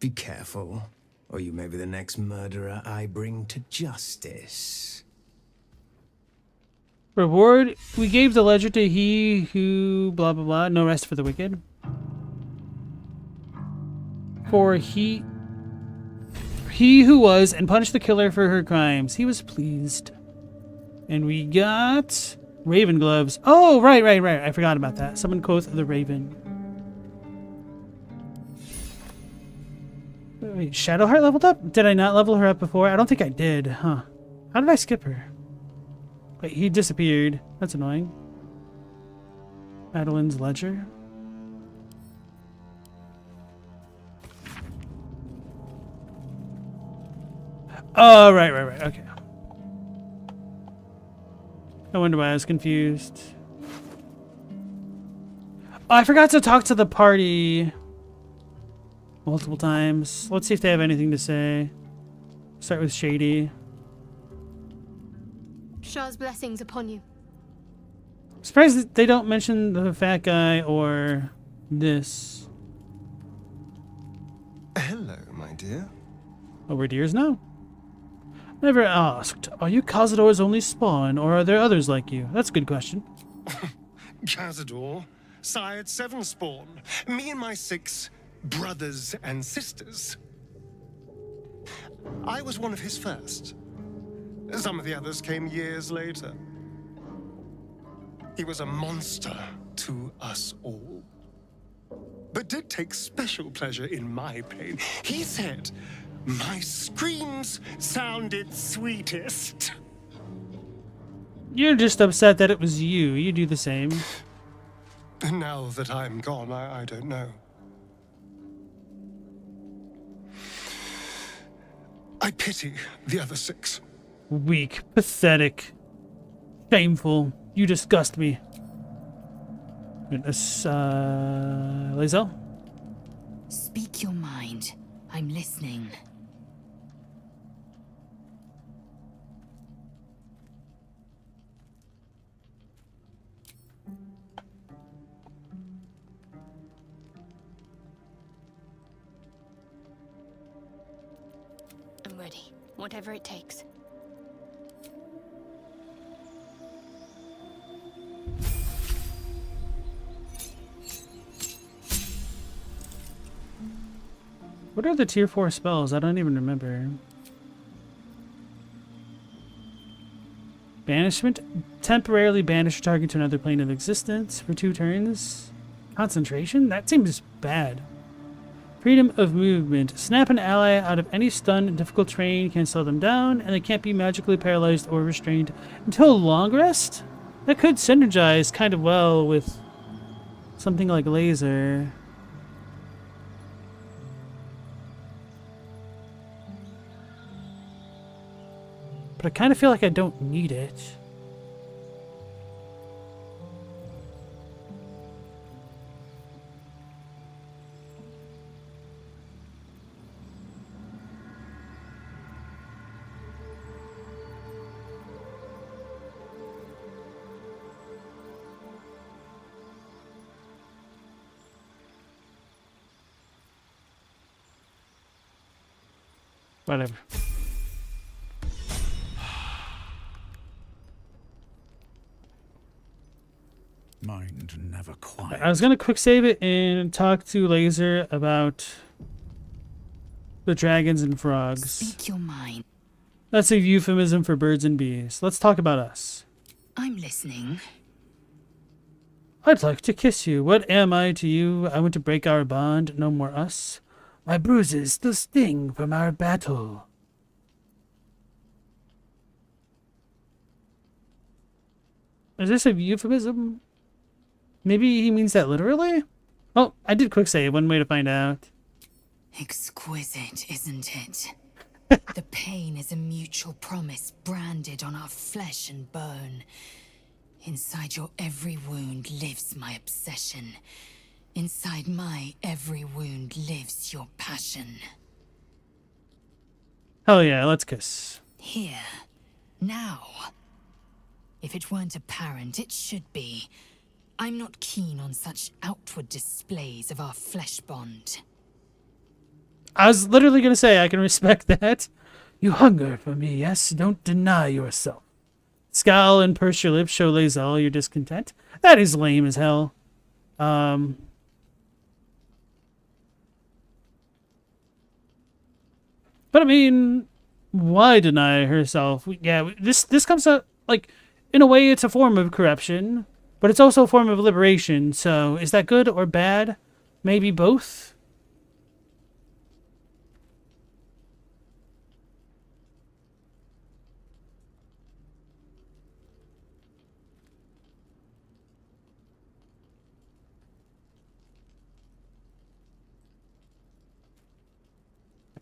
Be careful, or you may be the next murderer I bring to justice. Reward, we gave the ledger to he who blah blah blah, no rest for the wicked. For he who was and punished the killer for her crimes. He was pleased. And we got Raven gloves. Oh, right. I forgot about that. Summon Quoth of the Raven. Wait, Shadowheart leveled up? Did I not level her up before? I don't think I did, huh? How did I skip her? Wait, he disappeared. That's annoying. Madeline's Ledger. Oh, right. Okay. No wonder why I was confused. Oh, I forgot to talk to the party multiple times. Let's see if they have anything to say. Start with Shady. Shah's blessings upon you. Surprised that they don't mention the fat guy or this. Hello, my dear. Oh, we're dears now? Never asked. Are you Cazador's only spawn, or are there others like you? That's a good question. Cazador, sired 7 spawn. Me and my 6 brothers and sisters. I was one of his first. Some of the others came years later. He was a monster to us all, but did take special pleasure in my pain. He said my screams sounded sweetest. You're just upset that it was you. You do the same. Now that I'm gone, I don't know. I pity the other 6. Weak, pathetic, shameful. You disgust me. lae'zel? Speak your mind. I'm listening. I'm ready. Whatever it takes. What are the tier 4 spells? I don't even remember. Banishment. Temporarily banish a target to another plane of existence for 2 turns. Concentration? That seems bad. Freedom of movement. Snap an ally out of any stun, difficult terrain, can slow them down, and they can't be magically paralyzed or restrained until a long rest? That could synergize kind of well with something like laser. But I kind of feel like I don't need it. Whatever. Mind never quiet. I was gonna quick save it and talk to Laser about the dragons and frogs. Speak your mind. That's a euphemism for birds and bees. Let's talk about us. I'm listening. I'd like to kiss you. What am I to you? I want to break our bond. No more us. My bruises still sting from our battle. Is this a euphemism? Maybe he means that literally? Oh, I did quick save. One way to find out. Exquisite, isn't it? The pain is a mutual promise branded on our flesh and bone. Inside your every wound lives my obsession. Inside my every wound lives your passion. Hell yeah, let's kiss. Here. Now. If it weren't apparent, it should be. I'm not keen on such outward displays of our flesh bond. I was literally going to say I can respect that. You hunger for me, yes? Don't deny yourself. Scowl and purse your lips, show lae'zel your discontent. That is lame as hell. But I mean, why deny herself? Yeah, this comes up like, in a way, it's a form of corruption, but it's also a form of liberation. So, is that good or bad? Maybe both?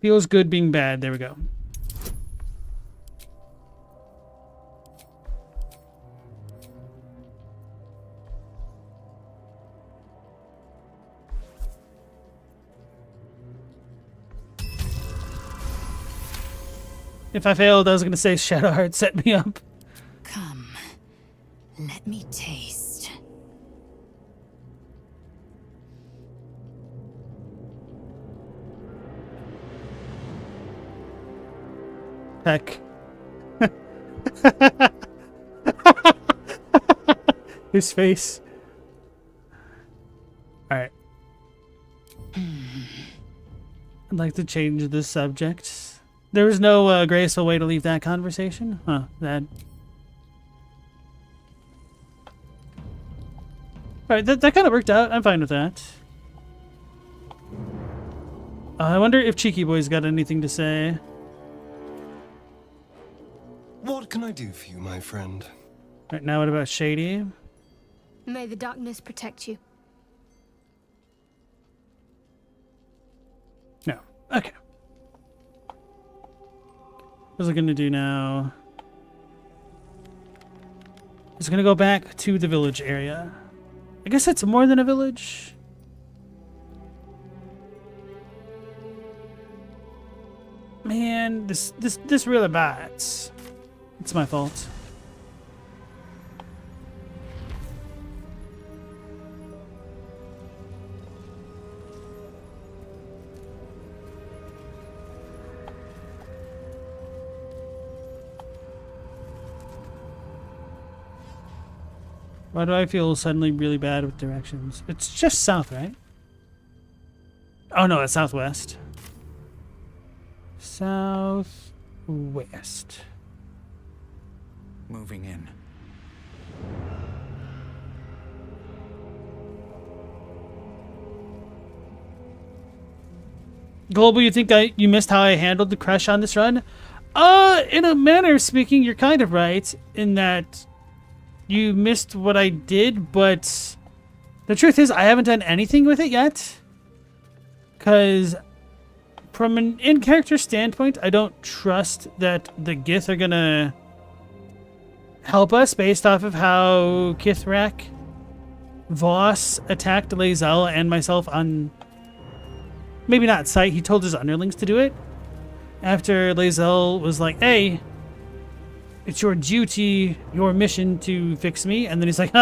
Feels good being bad. There we go. If I failed, I was going to say Shadowheart set me up. Come, let me taste. Heck. His face. Alright. I'd like to change the subject. There was no graceful way to leave that conversation? Huh, that... Alright, that kind of worked out. I'm fine with that. I wonder if Cheeky Boy's got anything to say. What can I do for you, my friend? Right, now what about Shady? May the darkness protect you. No. Okay. What was I going to do now? I was going to go back to the village area. I guess it's more than a village. Man, this really bites. It's my fault. Why do I feel suddenly really bad with directions? It's just south, right? Oh no, it's southwest. Southwest. Moving in. Global, you think you missed how I handled the crush on this run? In a manner of speaking, you're kind of right in that you missed what I did, but the truth is I haven't done anything with it yet. Because from an in-character standpoint, I don't trust that the Gith are gonna help us based off of how Kithrak Voss attacked lae'zel and myself on, maybe not sight, he told his underlings to do it. After lae'zel was like, hey, it's your duty, your mission to fix me. And then he's like,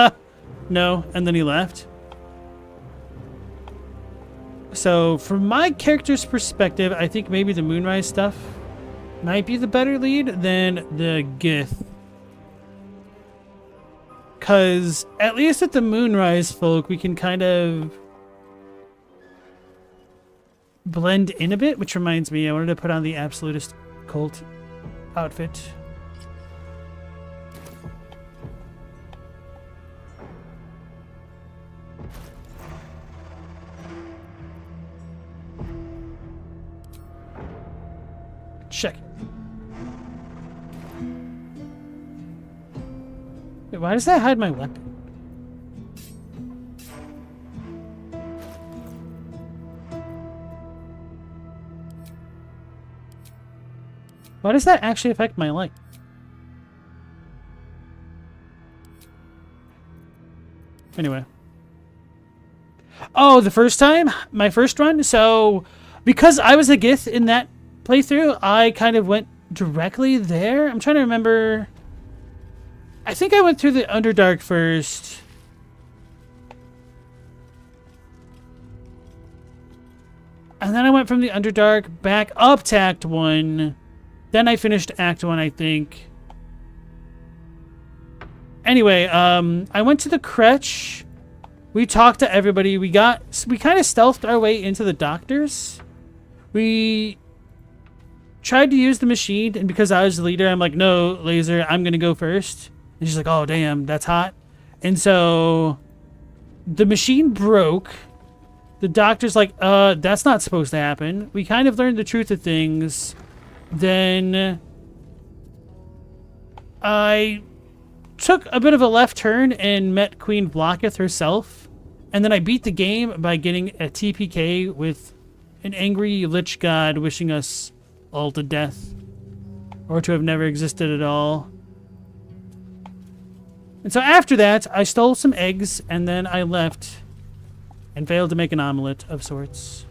no. And then he left. So from my character's perspective, I think maybe the Moonrise stuff might be the better lead than the Gith. Because at least with the Moonrise folk, we can kind of blend in a bit, which reminds me, I wanted to put on the Absolutist cult outfit. Check. Wait, why does that hide my weapon? Why does that actually affect my light? Anyway. Oh, the first time? My first run? So, because I was a Gith in that playthrough, I kind of went directly there. I'm trying to remember. I think I went through the Underdark first. And then I went from the Underdark back up to Act 1. Then I finished Act 1, I think. Anyway, I went to the Kretch. We talked to everybody. We kind of stealthed our way into the doctors. We tried to use the machine, and because I was the leader, I'm like, no, lae'zel, I'm going to go first. And she's like, oh, damn, that's hot. And so the machine broke. The doctor's like, that's not supposed to happen. We kind of learned the truth of things. Then I took a bit of a left turn and met Queen Blocketh herself. And then I beat the game by getting a TPK with an angry lich god wishing us all to death. Or to have never existed at all. And so after that, I stole some eggs, and then I left and failed to make an omelet of sorts.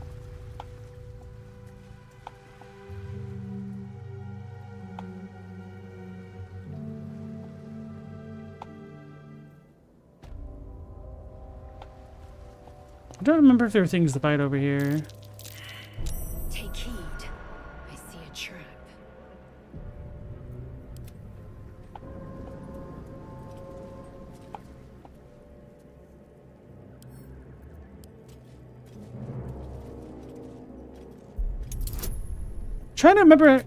I don't remember if there were things to fight over here. Take heed. I see a trap. Trying to remember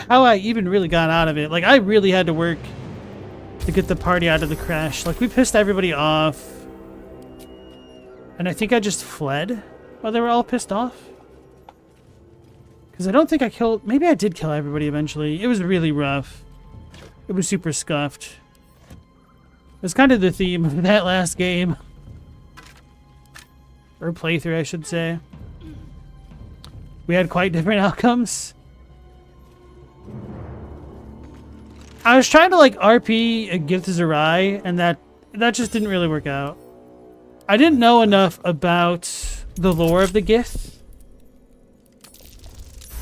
how I even really got out of it. Like, I really had to work to get the party out of the crash. Like, we pissed everybody off. And I think I just fled while they were all pissed off. Because I don't think I killed... Maybe I did kill everybody eventually. It was really rough. It was super scuffed. It was kind of the theme of that last game. Or playthrough, I should say. We had quite different outcomes. I was trying to like RP a Gith Zerai, and that just didn't really work out. I didn't know enough about the lore of the Gith,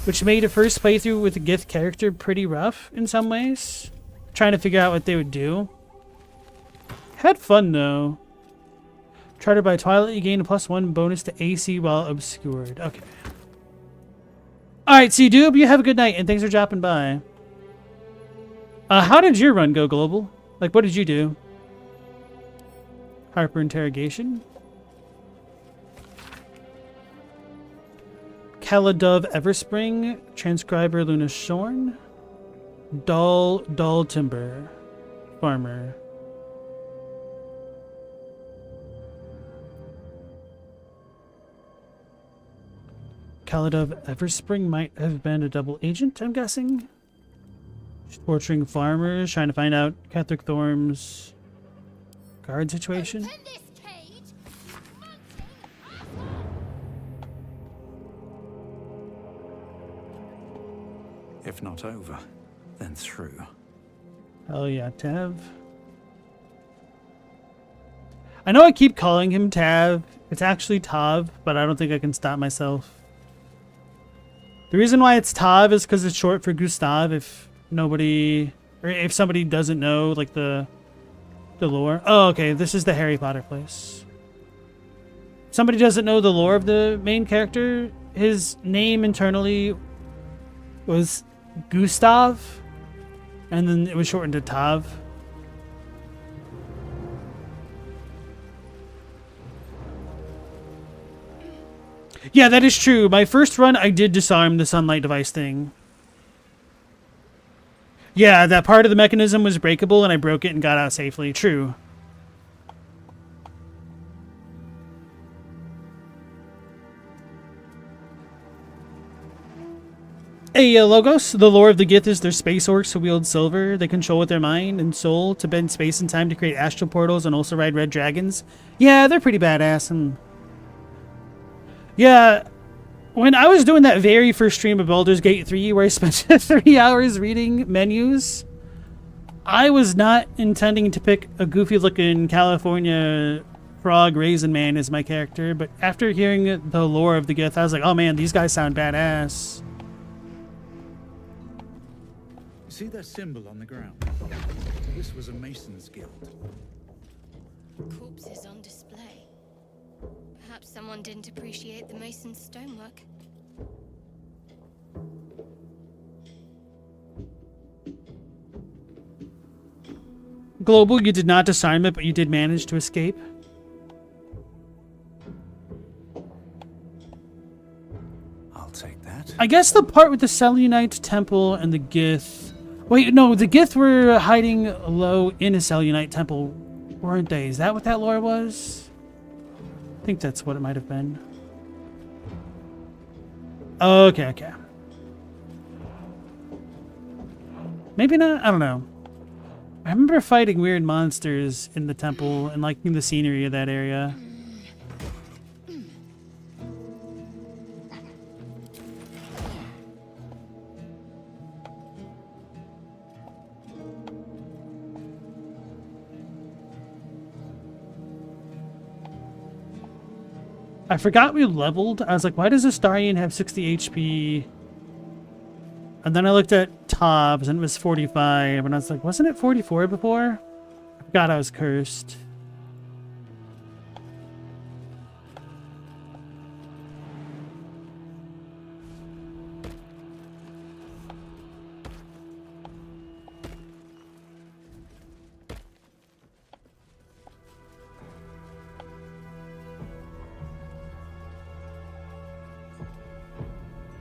which made a first playthrough with the Gith character pretty rough in some ways. Trying to figure out what they would do. Had fun though. Charted by Twilight, you gain a +1 bonus to AC while obscured. Okay. Alright, C-Doob, you have a good night, and thanks for dropping by. How did your run go, Global? Like, what did you do? Harper interrogation. Caladove Everspring. Transcriber Luna Shorn. Dull Timber. Farmer. Caladove Everspring might have been a double agent, I'm guessing. She's torturing farmers, trying to find out Catherick Thorm's guard situation. If not over, then through. Hell yeah, Tav. I know I keep calling him Tav. It's actually Tav, but I don't think I can stop myself. The reason why it's Tav is because it's short for Gustav. If nobody, or if somebody doesn't know, like the lore. Oh, okay. This is the Harry Potter place. Somebody doesn't know the lore of the main character. His name internally was Gustav, and then it was shortened to Tav. Yeah, that is true. My first run, I did disarm the sunlight device thing. Yeah, that part of the mechanism was breakable, and I broke it and got out safely. True. Hey, Logos. The lore of the Gith is their space orcs who wield silver. They control with their mind and soul to bend space and time to create astral portals and also ride red dragons. Yeah, they're pretty badass. And yeah, when I was doing that very first stream of Baldur's Gate 3 where I spent 3 hours reading menus, I was not intending to pick a goofy-looking California frog raisin man as my character, but after hearing the lore of the Gith, I was like, oh man, these guys sound badass. See their symbol on the ground? This was a Mason's Guild. Corpses on display. Perhaps someone didn't appreciate the mason's stonework. Global, you did not disarm it, but you did manage to escape. I'll take that. I guess the part with the Selunite Temple and the Gith, Wait, no, the Gith were hiding low in a Selûnite temple, weren't they? Is that what that lore was? I think that's what it might have been. Okay, okay. Maybe not? I don't know. I remember fighting weird monsters in the temple and liking the scenery of that area. I forgot we leveled. I was like, why does Astarion have 60 HP? And then I looked at Tobbs and it was 45. And I was like, wasn't it 44 before? I forgot I was cursed.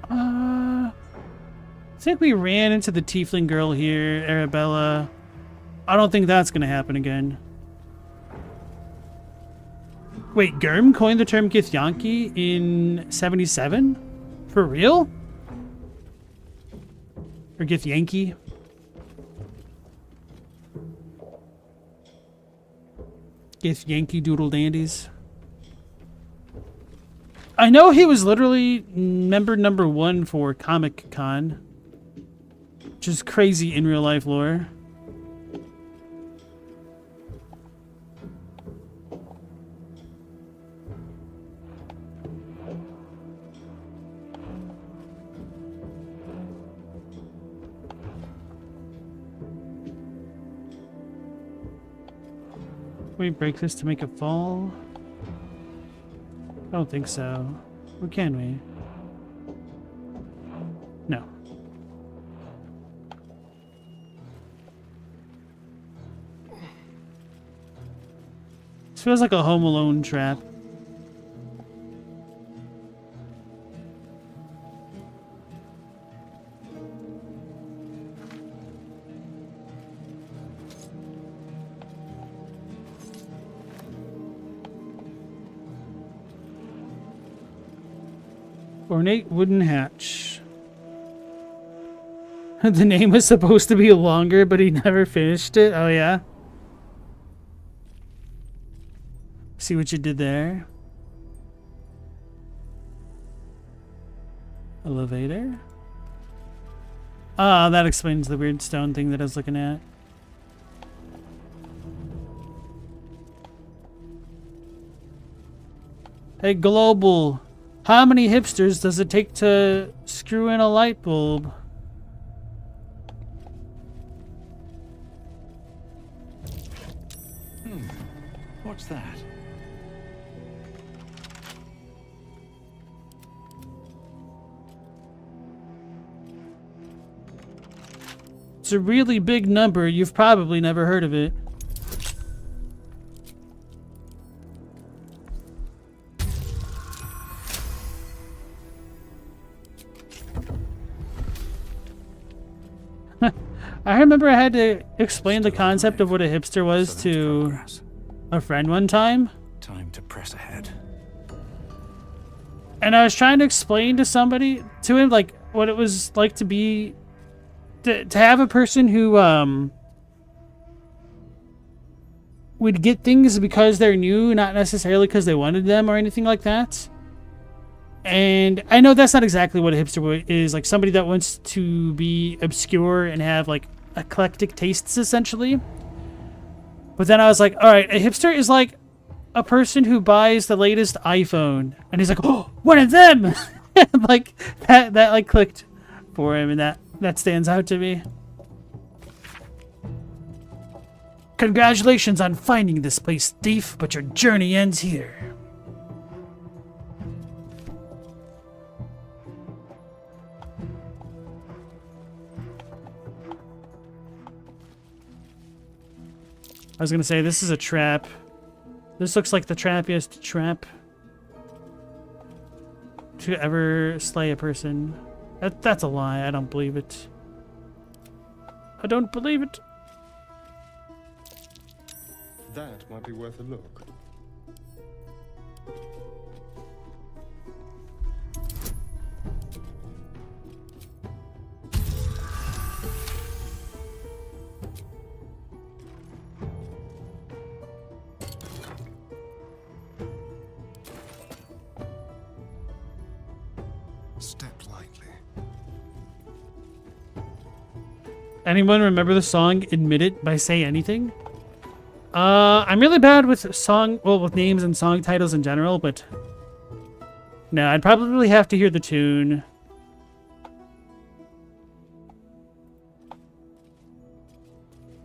I think we ran into the tiefling girl here, Arabella. I don't think that's going to happen again. Wait, Gurm coined the term Githyanki in 77? For real? Or Githyanki? Githyanki Doodle Dandies. I know he was literally member number 1 for Comic Con. Which is crazy in real life lore. Can we break this to make it fall? I don't think so. Or can we? No. This feels like a Home Alone trap. Ornate wooden hatch. The name was supposed to be longer, but he never finished it. Oh, yeah? See what you did there? Elevator? Ah, that explains the weird stone thing that I was looking at. Hey, Global. How many hipsters does it take to screw in a light bulb? What's that? It's a really big number. You've probably never heard of it. I remember I had to explain the concept of what a hipster was to a friend one time. Time to press ahead. And I was trying to explain to him, like, what it was like to be, to have a person who, would get things because they're new, not necessarily because they wanted them or anything like that. And I know that's not exactly what a hipster is, like somebody that wants to be obscure and have, like, eclectic tastes, essentially. But then I was like, all right, a hipster is like a person who buys the latest iPhone. And he's like, oh, one of them! Like, that like clicked for him, and that stands out to me. Congratulations on finding this place, thief, but your journey ends here. I was gonna say, this is a trap. This looks like the trappiest trap to ever slay a person. That's a lie. I don't believe it. I don't believe it. That might be worth a look. Step lightly. Anyone remember the song Admit It by Say Anything? I'm really bad with with names and song titles in general, but no, I'd probably have to hear the tune.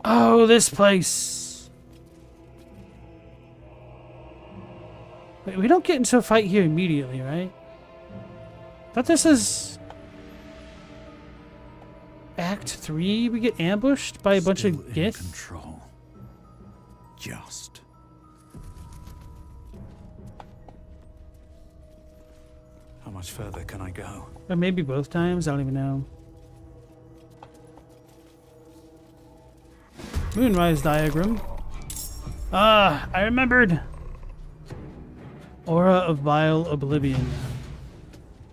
Oh, this place. Wait, we don't get into a fight here immediately, right? I thought this is Act 3. We get ambushed by a bunch of Gith. Control. Just. How much further can I go? Or maybe both times. I don't even know. Moonrise diagram. Ah, I remembered. Aura of Vile Oblivion.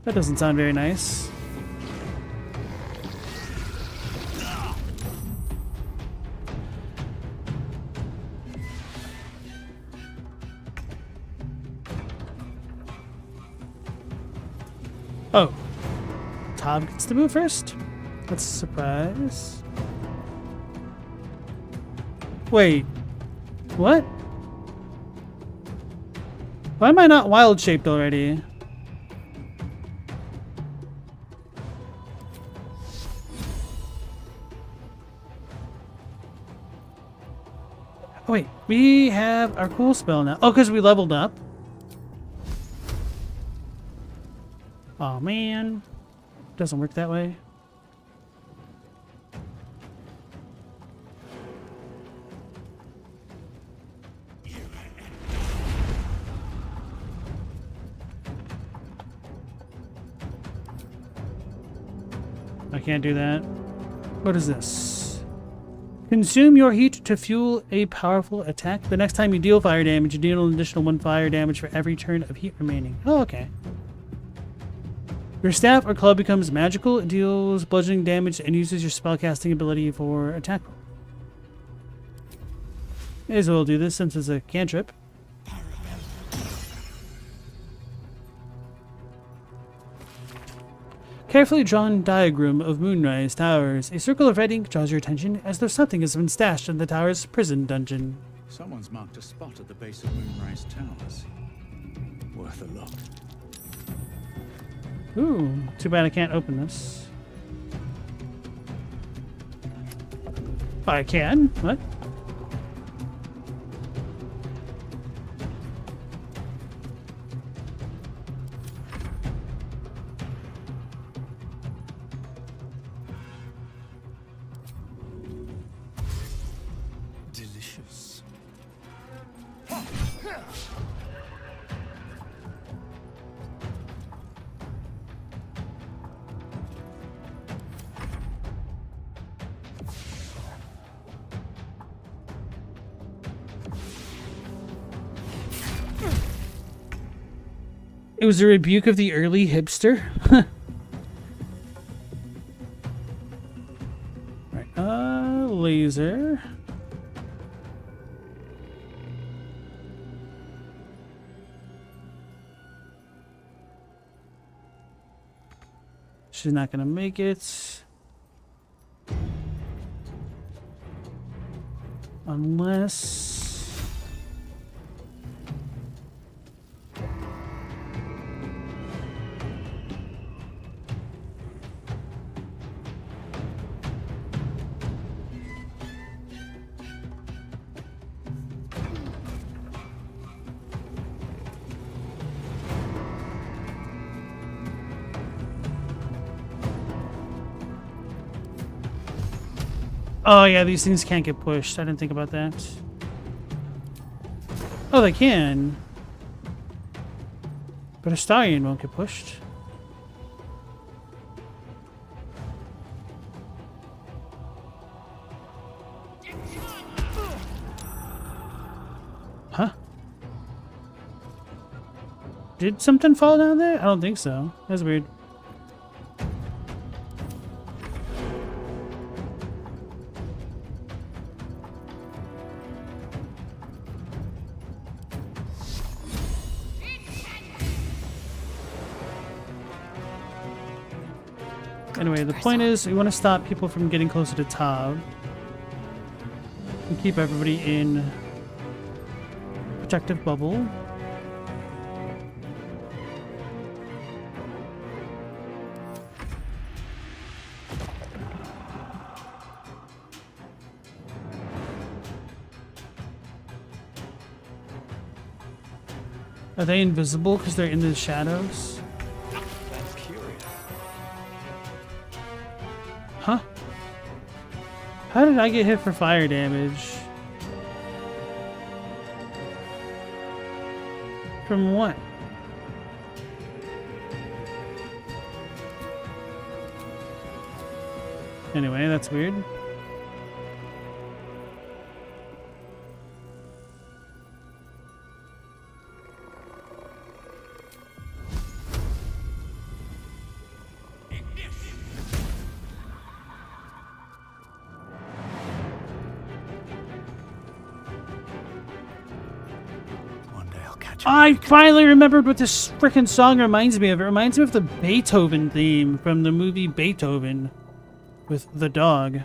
That doesn't sound very nice. Oh. Tom gets to move first? That's a surprise. Wait. What? Why am I not wild-shaped already? Oh, wait. We have our cool spell now. Oh, because we leveled up. Oh man, doesn't work that way. I can't do that. What is this? Consume your heat to fuel a powerful attack. The next time you deal fire damage, you deal an additional 1 fire damage for every turn of heat remaining. Oh, okay. Your staff or club becomes magical, it deals bludgeoning damage, and uses your spellcasting ability for attack. May as well do this since it's a cantrip. Carefully drawn diagram of Moonrise Towers. A circle of red ink draws your attention as though something has been stashed in the tower's prison dungeon. Someone's marked a spot at the base of Moonrise Towers. Worth a look. Ooh, too bad I can't open this. I can? What? Delicious. It was a rebuke of the early hipster. Right, laser. She's not gonna make it. Unless... Oh yeah, these things can't get pushed. I didn't think about that. Oh, they can. But Astarion won't get pushed. Huh? Did something fall down there? I don't think so. That's weird. Anyway, the point is we want to stop people from getting closer to Tav and keep everybody in protective bubble. Are they invisible because they're in the shadows? That's curious. Huh? How did I get hit for fire damage? From what? Anyway, that's weird. I finally remembered what this frickin' song reminds me of. It reminds me of the Beethoven theme from the movie Beethoven with the dog.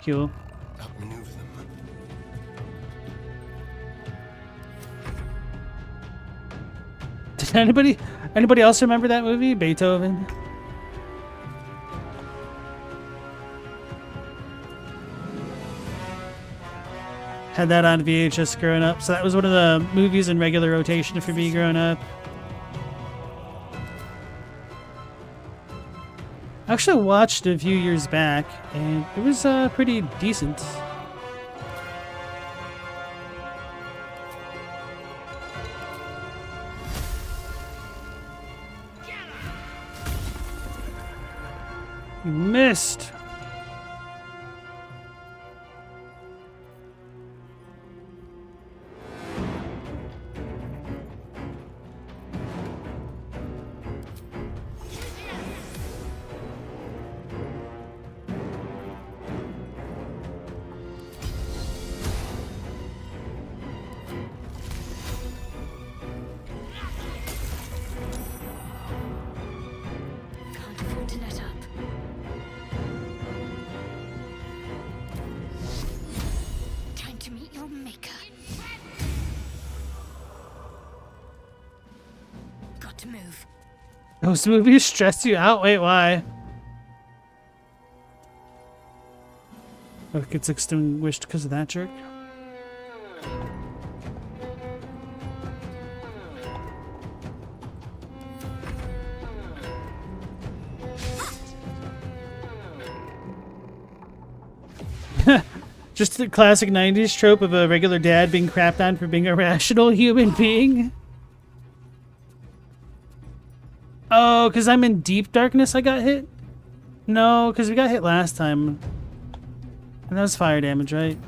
Cool. Outmaneuver them. Did anybody else remember that movie, Beethoven? Had that on VHS growing up, so that was one of the movies in regular rotation for me growing up. I actually watched it a few years back, and it was pretty decent. You missed. Can't afford to let up. Time to meet your maker. Got to move. Those movies stress you out? Wait, why? Oh, it gets extinguished because of that jerk? Just the classic 90s trope of a regular dad being crapped on for being a rational human being. Oh, because I'm in deep darkness I got hit? No, because we got hit last time. And that was fire damage, right?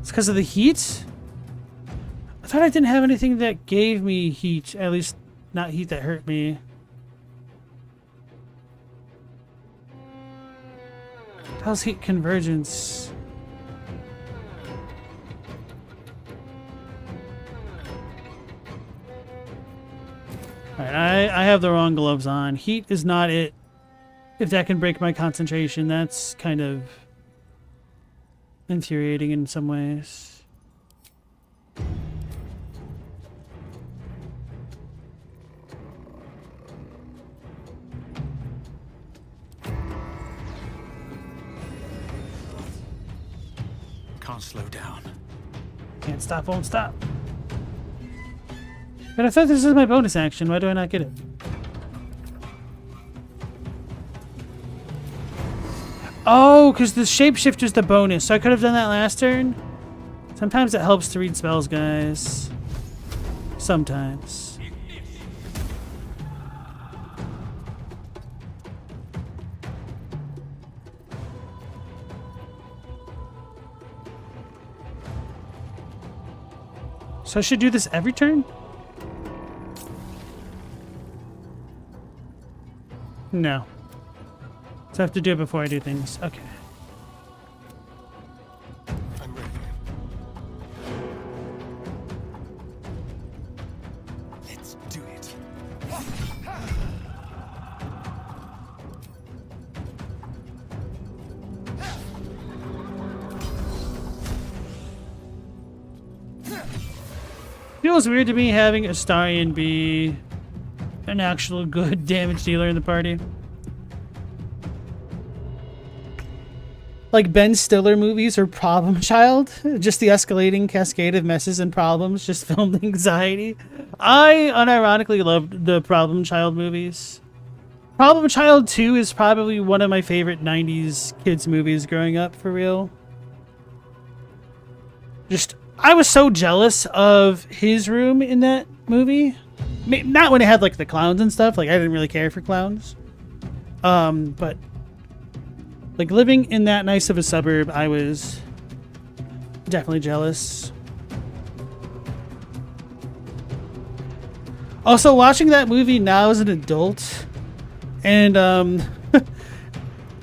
It's because of the heat? I thought I didn't have anything that gave me heat. At least, not heat that hurt me. How's heat convergence? Alright, I have the wrong gloves on. Heat is not it. If that can break my concentration, that's kind of infuriating in some ways. Can't slow down. Can't stop, won't stop. But I thought this was my bonus action. Why do I not get it? Oh, because the shapeshifter's the bonus, so I could have done that last turn. Sometimes it helps to read spells, guys. Sometimes. So I should do this every turn? No. So I have to do it before I do things. Okay. I'm ready. Let's do it. Feels weird to me having Astarion be an actual good damage dealer in the party. Like Ben Stiller movies or Problem Child, just the escalating cascade of messes and problems just filled with anxiety. I unironically loved the Problem Child movies. Problem Child 2 is probably one of my favorite 90s kids movies growing up, for real. I was so jealous of his room in that movie. Not when it had like the clowns and stuff, like I didn't really care for clowns. But like living in that nice of a suburb, I was definitely jealous. Also, watching that movie now as an adult and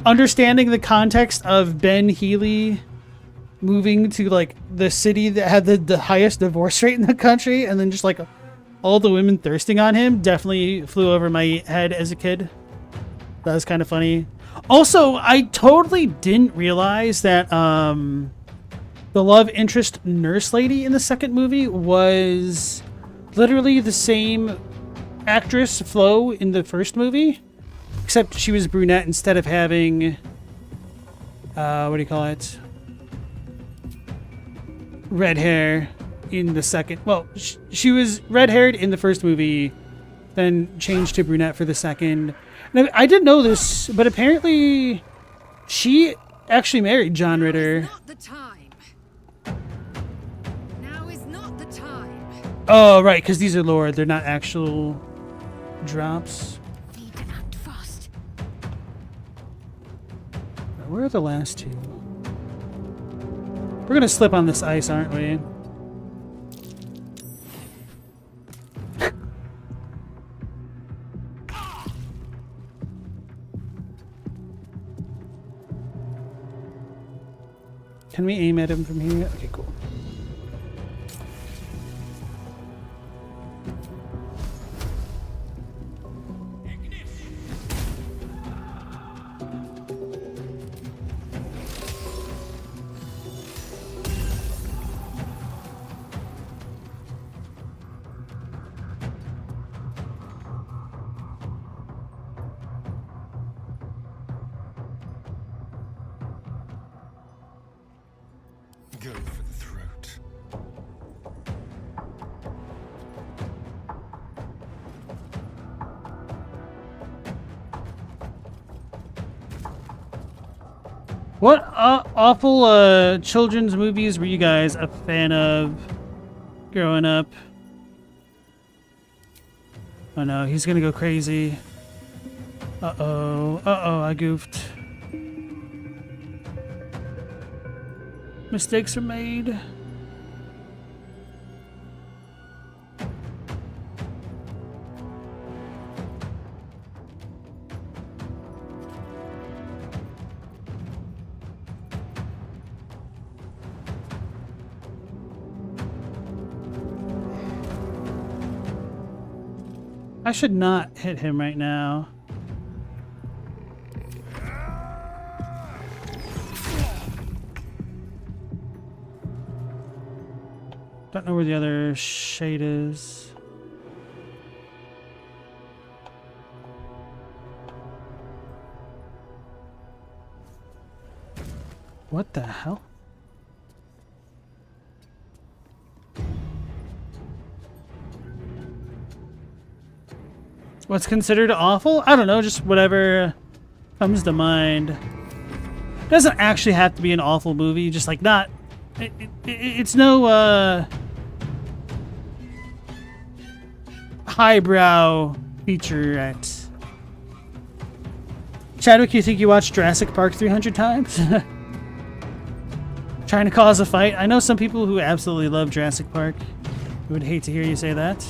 understanding the context of Ben Healy moving to like the city that had the highest divorce rate in the country, and then just like all the women thirsting on him, definitely flew over my head as a kid. That was kind of funny. Also, I totally didn't realize that the love interest nurse lady in the second movie was literally the same actress, Flo, in the first movie, except she was brunette instead of having what do you call it? Red hair in the second. Well, she was red-haired in the first movie, then changed to brunette for the second. And I didn't know this, but apparently she actually married John Ritter. Now is not the time. Oh, right, because these are lore. They're not actual drops. Need to act fast. Where are the last two? We're gonna slip on this ice, aren't we? Can we aim at him from here? Okay, cool. Go for the throat. What awful children's movies were you guys a fan of growing up? Oh no, he's gonna go crazy. Uh-oh, I goofed. Mistakes are made. I should not hit him right now. Don't know where the other shade is. What the hell? What's considered awful? I don't know, just whatever comes to mind. doesn't actually have to be an awful movie, just like not... it's no, highbrow featurette. Chadwick, you think you watched Jurassic Park 300 times? Trying to cause a fight? I know some people who absolutely love Jurassic Park. I would hate to hear you say that.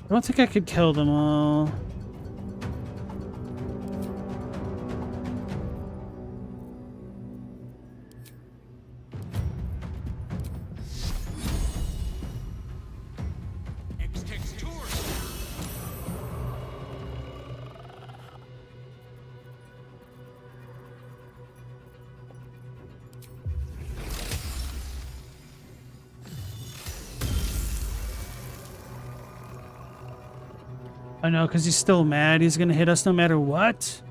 I don't think I could kill them all. I know, because he's still mad. He's going to hit us no matter what.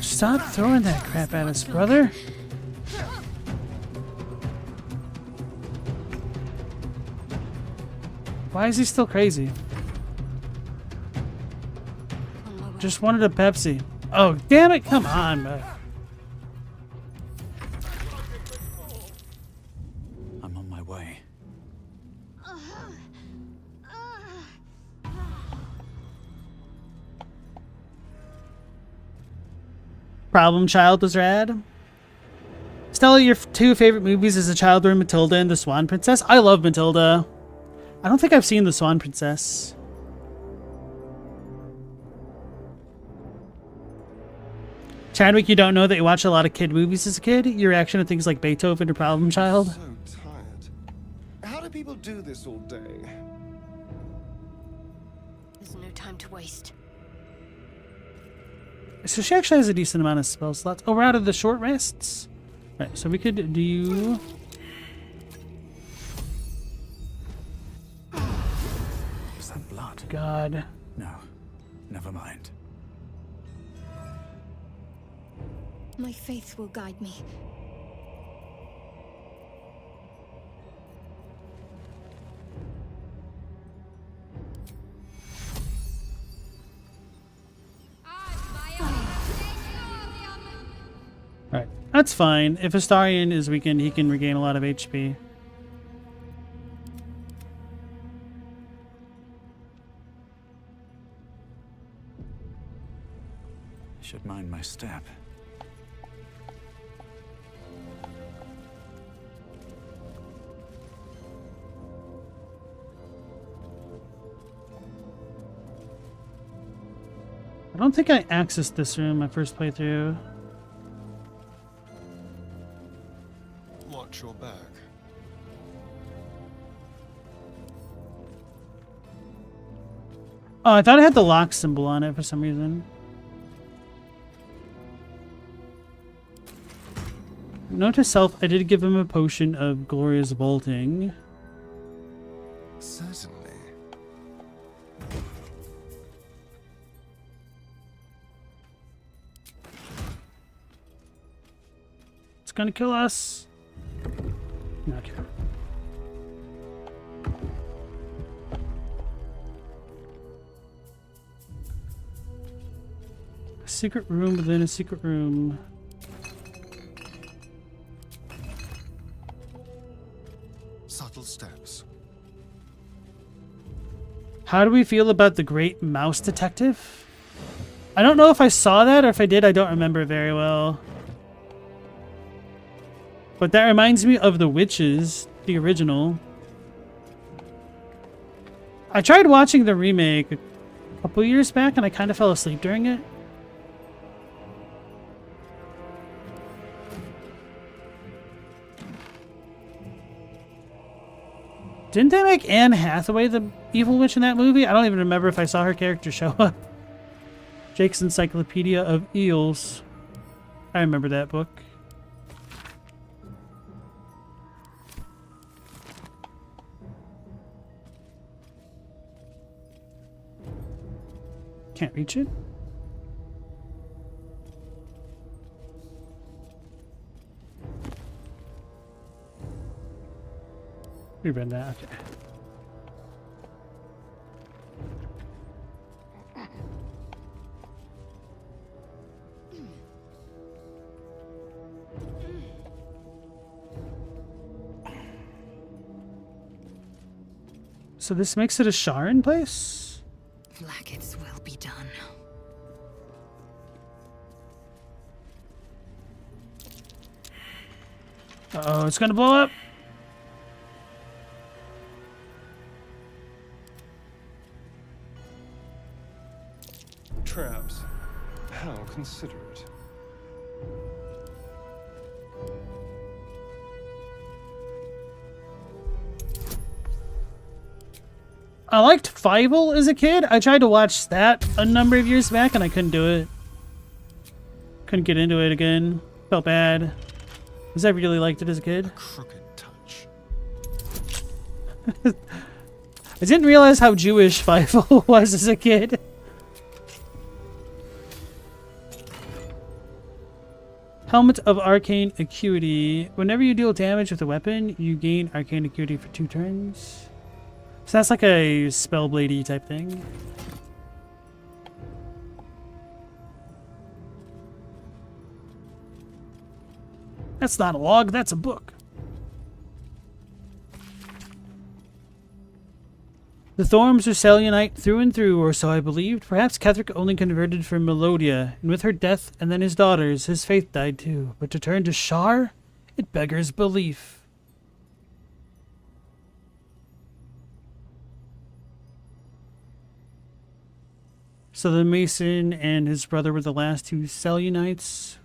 Stop throwing that crap at us, brother. Why is he still crazy? Just wanted a Pepsi. Oh, damn it. Come on, man. I'm on my way. Problem Child was rad. Stella, your two favorite movies as a child were Matilda and The Swan Princess. I love Matilda. I don't think I've seen The Swan Princess. Chadwick, you don't know that you watched a lot of kid movies as a kid? Your reaction to things like Beethoven or Problem Child? So tired. How do people do this all day? There's no time to waste. So she actually has a decent amount of spell slots. Oh, we're out of the short rests? Right, so we could do... Is that blood? God. No, never mind. My faith will guide me. Right, that's fine. If Astarion is weakened, he can regain a lot of HP. I should mind my step. I don't think I accessed this room my first playthrough. Watch your back. Oh, I thought it had the lock symbol on it for some reason. Note to self, I did give him a potion of glorious bolting. Certainly. It's gonna kill us. Okay. A secret room within a secret room. Subtle steps. How do we feel about the Great Mouse Detective? I don't know if I saw that, or if I did, I don't remember very well. But that reminds me of The Witches, the original. I tried watching the remake a couple years back, and I kind of fell asleep during it. Didn't they make Anne Hathaway the evil witch in that movie? I don't even remember if I saw her character show up. Jake's Encyclopedia of Eels. I remember that book. Can't reach it. We read that. Okay. So this makes it a Sharon place? Blackets will be done. Uh-oh, it's gonna blow up. Traps. How considerate. I liked Fievel as a kid. I tried to watch that a number of years back and I couldn't do it. Couldn't get into it again. Felt bad. Because I really liked it as a kid. A crooked touch. I didn't realize how Jewish Fievel was as a kid. Helmet of Arcane Acuity. Whenever you deal damage with a weapon, you gain Arcane Acuity for 2 turns. So that's like a Spellblade-y type thing. That's not a log, that's a book. The Thorms are Selionite through and through, or so I believed. Perhaps Ketheric only converted from Melodia, and with her death and then his daughters, his faith died too. But to turn to Shar? It beggars belief. So the Mason and his brother were the last 2 Selionites.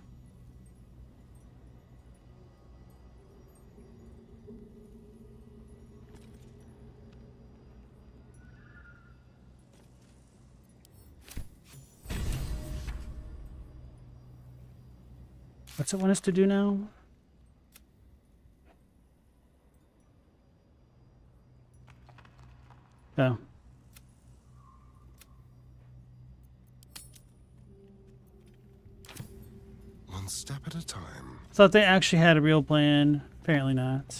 What's it want us to do now? Oh. One step at a time. Thought they actually had a real plan. Apparently not.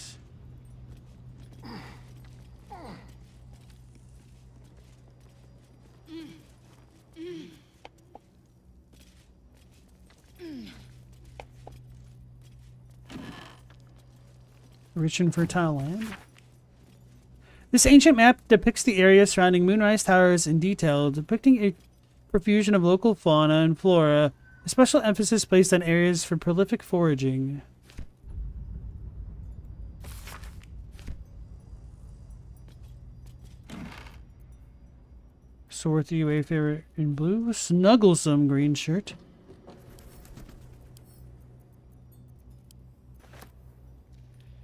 Rich and fertile land. This ancient map depicts the area surrounding Moonrise Towers in detail, depicting a profusion of local fauna and flora, a special emphasis placed on areas for prolific foraging. Swarthy Wayfarer in blue, snugglesome green shirt.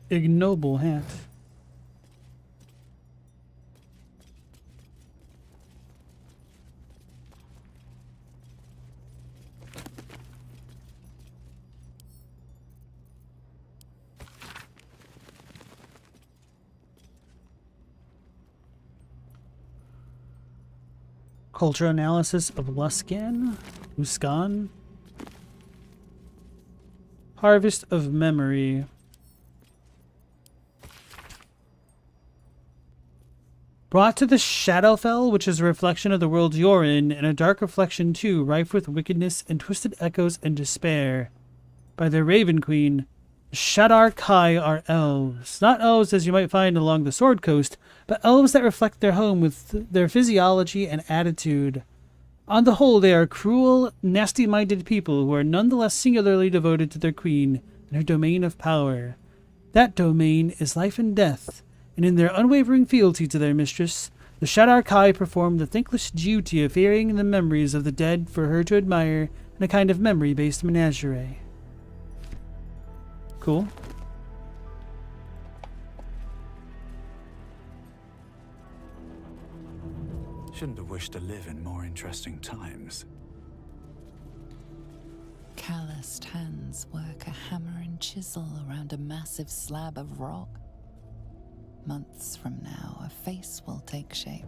Ignoble hat. Culture analysis of Luskan, Luskan. Harvest of memory. Brought to the Shadowfell, which is a reflection of the world you're in, and a dark reflection too, rife with wickedness and twisted echoes and despair. By the Raven Queen, Shadar Kai are elves. Not elves as you might find along the Sword Coast, but elves that reflect their home with their physiology and attitude. On the whole, they are cruel, nasty-minded people who are nonetheless singularly devoted to their queen and her domain of power. That domain is life and death, and in their unwavering fealty to their mistress, the Shadar Kai perform the thankless duty of ferrying the memories of the dead for her to admire in a kind of memory-based menagerie. Cool. shouldn't have wished to live in more interesting times. Calloused hands work a hammer and chisel around a massive slab of rock. Months from now, a face will take shape.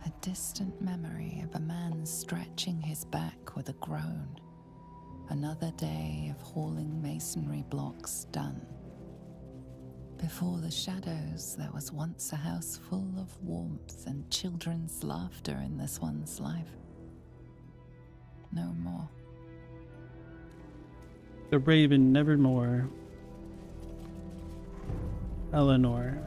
A distant memory of a man stretching his back with a groan. Another day of hauling masonry blocks done. Before the shadows, there was once a house full of warmth and children's laughter in this one's life. No more. The Raven Nevermore. Eleanor.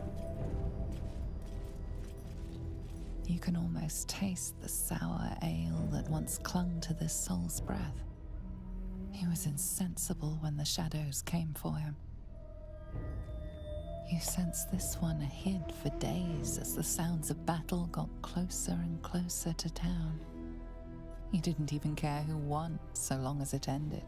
You can almost taste the sour ale that once clung to this soul's breath. He was insensible when the shadows came for him. You sense this one hid for days as the sounds of battle got closer and closer to town. You didn't even care who won, so long as it ended.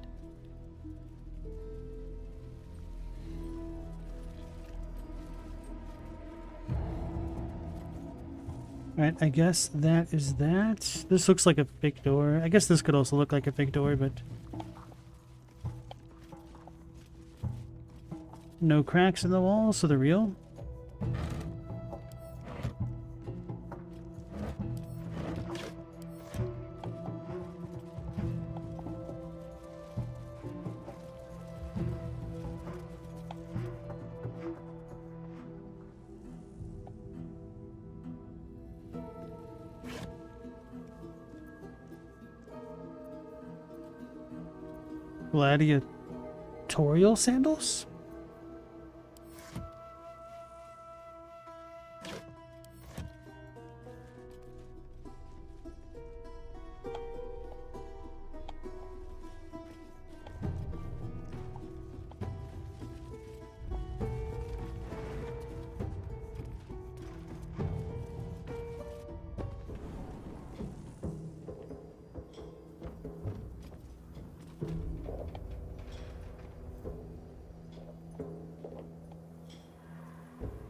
Alright, I guess that is that. This looks like a fake door. I guess this could also look like a fake door, but... no cracks in the wall, so they're real. Gladiatorial sandals?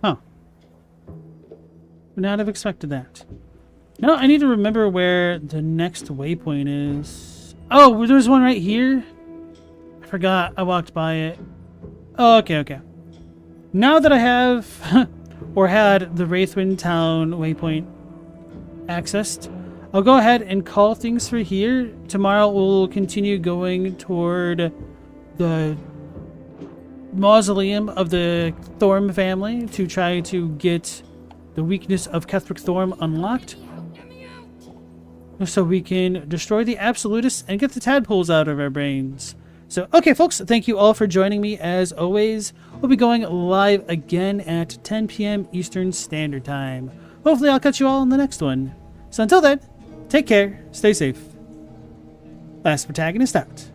Huh. Would not have expected that. No, I need to remember where the next waypoint is. Oh, there's one right here? I forgot. I walked by it. Oh, okay. Now that I have, or had, the Wraithwind Town waypoint accessed, I'll go ahead and call things for here. Tomorrow we'll continue going toward the mausoleum of the Thorm family to try to get the weakness of Ketheric Thorm unlocked, so we can destroy the Absolutists and get the tadpoles out of our brains. So, okay, folks, thank you all for joining me. As always, we'll be going live again at 10 p.m. Eastern Standard Time. Hopefully, I'll catch you all in the next one. So until then, take care, stay safe. Last Protagonist out.